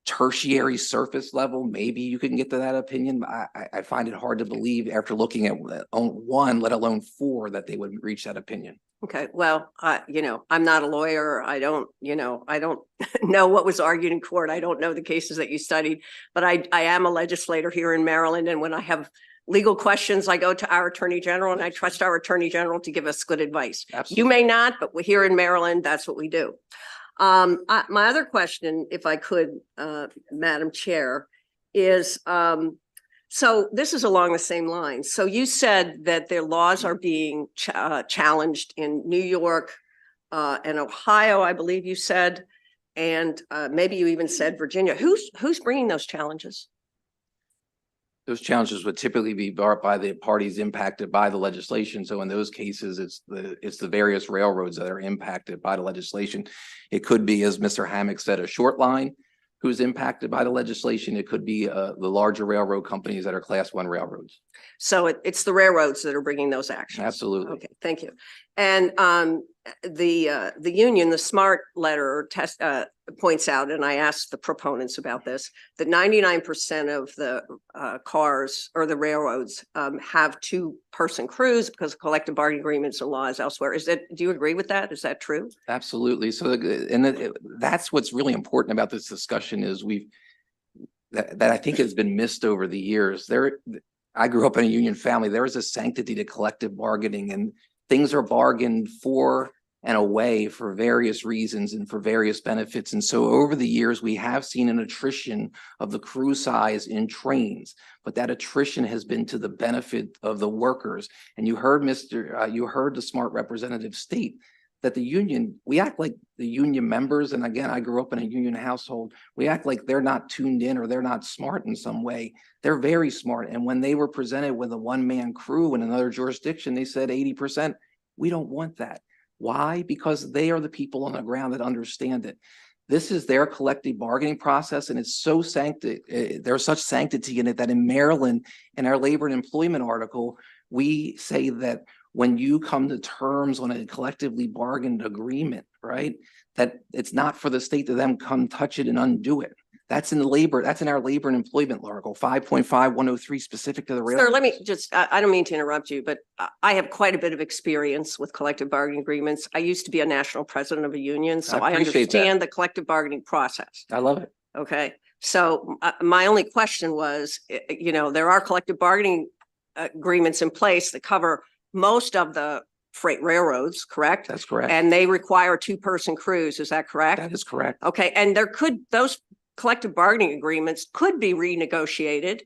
tertiary surface level, maybe you can get to that opinion. I find it hard to believe after looking at one, let alone 4, that they would reach that opinion. Okay, well, you know, I'm not a lawyer. I don't know what was argued in court. I don't know the cases that you studied, but I am a legislator here in Maryland. And when I have legal questions, I go to our Attorney General, and I trust our Attorney General to give us good advice. Absolutely. You may not, but we're here in Maryland. That's what we do. My other question, if I could, Madam Chair, is, so this is along the same lines. So you said that their laws are being challenged in New York and Ohio, I believe you said, and maybe you even said Virginia. Who's bringing those challenges? Those challenges would typically be brought by the parties impacted by the legislation. So in those cases, it's the various railroads that are impacted by the legislation. It could be, as Mr. Hammock said, a short line who's impacted by the legislation. It could be the larger railroad companies that are Class 1 railroads. So it's the railroads that are bringing those actions. Absolutely. Okay, thank you. And the union, the SMART letter test points out, and I asked the proponents about this, that 99% of the cars or the railroads have 2-person crews because of collective bargaining agreements and laws elsewhere. Do you agree with that? Is that true? Absolutely. So, that's what's really important about this discussion is that I think has been missed over the years. I grew up in a union family. There is a sanctity to collective bargaining, and things are bargained for and away for various reasons and for various benefits. And so over the years, we have seen an attrition of the crew size in trains, but that attrition has been to the benefit of the workers. And you heard the SMART representative state that the union, we act like the union members, and again, I grew up in a union household, we act like they're not tuned in or they're not smart in some way. They're very smart. And when they were presented with a 1-man crew in another jurisdiction, they said 80%, we don't want that. Why? Because they are the people on the ground that understand it. This is their collective bargaining process, and it's so there's such sanctity in it that in Maryland, in our labor and employment article, we say that when you come to terms on a collectively bargained agreement, right, that it's not for the state to then come touch it and undo it. That's in our labor and employment article, 5.5103, specific to the railroad. Sir, let me just, I don't mean to interrupt you, but I have quite a bit of experience with collective bargaining agreements. I used to be a national president of a union, so I understand the collective bargaining process. I love it. Okay, so my only question was, you know, there are collective bargaining agreements in place that cover most of the freight railroads, correct? That's correct. And they require 2-person crews, is that correct? That is correct. Okay, and those collective bargaining agreements could be renegotiated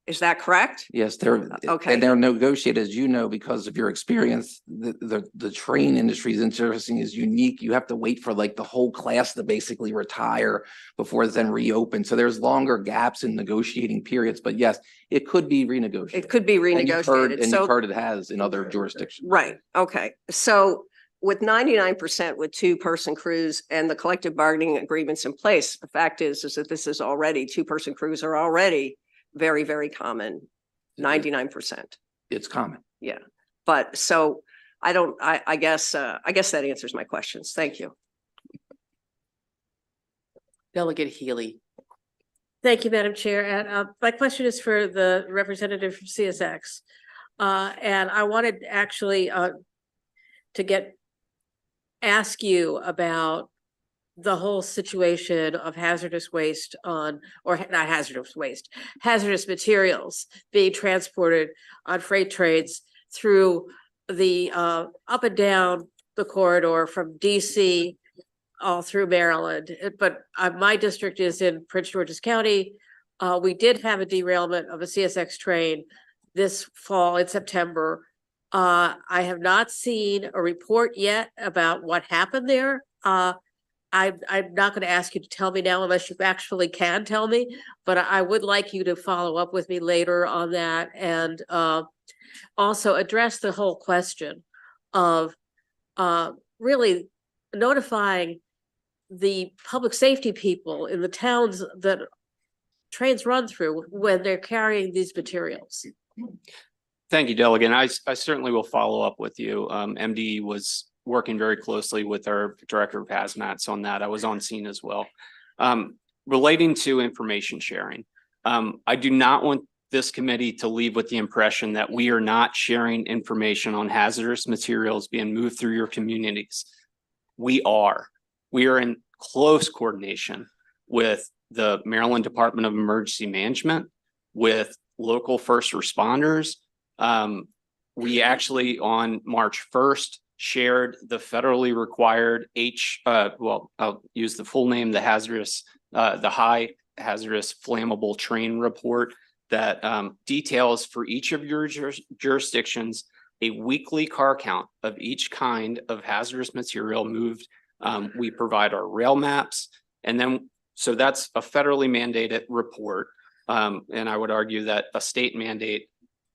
Is that correct? Yes, they're, Okay. and they're negotiated, as you know, because of your experience. The train industry is interesting, is unique. You have to wait for like the whole class to basically retire before it's then reopened. So there's longer gaps in negotiating periods, but yes, it could be renegotiated. It could be And you've heard, renegotiated. and So, you've heard it has in other jurisdictions. right, okay. So with 99% with two-person crews and the collective bargaining agreements in place, the fact is that this is already, two-person crews are already very, very common. 99%. It's common. Yeah. But so I guess that answers my questions. Thank you. Delegate Healy. Thank you, Madam Chair. And my question is for the representative from CSX. And I wanted actually to ask you about the whole situation of hazardous waste or not hazardous waste, hazardous materials being transported on freight trains through the up and down the corridor from DC all through Maryland. But my district is in Prince George's County. We did have a derailment of a CSX train this fall in September. I have not seen a report yet about what happened there. I'm not going to ask you to tell me now unless you actually can tell me, but I would like you to follow up with me later on that and also address the whole question of really notifying the public safety people in the towns that trains run through when they're carrying these materials. Thank you, Delegate. I certainly will follow up with you. MD was working very closely with our Director of Hazmats on that. I was on scene as well. Relating to information sharing, I do not want this committee to leave with the impression that we are not sharing information on hazardous materials being moved through your communities. We are in close coordination with the Maryland Department of Emergency Management, with local first responders. We actually on March 1st shared the federally required I'll use the full name, the high hazardous flammable train report that details for each of your jurisdictions a weekly car count of each kind of hazardous material moved. We provide our rail maps, and then so that's a federally mandated report. And I would argue that a state mandate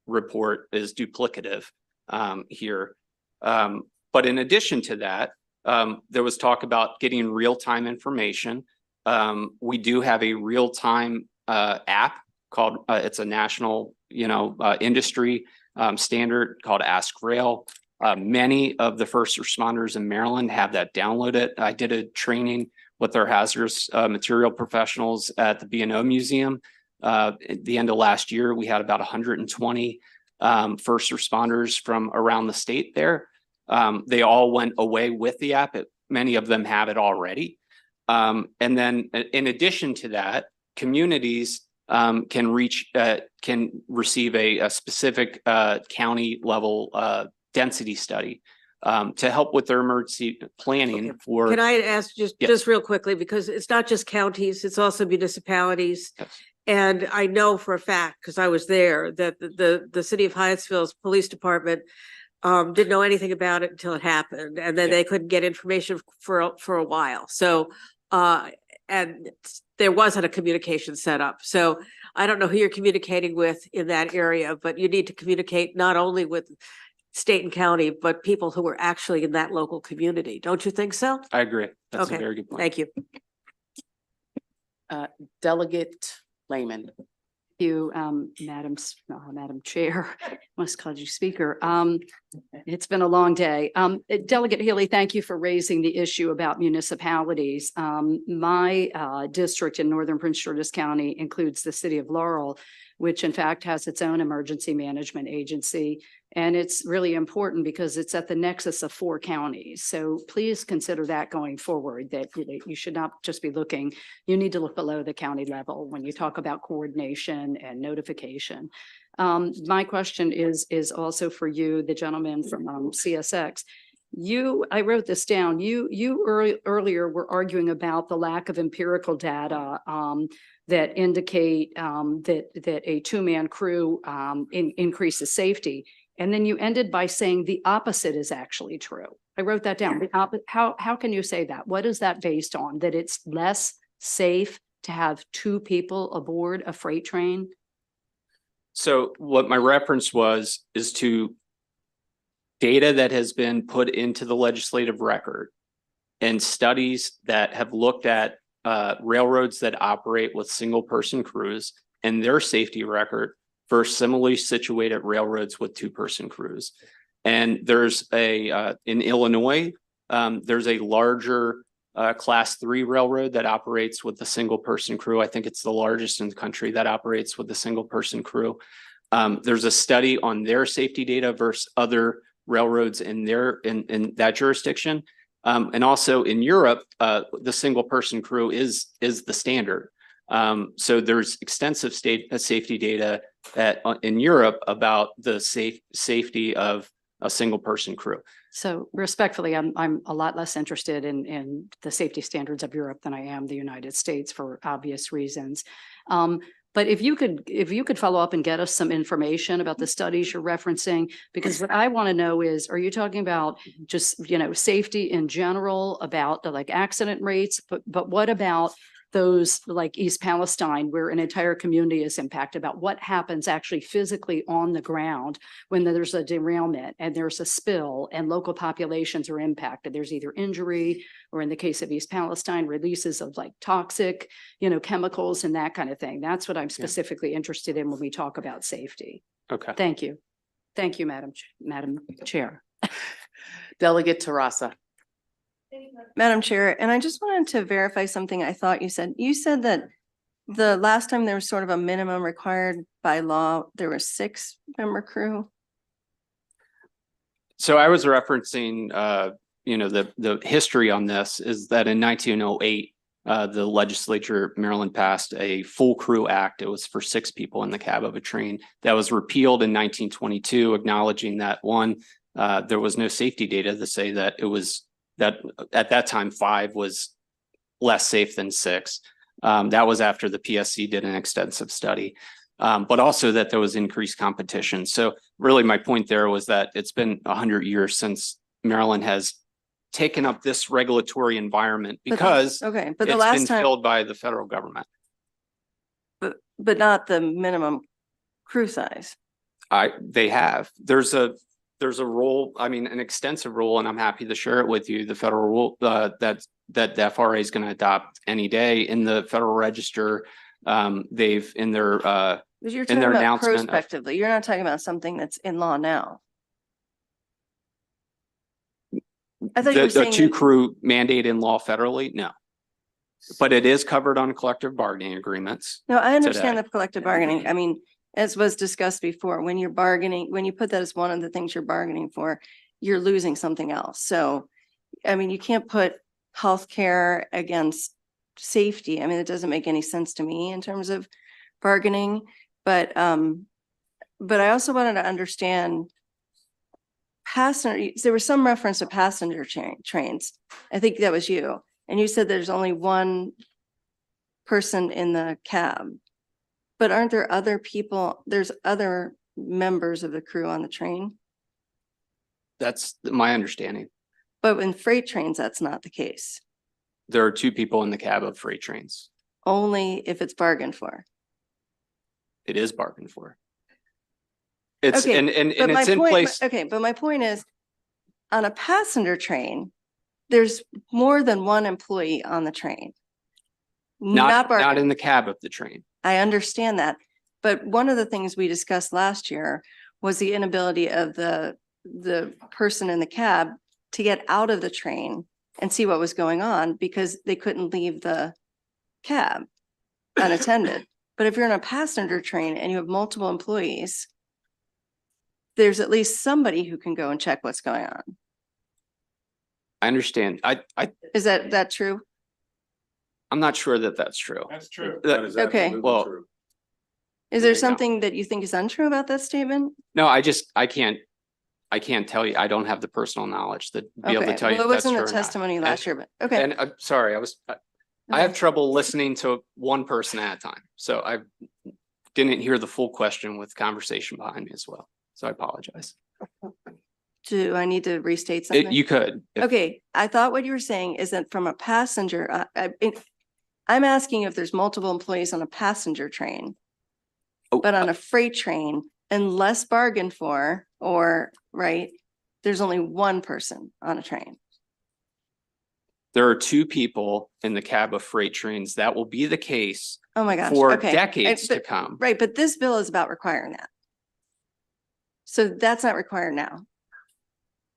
report is duplicative here. But in addition to that, there was talk about getting real-time information. We do have a real-time app called, it's a national, industry standard called Ask Rail. Many of the first responders in Maryland have that downloaded. I did a training with our hazardous material professionals at the B&O Museum. At the end of last year, we had about 120 first responders from around the state there. They all went away with the app. Many of them have it already. And then in addition to that, communities can receive a specific county level density study to help with their emergency planning for. Can I ask just real quickly, because it's not just counties, it's also municipalities. Yes. And I know for a fact, because I was there, that the city of Hyattsville's police department didn't know anything about it until it happened, and then they couldn't get information for a while. So and there wasn't a communication set up. So I don't know who you're communicating with in that area, but you need to communicate not only with state and county, but people who are actually in that local community. Don't you think so? I agree. That's Okay. a very good point. Thank you. Delegate Lehman. You, Madam Chair, must call you Speaker. It's been a long day. Delegate Healy, thank you for raising the issue about municipalities. My district in Northern Prince George's County includes the city of Laurel, which in fact has its own emergency management agency. And it's really important because it's at the nexus of 4 counties. So please consider that going forward, that you should not just be looking, you need to look below the county level when you talk about coordination and notification. My question is also for you, the gentleman from CSX. I wrote this down. Earlier were arguing about the lack of empirical data that indicate that a two-man crew increases safety. And then you ended by saying the opposite is actually true. I wrote that down. How can you say that? What is that based on? That it's less safe to have two people aboard a freight train? So what my reference is to data that has been put into the legislative record and studies that have looked at railroads that operate with single person crews and their safety record versus similarly situated railroads with two-person crews. And there's in Illinois, there's a larger class 3 railroad that operates with a single person crew. I think it's the largest in the country that operates with a single person crew. There's a study on their safety data versus other railroads in that jurisdiction. And also in Europe, the single person crew is the standard. So there's extensive safety data in Europe about the safety of a single person crew. So respectfully, I'm a lot less interested in the safety standards of Europe than I am the United States for obvious reasons. But if you could follow up and get us some information about the studies you're referencing, because what I want to know is, are you talking about just, safety in general, about the accident rates, but what about those like East Palestine, where an entire community is impacted, about what happens actually physically on the ground when there's a derailment and there's a spill and local populations are impacted? There's either injury or, in the case of East Palestine, releases of toxic, chemicals and that kind of thing. That's what I'm specifically interested in when we talk about safety. Okay. Thank you. Thank you, Madam Chair. Delegate Tarasa. Madam Chair, and I just wanted to verify something I thought you said. You said that the last time there was sort of a minimum required by law, there was 6-member crew. So I was referencing, the history on this is that in 1908, the legislature, Maryland, passed a full crew act. It was for 6 people in the cab of a train. That was repealed in 1922, acknowledging that there was no safety data to say that that at that time 5 was less safe than 6. That was after the PSC did an extensive study, but also that there was increased competition. So really my point there was that it's been 100 years since Maryland has taken up this regulatory environment because but the it's last been time, filled by the federal government. but not the minimum crew size. They have. There's a rule, an extensive rule, and I'm happy to share it with you. The federal rule that the FRA is going to adopt any day in the Federal Register. They've in their But you're in talking their about announcement. prospectively. You're not talking about something that's in law now. I thought you were The saying 2 that- crew mandate in law federally, no. But it is covered on collective bargaining agreements. No, I understand today. the collective bargaining. As was discussed before, when you're bargaining, when you put that as one of the things you're bargaining for, you're losing something else. So, you can't put healthcare against safety. It doesn't make any sense to me in terms of bargaining. But I also wanted to understand there was some reference to passenger trains. I think that was you. And you said there's only one person in the cab. But aren't there other people? There's other members of the crew on the train. That's my understanding. But in freight trains, that's not the case. There are 2 people in the cab of freight trains. Only if it's bargained for. It is bargained for. It's Okay, and but it's in place. Okay, but my point is, on a passenger train, there's more than one employee on the train. Not bargained. in the cab of the train. I understand that. But one of the things we discussed last year was the inability of the person in the cab to get out of the train and see what was going on because they couldn't leave the cab unattended. But if you're in a passenger train and you have multiple employees, there's at least somebody who can go and check what's going on. I understand. Is that true? I'm not sure that that's true. That's true. That is Okay. absolutely Well, true. Is there something that you think is untrue about that statement? No, I can't I can't tell you, I don't have the personal knowledge to be able to Okay, tell you well, if it that's wasn't true a or not. testimony And- last year, but okay. And I'm sorry, I have Okay. trouble listening to one person at a time. So I didn't hear the full question with conversation behind me as well. So I apologize. Do I need to restate something? You could. if- Okay, I thought what you were saying is that from a passenger, I'm asking if there's multiple employees on a passenger train. Oh, But on a freight train, unless bargained for, or, right, there's only one person on a train. There are two people in the cab of freight trains. That will be the case Oh my gosh, for okay. decades to But- come. Right, but this bill is about requiring that. So that's not required now.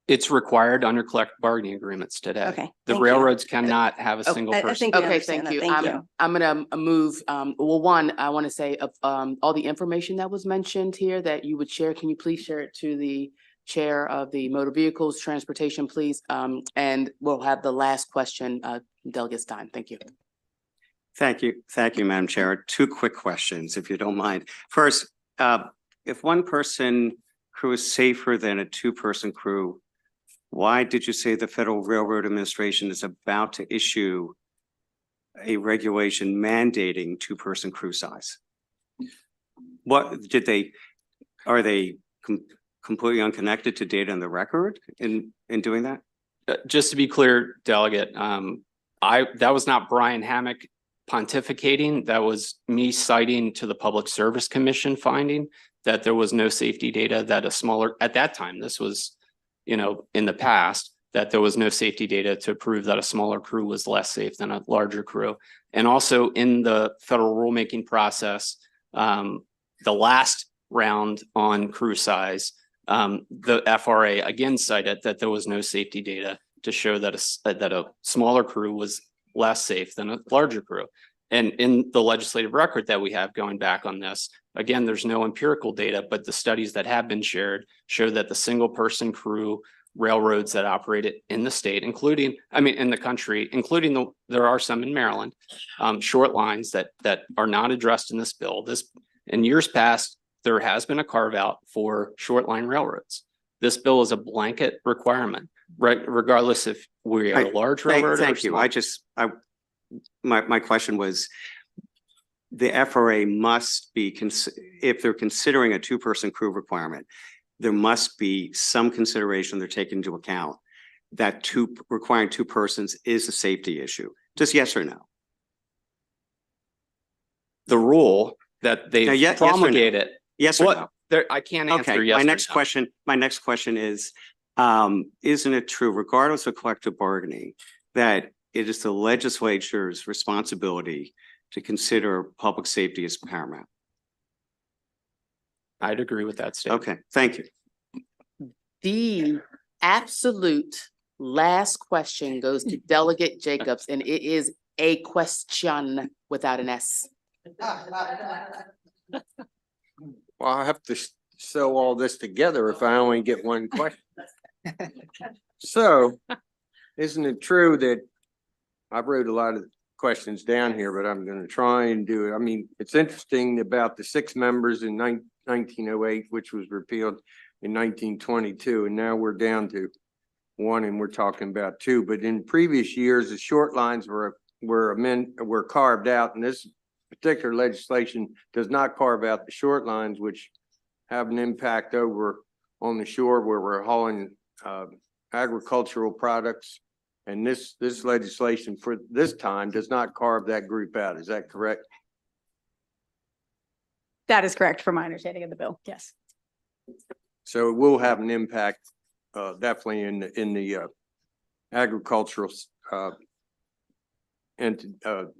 It's required under collective bargaining agreements today. Okay, The thank you. railroads cannot have a Oh, single I person. think we Okay, understand thank that. you. Thank you. I'm gonna move, well, one, I want to say of, all the information that was mentioned here that you would share, can you please share it to the chair of the motor vehicles transportation, please? And we'll have the last question, Delegate Stein. Thank you. Thank you. Thank you, Madam Chair. Two quick questions, if you don't mind. First, if one person crew is safer than a two-person crew, why did you say the Federal Railroad Administration is about to issue a regulation mandating two-person crew size? What did they, are they completely unconnected to data on the record in doing that? Just to be clear, Delegate, that was not Brian Hammock pontificating. That was me citing to the Public Service Commission finding that there was no safety data that a smaller, at that time, this was, in the past, that there was no safety data to prove that a smaller crew was less safe than a larger crew. And also in the federal rulemaking process, the last round on crew size, the FRA again cited that there was no safety data to show that a smaller crew was less safe than a larger crew. And in the legislative record that we have going back on this, again, there's no empirical data, but the studies that have been shared show that the single person crew railroads that operated in the state, including, in the country, including there are some in Maryland, short lines that are not addressed in this bill. In years past, there has been a carve out for short line railroads. This bill is a blanket requirement, right? Regardless if we are a large railroad. Thank you. My question was, the FRA must be, if they're considering a two-person crew requirement, there must be some consideration they're taking into account that requiring two persons is a safety issue. Just yes or no? The rule that they Yes or no? promulgated. Yes or no? I can't answer Okay, yes my or next no. question is, isn't it true, regardless of collective bargaining, that it is the legislature's responsibility to consider public safety as paramount? I'd agree with that statement. Okay, thank you. The absolute last question goes to Delegate Jacobs, and it is a question without an S. Well, I have to sew all this together if I only get one question. So, isn't it true that I wrote a lot of questions down here, but I'm gonna try and do it. It's interesting about the 6 members in 1908, which was repealed in 1922, and now we're down to 1 and we're talking about 2. But in previous years, the short lines were carved out, and this particular legislation does not carve out the short lines, which have an impact over on the shore where we're hauling agricultural products. And this legislation for this time does not carve that group out. Is that correct? That is correct from my understanding of the bill. Yes. So it will have an impact, definitely in the agricultural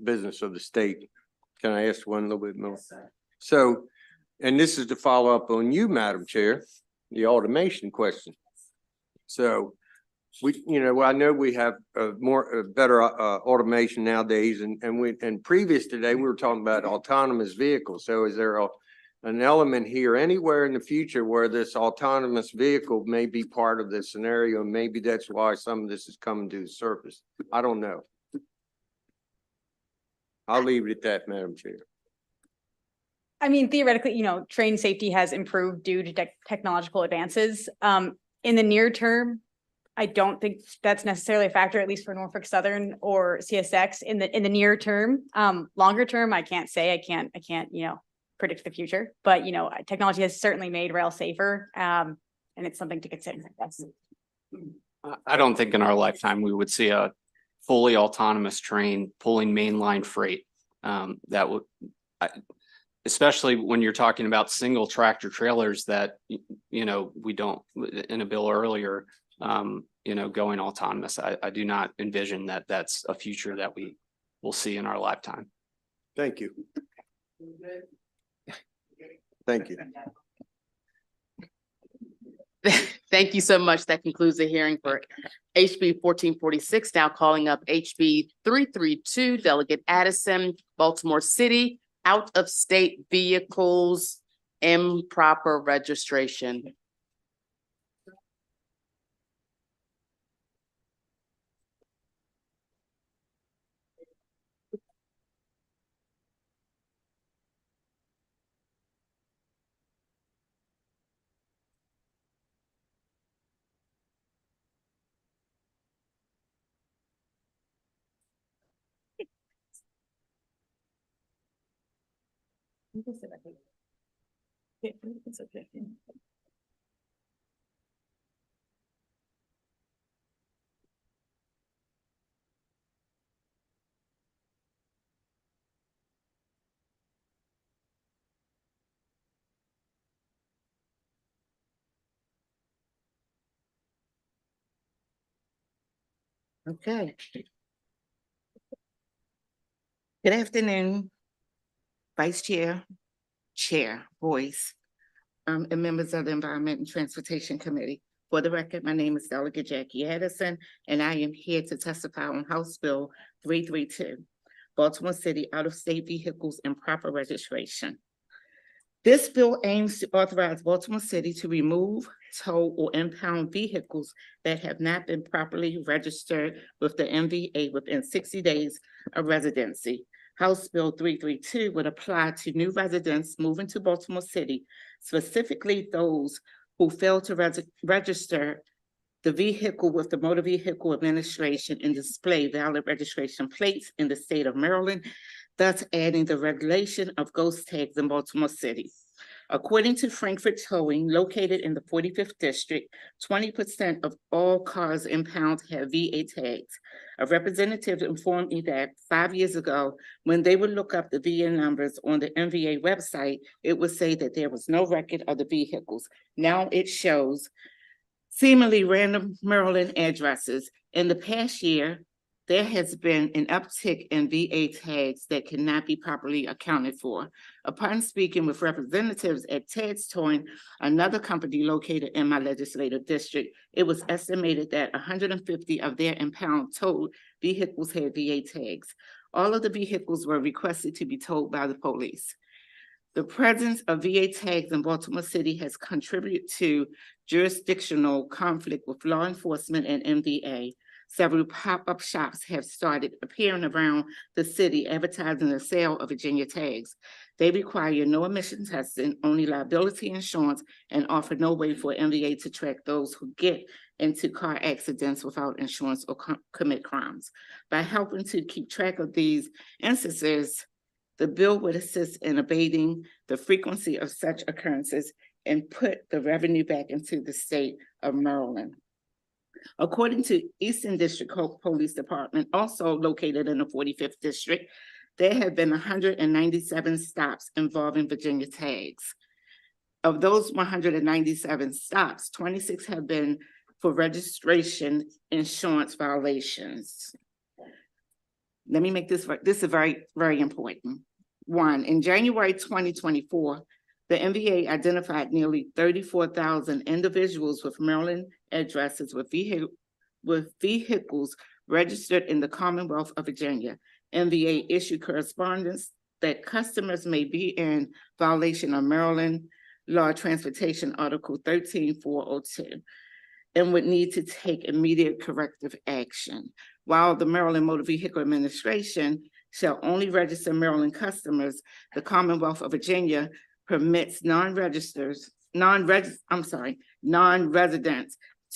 business of the state. Can I ask one a little bit more? Yes, so, and this is to follow up on you, Madam Chair, the automation question. So I know we have better automation nowadays, and previous today, we were talking about autonomous vehicles. So is there an element here anywhere in the future where this autonomous vehicle may be part of this scenario? And maybe that's why some of this is coming to the surface. I don't know. I'll leave it at that, Madam Chair. Theoretically, train safety has improved due to technological advances. In the near term, I don't think that's necessarily a factor, at least for Norfolk Southern or CSX in the near term. Longer term, I can't say, I can't, predict the future, but technology has certainly made rail safer. And it's something to consider. Yes. I don't think in our lifetime we would see a fully autonomous train pulling mainline freight. That would, especially when you're talking about single tractor trailers that, we don't, in a bill earlier, going autonomous. I do not envision that that's a future that we will see in our lifetime. Thank you. Thank you. Thank you so much. That concludes the hearing for HB 1446. Now calling up HB 332, Delegate Addison, Baltimore City, out-of-state vehicles, improper registration. Okay. Good afternoon, Vice Chair, Chair, Boyce, and members of the Environment and Transportation Committee. For the record, my name is Delegate Jackie Addison, and I am here to testify on House Bill 332, Baltimore City out-of-state vehicles and proper registration. This bill aims to authorize Baltimore City to remove, tow, or impound vehicles that have not been properly registered with the MVA within 60 days of residency. House Bill 332 would apply to new residents moving to Baltimore City, specifically those who fail to register the vehicle with the Motor Vehicle Administration and display valid registration plates in the state of Maryland, thus adding the regulation of ghost tags in Baltimore City. According to Frankfurt Towing, located in the 45th District, 20% of all cars impound have VA tags. A representative informed me that 5 years ago, when they would look up the VA numbers on the MVA website, it would say that there was no record of the vehicles. Now it shows seemingly random Maryland addresses. In the past year, there has been an uptick in VA tags that cannot be properly accounted for. Upon speaking with representatives at Ted's Towing, another company located in my legislative district, it was estimated that 150 of their impound towed vehicles had VA tags. All of the vehicles were requested to be towed by the police. The presence of VA tags in Baltimore City has contributed to jurisdictional conflict with law enforcement and MVA. Several pop-up shops have started appearing around the city advertising the sale of Virginia tags. They require no emission testing, only liability insurance, and offer no way for MVA to track those who get into car accidents without insurance or commit crimes. By helping to keep track of these instances, the bill would assist in abating the frequency of such occurrences and put the revenue back into the state of Maryland. According to Eastern District Police Department, also located in the 45th District, there have been 197 stops involving Virginia tags. Of those 197 stops, 26 have been for registration insurance violations. Let me make this is very, very important. One, in January 2024, the MVA identified nearly 34,000 individuals with Maryland addresses with vehicles registered in the Commonwealth of Virginia. MVA issued correspondence that customers may be in violation of Maryland Law Transportation Article 13402 and would need to take immediate corrective action. While the Maryland Motor Vehicle Administration shall only register Maryland customers, the Commonwealth of Virginia permits non-residents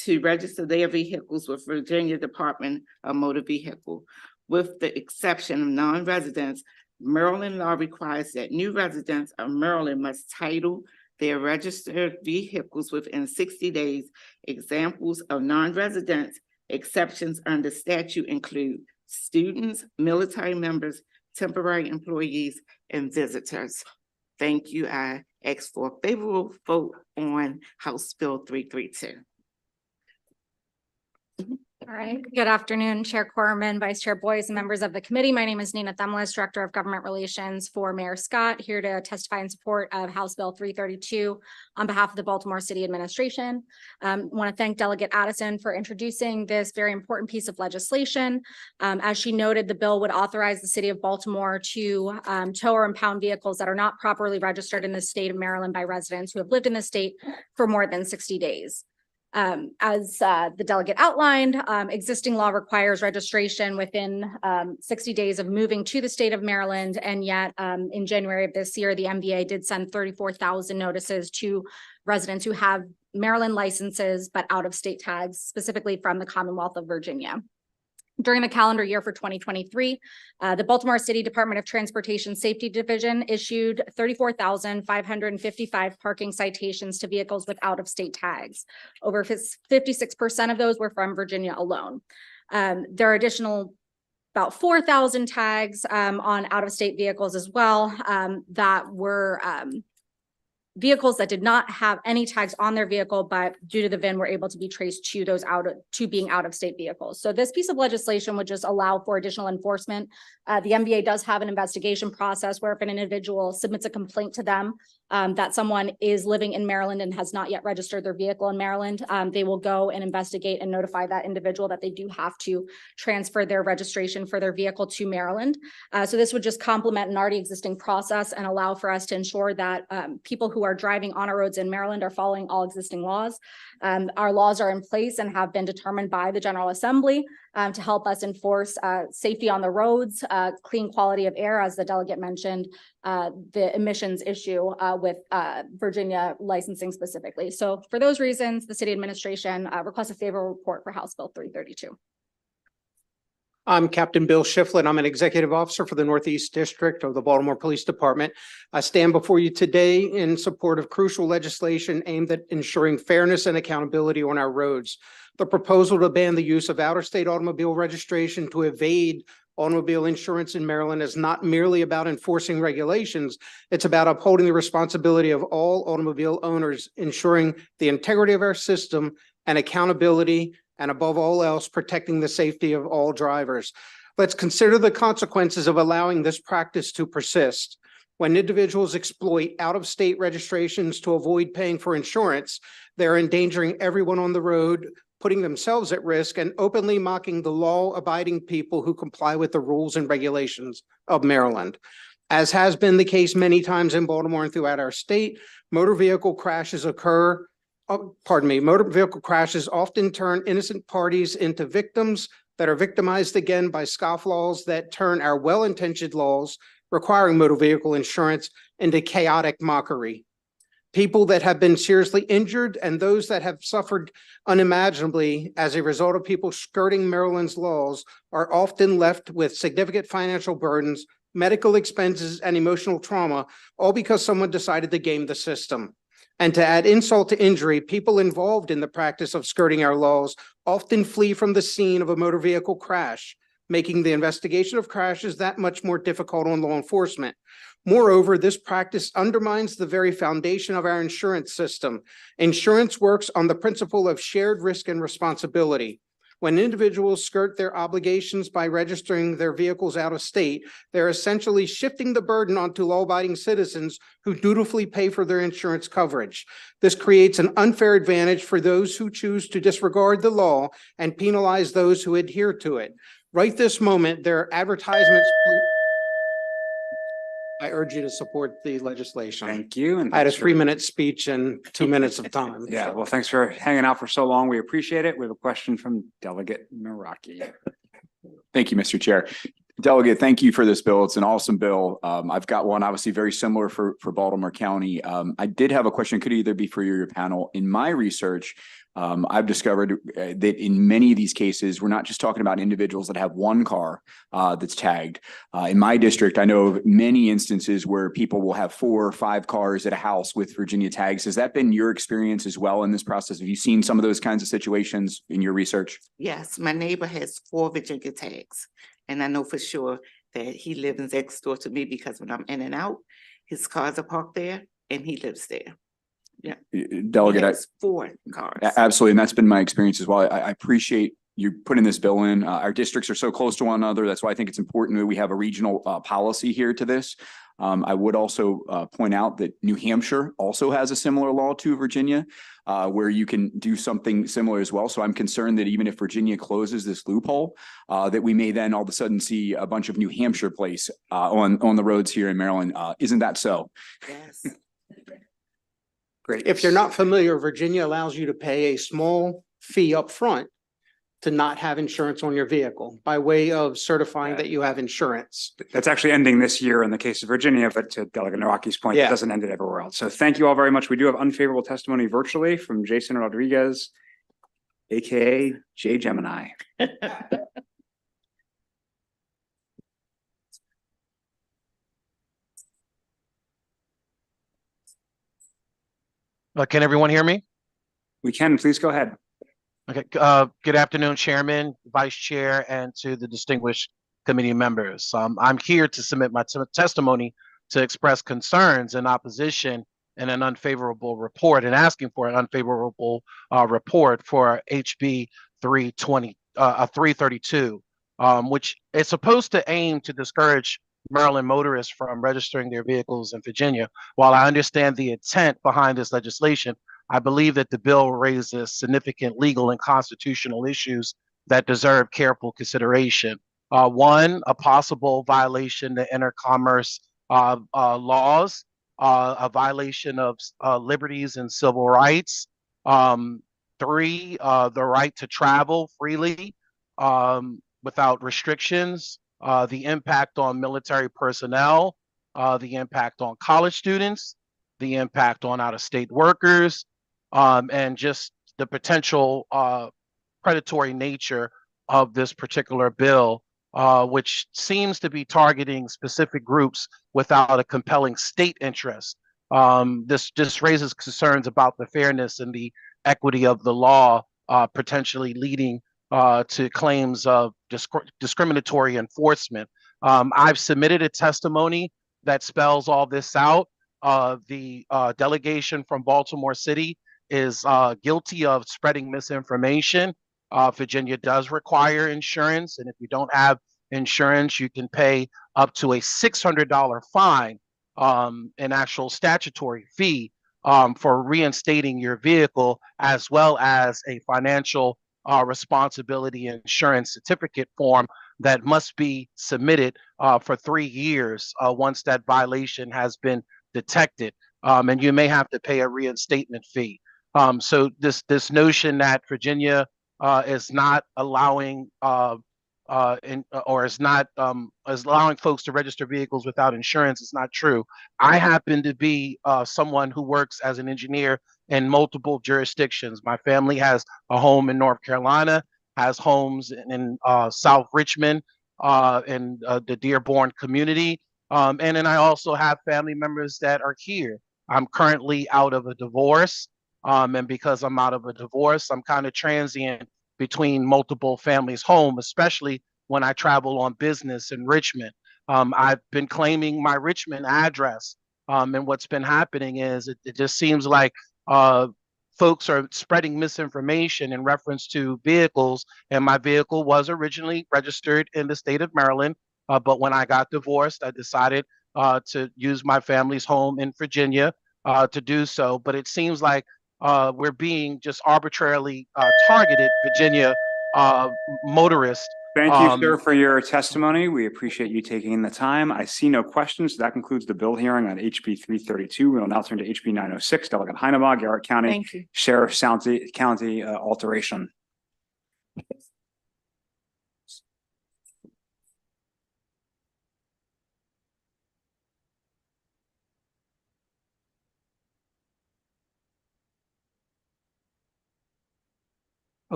to register their vehicles with Virginia Department of Motor Vehicle. With the exception of non-residents, Maryland law requires that new residents of Maryland must title their registered vehicles within 60 days. Examples of non-residents exceptions under statute include students, military members, temporary employees, and visitors. Thank you. I ask for a favorable vote on House Bill 332. All right. Good afternoon, Chair Corman, Vice Chair Boyce, and members of the committee. My name is Nina Thumlis, Director of Government Relations for Mayor Scott, here to testify in support of House Bill 332 on behalf of the Baltimore City Administration. I want to thank Delegate Addison for introducing this very important piece of legislation. As she noted, the bill would authorize the City of Baltimore to tow or impound vehicles that are not properly registered in the state of Maryland by residents who have lived in the state for more than 60 days. As the delegate outlined, existing law requires registration within 60 days of moving to the state of Maryland. And yet in January of this year, the MVA did send 34,000 notices to residents who have Maryland licenses, but out of state tags, specifically from the Commonwealth of Virginia. During the calendar year for 2023, the Baltimore City Department of Transportation Safety Division issued 34,555 parking citations to vehicles with out-of-state tags. Over 56% of those were from Virginia alone. There are additional about 4,000 tags on out-of-state vehicles as well that were vehicles that did not have any tags on their vehicle, but due to the VIN were able to be traced to those being out-of-state vehicles. So this piece of legislation would just allow for additional enforcement. The MVA does have an investigation process where if an individual submits a complaint to them that someone is living in Maryland and has not yet registered their vehicle in Maryland, they will go and investigate and notify that individual that they do have to transfer their registration for their vehicle to Maryland. So this would just complement an already existing process and allow for us to ensure that people who are driving on our roads in Maryland are following all existing laws. Our laws are in place and have been determined by the General Assembly to help us enforce safety on the roads, clean quality of air, as the delegate mentioned, the emissions issue with Virginia licensing specifically. So for those reasons, the city administration requests a favorable report for House Bill 332. I'm Captain Bill Shiflett. I'm an executive officer for the Northeast District of the Baltimore Police Department. I stand before you today in support of crucial legislation aimed at ensuring fairness and accountability on our roads. The proposal to ban the use of out-of-state automobile registration to evade automobile insurance in Maryland is not merely about enforcing regulations. It's about upholding the responsibility of all automobile owners, ensuring the integrity of our system and accountability, and above all else, protecting the safety of all drivers. Let's consider the consequences of allowing this practice to persist. When individuals exploit out-of-state registrations to avoid paying for insurance, they're endangering everyone on the road, putting themselves at risk, and openly mocking the law-abiding people who comply with the rules and regulations of Maryland. As has been the case many times in Baltimore and throughout our state, motor vehicle crashes often turn innocent parties into victims that are victimized again by scofflaws that turn our well-intentioned laws requiring motor vehicle insurance into chaotic mockery. People that have been seriously injured and those that have suffered unimaginably as a result of people skirting Maryland's laws are often left with significant financial burdens, medical expenses, and emotional trauma, all because someone decided to game the system. And to add insult to injury, people involved in the practice of skirting our laws often flee from the scene of a motor vehicle crash, making the investigation of crashes that much more difficult on law enforcement. Moreover, this practice undermines the very foundation of our insurance system. Insurance works on the principle of shared risk and responsibility. When individuals skirt their obligations by registering their vehicles out of state, they're essentially shifting the burden onto law-abiding citizens who dutifully pay for their insurance coverage. This creates an unfair advantage for those who choose to disregard the law and penalize those who adhere to it. Right this moment, there are advertisements. I urge you to support the legislation. Thank you. And I had a thanks for- 3-minute speech and 2 minutes of time. Yeah, well, thanks for hanging out for so long. We appreciate it. We have a question from Delegate Naraki. Thank you, Mr. Chair. Delegate, thank you for this bill. It's an awesome bill. I've got one obviously very similar for Baltimore County. I did have a question, could either be for you or your panel. In my research, I've discovered that in many of these cases, we're not just talking about individuals that have one car that's tagged. In my district, I know of many instances where people will have 4 or 5 cars at a house with Virginia tags. Has that been your experience as well in this process? Have you seen some of those kinds of situations in your research? Yes, my neighbor has 4 Virginia tags. And I know for sure that he lives next door to me because when I'm in and out, his cars are parked there and he lives there. Yeah. Delegate, He has 4 cars. Absolutely. And that's been my experience as well. I appreciate you putting this bill in. Our districts are so close to one another. That's why I think it's important that we have a regional policy here to this. I would also point out that New Hampshire also has a similar law to Virginia, where you can do something similar as well. So I'm concerned that even if Virginia closes this loophole, that we may then all of a sudden see a bunch of New Hampshire plates on the roads here in Maryland. Isn't that so? Yes. Great. If you're not familiar, Virginia allows you to pay a small fee up front to not have insurance on your vehicle by way of certifying that you have insurance. That's actually ending this year in the case of Virginia, but to Delegate Nowacki's point, it Yeah. doesn't end it everywhere else. So thank you all very much. We do have unfavorable testimony virtually from Jason Rodriguez, AKA Jay Gemini. Can everyone hear me? We can, please go ahead. Okay, good afternoon, Chairman, Vice Chair, and to the distinguished committee members. I'm here to submit my testimony to express concerns in opposition and an unfavorable report and asking for an unfavorable report for HB 332, which is supposed to aim to discourage Maryland motorists from registering their vehicles in Virginia. While I understand the intent behind this legislation, I believe that the bill raises significant legal and constitutional issues that deserve careful consideration. One, a possible violation of intercommerce laws, a violation of liberties and civil rights. 3, the right to travel freely without restrictions. The impact on military personnel, the impact on college students, the impact on out-of-state workers, and just the potential predatory nature of this particular bill, which seems to be targeting specific groups without a compelling state interest. This just raises concerns about the fairness and the equity of the law, potentially leading to claims of discriminatory enforcement. I've submitted a testimony that spells all this out. The delegation from Baltimore City is guilty of spreading misinformation. Virginia does require insurance, and if you don't have insurance, you can pay up to a $600 fine, an actual statutory fee for reinstating your vehicle, as well as a financial responsibility insurance certificate form that must be submitted for 3 years once that violation has been detected, and you may have to pay a reinstatement fee. So this notion that Virginia is not allowing is allowing folks to register vehicles without insurance is not true. I happen to be someone who works as an engineer in multiple jurisdictions. My family has a home in North Carolina, has homes in South Richmond, in the Dearborn community. And then I also have family members that are here. I'm currently out of a divorce. And because I'm out of a divorce, I'm kind of transient between multiple families' home, especially when I travel on business in Richmond. I've been claiming my Richmond address. And what's been happening is it just seems like folks are spreading misinformation in reference to vehicles. And my vehicle was originally registered in the state of Maryland. But when I got divorced, I decided to use my family's home in Virginia to do so. But it seems like we're being just arbitrarily targeted, Virginia motorists. Thank you, sir, for your testimony. We appreciate you taking the time. I see no questions. So that concludes the bill hearing on HB 332. We will now turn to HB 906, Delegate Heinebaugh, Garrett County Sheriff County alteration.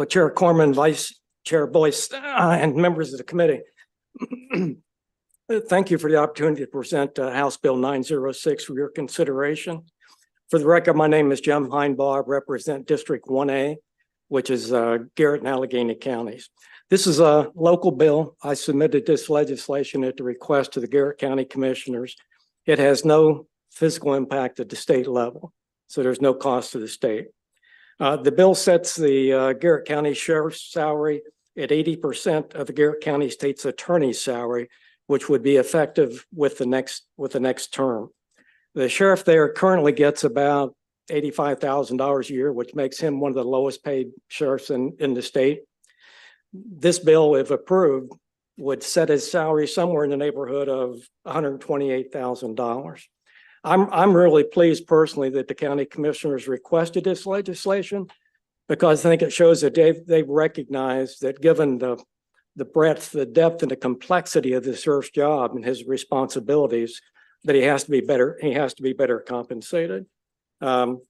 Chair Corman, Vice Chair Boyce, and members of the committee. Thank you for the opportunity to present House Bill 906 for your consideration. For the record, my name is Jim Heinbaugh. I represent District 1A, which is Garrett and Allegheny counties. This is a local bill. I submitted this legislation at the request of the Garrett County Commissioners. It has no physical impact at the state level, so there's no cost to the state. The bill sets the Garrett County Sheriff's salary at 80% of the Garrett County State's Attorney's salary, which would be effective with the next term. The sheriff there currently gets about $85,000 a year, which makes him one of the lowest paid sheriffs in the state. This bill, if approved, would set his salary somewhere in the neighborhood of $128,000. I'm really pleased personally that the county commissioners requested this legislation, because I think it shows that they've recognized that given the breadth, the depth, and the complexity of the sheriff's job and his responsibilities, that he has to be better compensated. The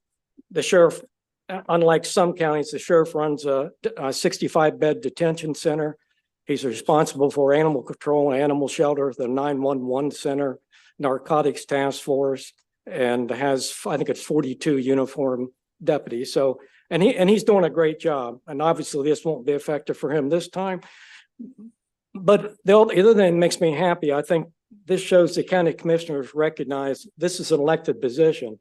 sheriff, unlike some counties, the sheriff runs a 65-bed detention center. He's responsible for animal control, animal shelter, the 911 center, narcotics task force, and has, I think it's 42 uniformed deputies. So, and he's doing a great job. And obviously this won't be effective for him this time. But the other thing that makes me happy, I think this shows the county commissioners recognize this is an elected position,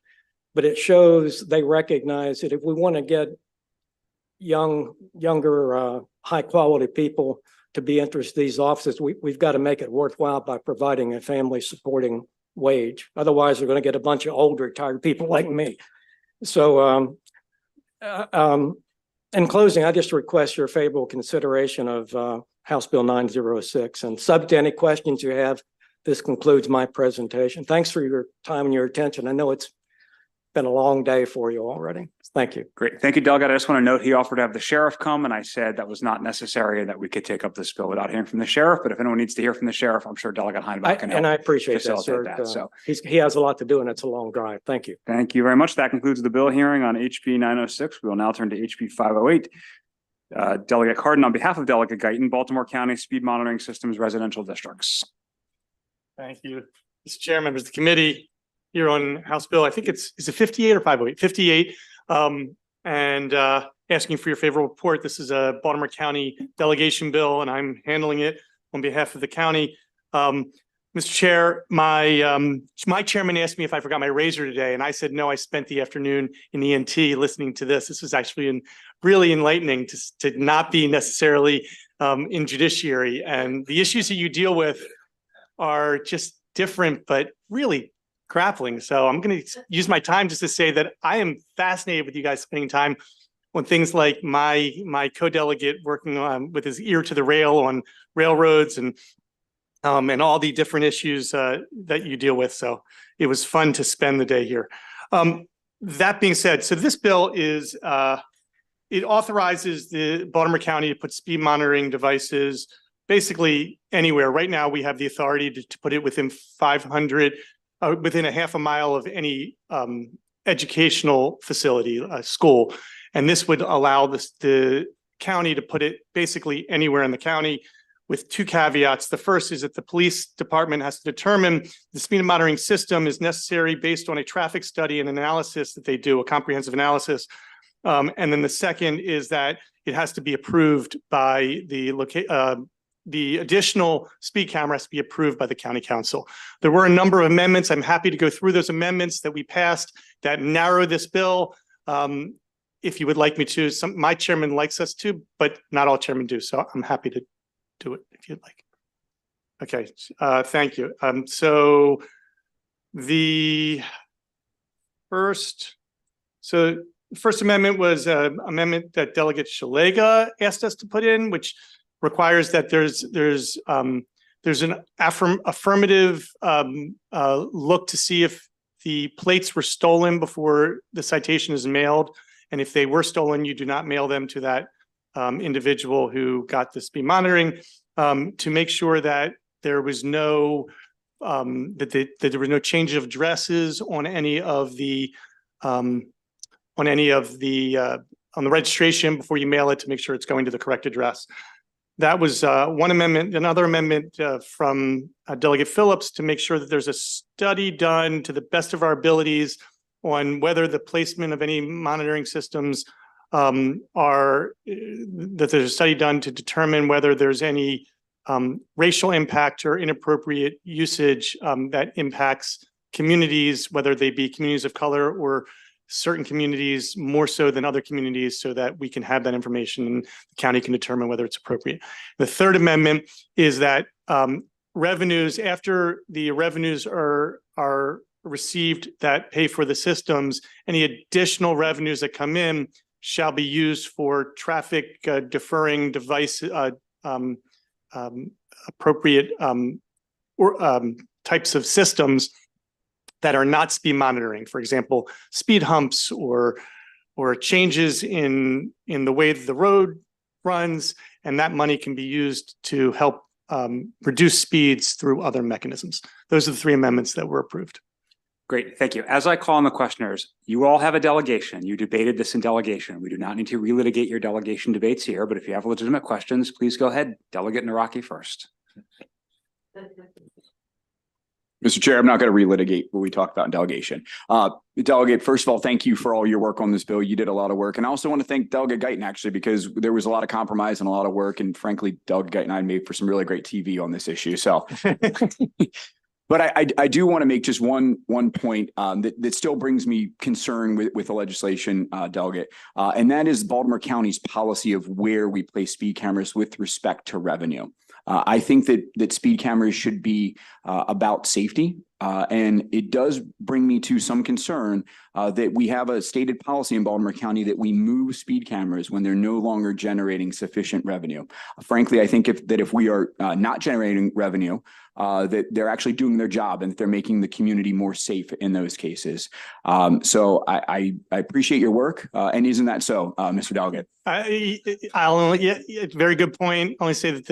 but it shows they recognize that if we want to get younger, high quality people to be interested in these offices, we've got to make it worthwhile by providing a family supporting wage. Otherwise, we're going to get a bunch of old retired people like me. So in closing, I just request your favorable consideration of House Bill 906, and subject to any questions you have, this concludes my presentation. Thanks for your time and your attention. I know it's been a long day for you already. Thank you. Great. Thank you, Delegate. I just want to note he offered to have the sheriff come, and I said that was not necessary and that we could take up this bill without hearing from the sheriff. But if anyone needs to hear from the sheriff, I'm sure Delegate Heinbach can help. And I appreciate that, sir. So he has a lot to do, and it's a long drive. Thank you. Thank you very much. That concludes the bill hearing on HB 906. We will now turn to HB 508. Delegate Cardin, on behalf of Delegate Guyton, Baltimore County Speed Monitoring Systems Residential Districts. Thank you, Mr. Chair, members of the committee. Here on House Bill, I think is it 58 or 508? 58, and asking for your favorable report. This is a Baltimore County delegation bill, and I'm handling it on behalf of the county. Mr. Chair, my chairman asked me if I forgot my razor today, and I said no. I spent the afternoon in ENT listening to this. This was actually really enlightening to not be necessarily in judiciary, and the issues that you deal with are just different, but really grappling. So I'm going to use my time just to say that I am fascinated with you guys spending time on things like my co-delegate working on with his ear to the rail on railroads and all the different issues that you deal with. So it was fun to spend the day here. That being said, so this bill is it authorizes the Baltimore County to put speed monitoring devices basically anywhere. Right now, we have the authority to put it within 500. Within a half a mile of any educational facility, school. And this would allow the county to put it basically anywhere in the county with two caveats. The first is that the police department has to determine the speed monitoring system is necessary based on a traffic study and analysis that they do, a comprehensive analysis. And then the second is that it has to be approved by the additional speed camera has to be approved by the county council. There were a number of amendments. I'm happy to go through those amendments that we passed that narrow this bill. If you would like me to, my chairman likes us to, but not all chairmen do. So I'm happy to do it if you'd like. Okay, thank you. So the first amendment was an amendment that Delegate Shalega asked us to put in, which requires that there's an affirmative look to see if the plates were stolen before the citation is mailed. And if they were stolen, you do not mail them to that individual who got the speed monitoring, to make sure that there was no that there was no change of addresses on any of the on the registration before you mail it to make sure it's going to the correct address. That was one amendment. Another amendment from Delegate Phillips to make sure that there's a study done to the best of our abilities on whether the placement of any monitoring systems that there's a study done to determine whether there's any racial impact or inappropriate usage that impacts communities, whether they be communities of color or certain communities more so than other communities, so that we can have that information and the county can determine whether it's appropriate. The third amendment is that revenues, after the revenues are received that pay for the systems, any additional revenues that come in shall be used for traffic deferring device appropriate types of systems that are not speed monitoring. For example, speed humps or changes in the way that the road runs, and that money can be used to help reduce speeds through other mechanisms. Those are the three amendments that were approved. Great, thank you. As I call on the questioners, you all have a delegation. You debated this in delegation. We do not need to relitigate your delegation debates here, but if you have legitimate questions, please go ahead. Delegate Naraki first. Mr. Chair, I'm not going to relitigate what we talked about in delegation. Delegate, first of all, thank you for all your work on this bill. You did a lot of work. And I also want to thank Delegate Guyton, actually, because there was a lot of compromise and a lot of work. And frankly, Delegate Guyton and I made for some really great TV on this issue. So, but I do want to make just one point that still brings me concern with the legislation, Delegate. And that is Baltimore County's policy of where we place speed cameras with respect to revenue. I think that speed cameras should be about safety. And it does bring me to some concern that we have a stated policy in Baltimore County that we move speed cameras when they're no longer generating sufficient revenue. Frankly, I think if we are not generating revenue, that they're actually doing their job and that they're making the community more safe in those cases. So I appreciate your work. And isn't that so, Mr. Delegate? I'll only, very good point. Only say that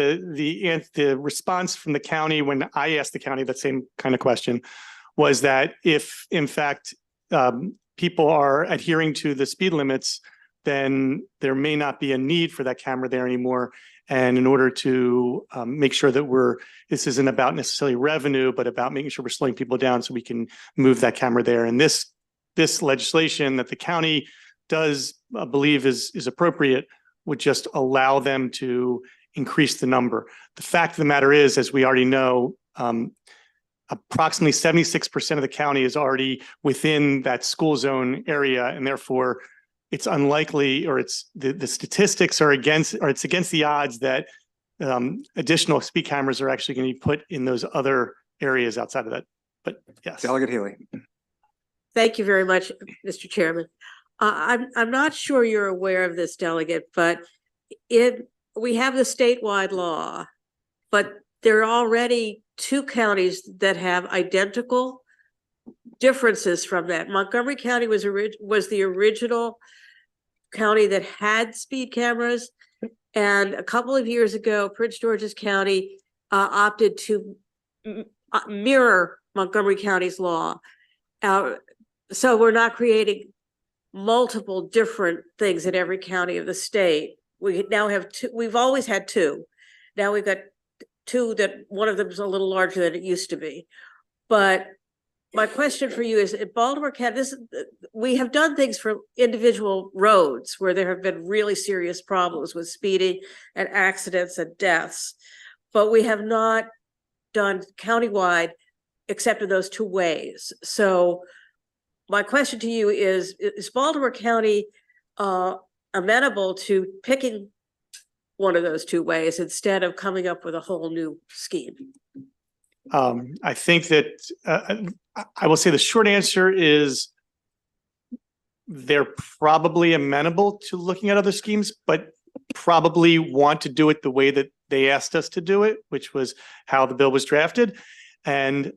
the response from the county when I asked the county that same kind of question was that if in fact people are adhering to the speed limits, then there may not be a need for that camera there anymore. And in order to make sure that this isn't about necessarily revenue, but about making sure we're slowing people down so we can move that camera there. And this legislation that the county does believe is appropriate would just allow them to increase the number. The fact of the matter is, as we already know, approximately 76% of the county is already within that school zone area, and therefore it's unlikely, or the statistics are against the odds that additional speed cameras are actually going to be put in those other areas outside of that. But yes. Delegate Healy. Thank you very much, Mr. Chairman. I'm not sure you're aware of this, Delegate, but we have the statewide law, but there are already 2 counties that have identical differences from that. Montgomery County was the original county that had speed cameras, and a couple of years ago, Prince George's County opted to mirror Montgomery County's law. So we're not creating multiple different things in every county of the state. We now have 2. We've always had 2. Now we've got 2 that one of them is a little larger than it used to be. But my question for you is, in Baltimore County, we have done things for individual roads where there have been really serious problems with speeding and accidents and deaths, but we have not done countywide except in those 2 ways. So my question to you is Baltimore County amenable to picking one of those 2 ways instead of coming up with a whole new scheme? I think that I will say the short answer is they're probably amenable to looking at other schemes, but probably want to do it the way that they asked us to do it, which was how the bill was drafted. And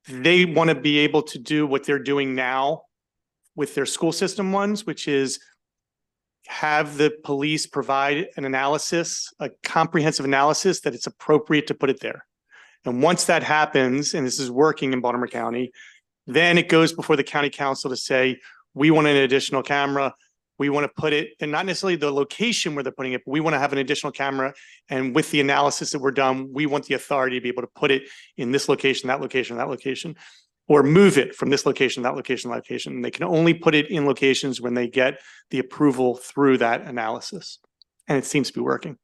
they want to be able to do what they're doing now with their school system ones, which is have the police provide an analysis, a comprehensive analysis that it's appropriate to put it there. And once that happens, and this is working in Baltimore County, then it goes before the county council to say, we want an additional camera. we want to put it, and not necessarily the location where they're putting it, but we want to have an additional camera. And with the analysis that we're done, we want the authority to be able to put it in this location, that location, that location, or move it from this location, that location, that location. And they can only put it in locations when they get the approval through that analysis. And it seems to be working.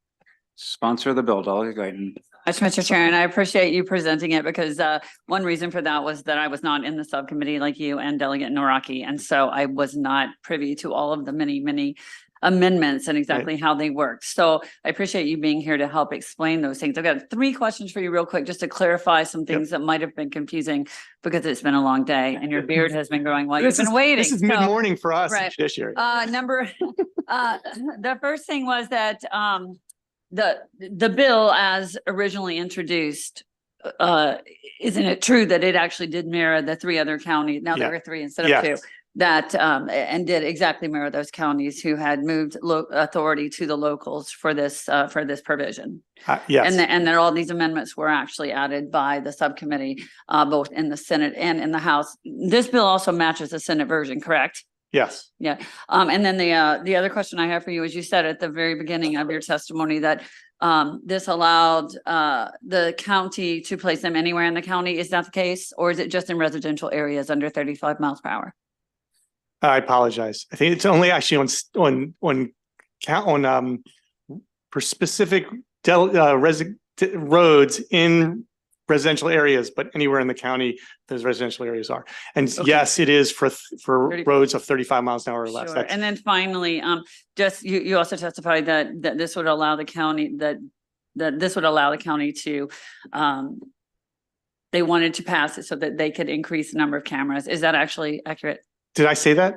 Sponsor of the bill, Delegate Guyton. Much, Mr. Chair, and I appreciate you presenting it because one reason for that was that I was not in the subcommittee like you and Delegate Noraki. And so I was not privy to all of the many amendments and exactly how they work. So I appreciate you being here to help explain those things. I've got 3 questions for you real quick, just to clarify some things that might have been confusing because it's been a long day and your beard has been growing while you've been waiting. This is mid-morning for us in Judiciary. The first thing was that the bill as originally introduced, isn't it true that it actually did mirror the 3 other counties? Now there were 3 instead of 2. That and did exactly mirror those counties who had moved authority to the locals for this provision. Yes. And that all these amendments were actually added by the subcommittee, both in the Senate and in the House. This bill also matches the Senate version, correct? Yes. Yeah. And then the other question I have for you is, you said at the very beginning of your testimony that this allowed the county to place them anywhere in the county. Is that the case? Or is it just in residential areas under 35 miles per hour? I apologize. I think it's only actually for specific roads in residential areas, but anywhere in the county, those residential areas are. And yes, it is for roads of 35 miles an hour or less. Sure. And then finally, just you also testified that this would allow the county that this would allow the county to they wanted to pass it so that they could increase the number of cameras. Is that actually accurate? Did I say that?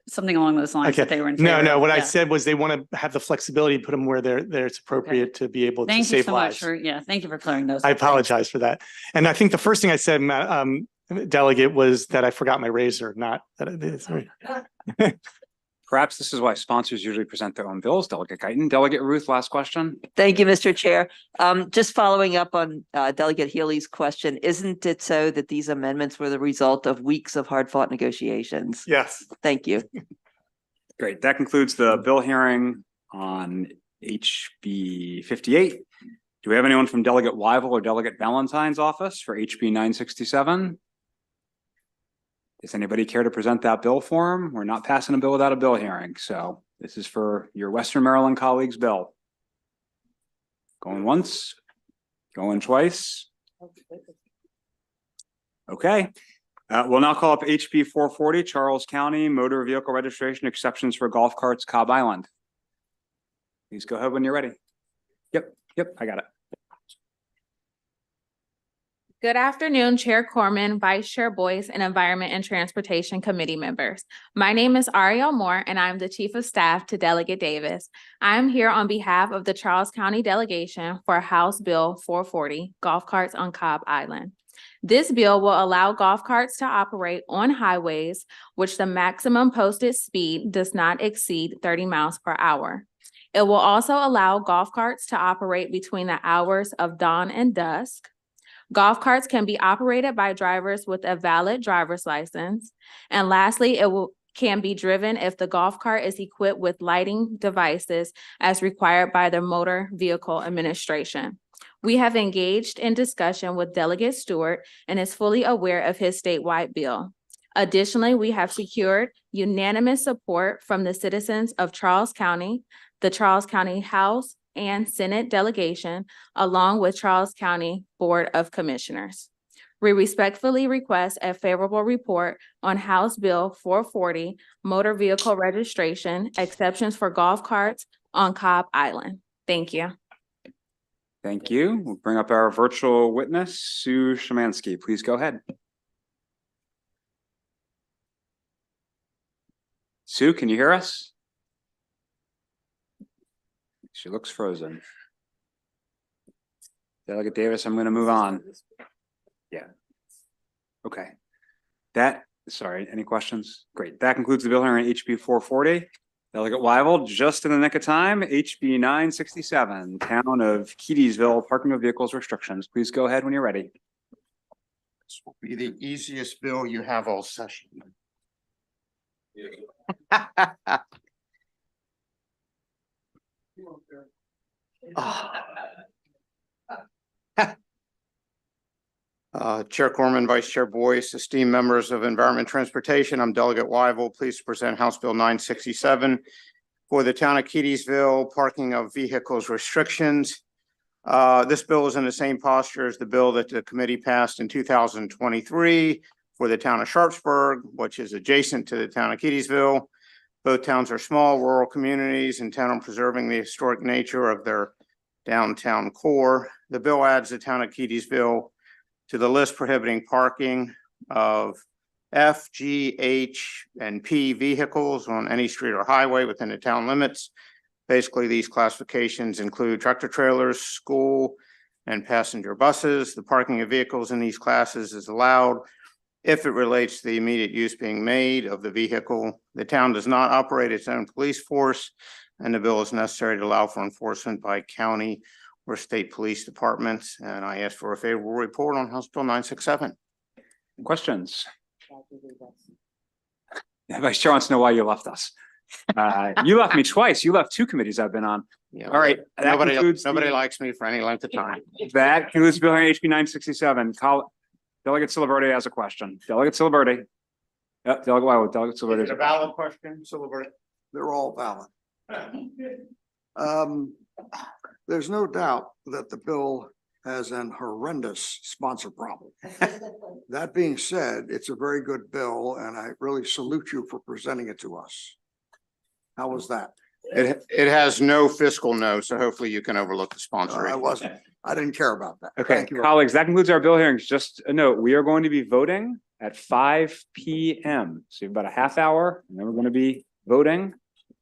Something along those lines that they were in No, favor of. what I said was they want to have the flexibility to put them where it's appropriate to be able to Thank you save so lives. much thank you for clearing those. I apologize for that. And I think the first thing I said, Delegate, was that I forgot my razor, not that I did. Sorry. Perhaps this is why sponsors usually present their own bills, Delegate Guyton. Delegate Ruth, last question. Thank you, Mr. Chair. Just following up on Delegate Healy's question, isn't it so that these amendments were the result of weeks of hard-fought negotiations? Yes. Thank you. Great. That concludes the bill hearing on HB 58. Do we have anyone from Delegate Wyville or Delegate Valentine's office for HB 967? Does anybody care to present that bill for him? We're not passing a bill without a bill hearing. So this is for your Western Maryland colleagues' bill. Going once, going twice. Okay. We'll now call up HB 440, Charles County Motor Vehicle Registration Exceptions for Golf Carts, Cobb Island. Please go ahead when you're ready. Yep, I got it. Good afternoon, Chair Corman, Vice Chair Boyce, and Environment and Transportation Committee members. My name is Ariel Moore, and I'm the Chief of Staff to Delegate Davis. I'm here on behalf of the Charles County delegation for House Bill 440, Golf Carts on Cobb Island. This bill will allow golf carts to operate on highways which the maximum posted speed does not exceed 30 miles per hour. It will also allow golf carts to operate between the hours of dawn and dusk. Golf carts can be operated by drivers with a valid driver's license. And lastly, can be driven if the golf cart is equipped with lighting devices as required by the Motor Vehicle Administration. We have engaged in discussion with Delegate Stewart and is fully aware of his statewide bill. Additionally, we have secured unanimous support from the citizens of Charles County, the Charles County House and Senate delegation, along with Charles County Board of Commissioners. We respectfully request a favorable report on House Bill 440, Motor Vehicle Registration, Exceptions for Golf Carts on Cobb Island. Thank you. Thank you. We'll bring up our virtual witness, Sue Shemansky. Please go ahead. Sue, can you hear us? She looks frozen. Delegate Davis, I'm going to move on. Yeah. Okay. Sorry, any questions? Great. That concludes the bill hearing on HB 440. Delegate Wyville, just in the nick of time, HB 967, Town of Keedysville Parking of Vehicles Restrictions. Please go ahead when you're ready. This will be the easiest bill you have all session. Chair Corman, Vice Chair Boyce, esteemed members of Environment and Transportation, I'm Delegate Wyval, pleased to present House Bill 967 for the town of Keedysville, parking of vehicles restrictions. This bill is in the same posture as the bill that the committee passed in 2023 for the town of Sharpsburg, which is adjacent to the town of Keedysville. Both towns are small rural communities intent on preserving the historic nature of their downtown core. The bill adds the town of Keedysville to the list prohibiting parking of F, G, H, and P vehicles on any street or highway within the town limits. Basically, these classifications include tractor trailers, school, and passenger buses. The parking of vehicles in these classes is allowed if it relates to the immediate use being made of the vehicle. The town does not operate its own police force, and the bill is necessary to allow for enforcement by county or state police departments. And I ask for a favorable report on House Bill 967. Questions? Vice Chair wants to know why you left us. You left me twice. You left two committees I've been on. Yeah, All right. that Nobody concludes likes me for any length of time. That concludes Bill hearing HB 967. Delegate Silverde has a question. Delegate Silverde. Yep, Delegate Wywood, Delegate Silverde. Is it a valid question, Silver? They're all valid. There's no doubt that the bill has an horrendous sponsor problem. That being said, it's a very good bill, and I really salute you for presenting it to us. How was that? It has no fiscal no, so hopefully you can overlook the sponsoring. I didn't care about that. Okay, Thank you. colleagues, that concludes our bill hearings. Just a note, we are going to be voting at 5 p.m. So you have about a half hour, and then we're going to be voting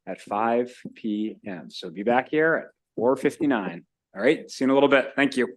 at 5 p.m. So be back here at 4:59. All right, see you in a little bit. Thank you.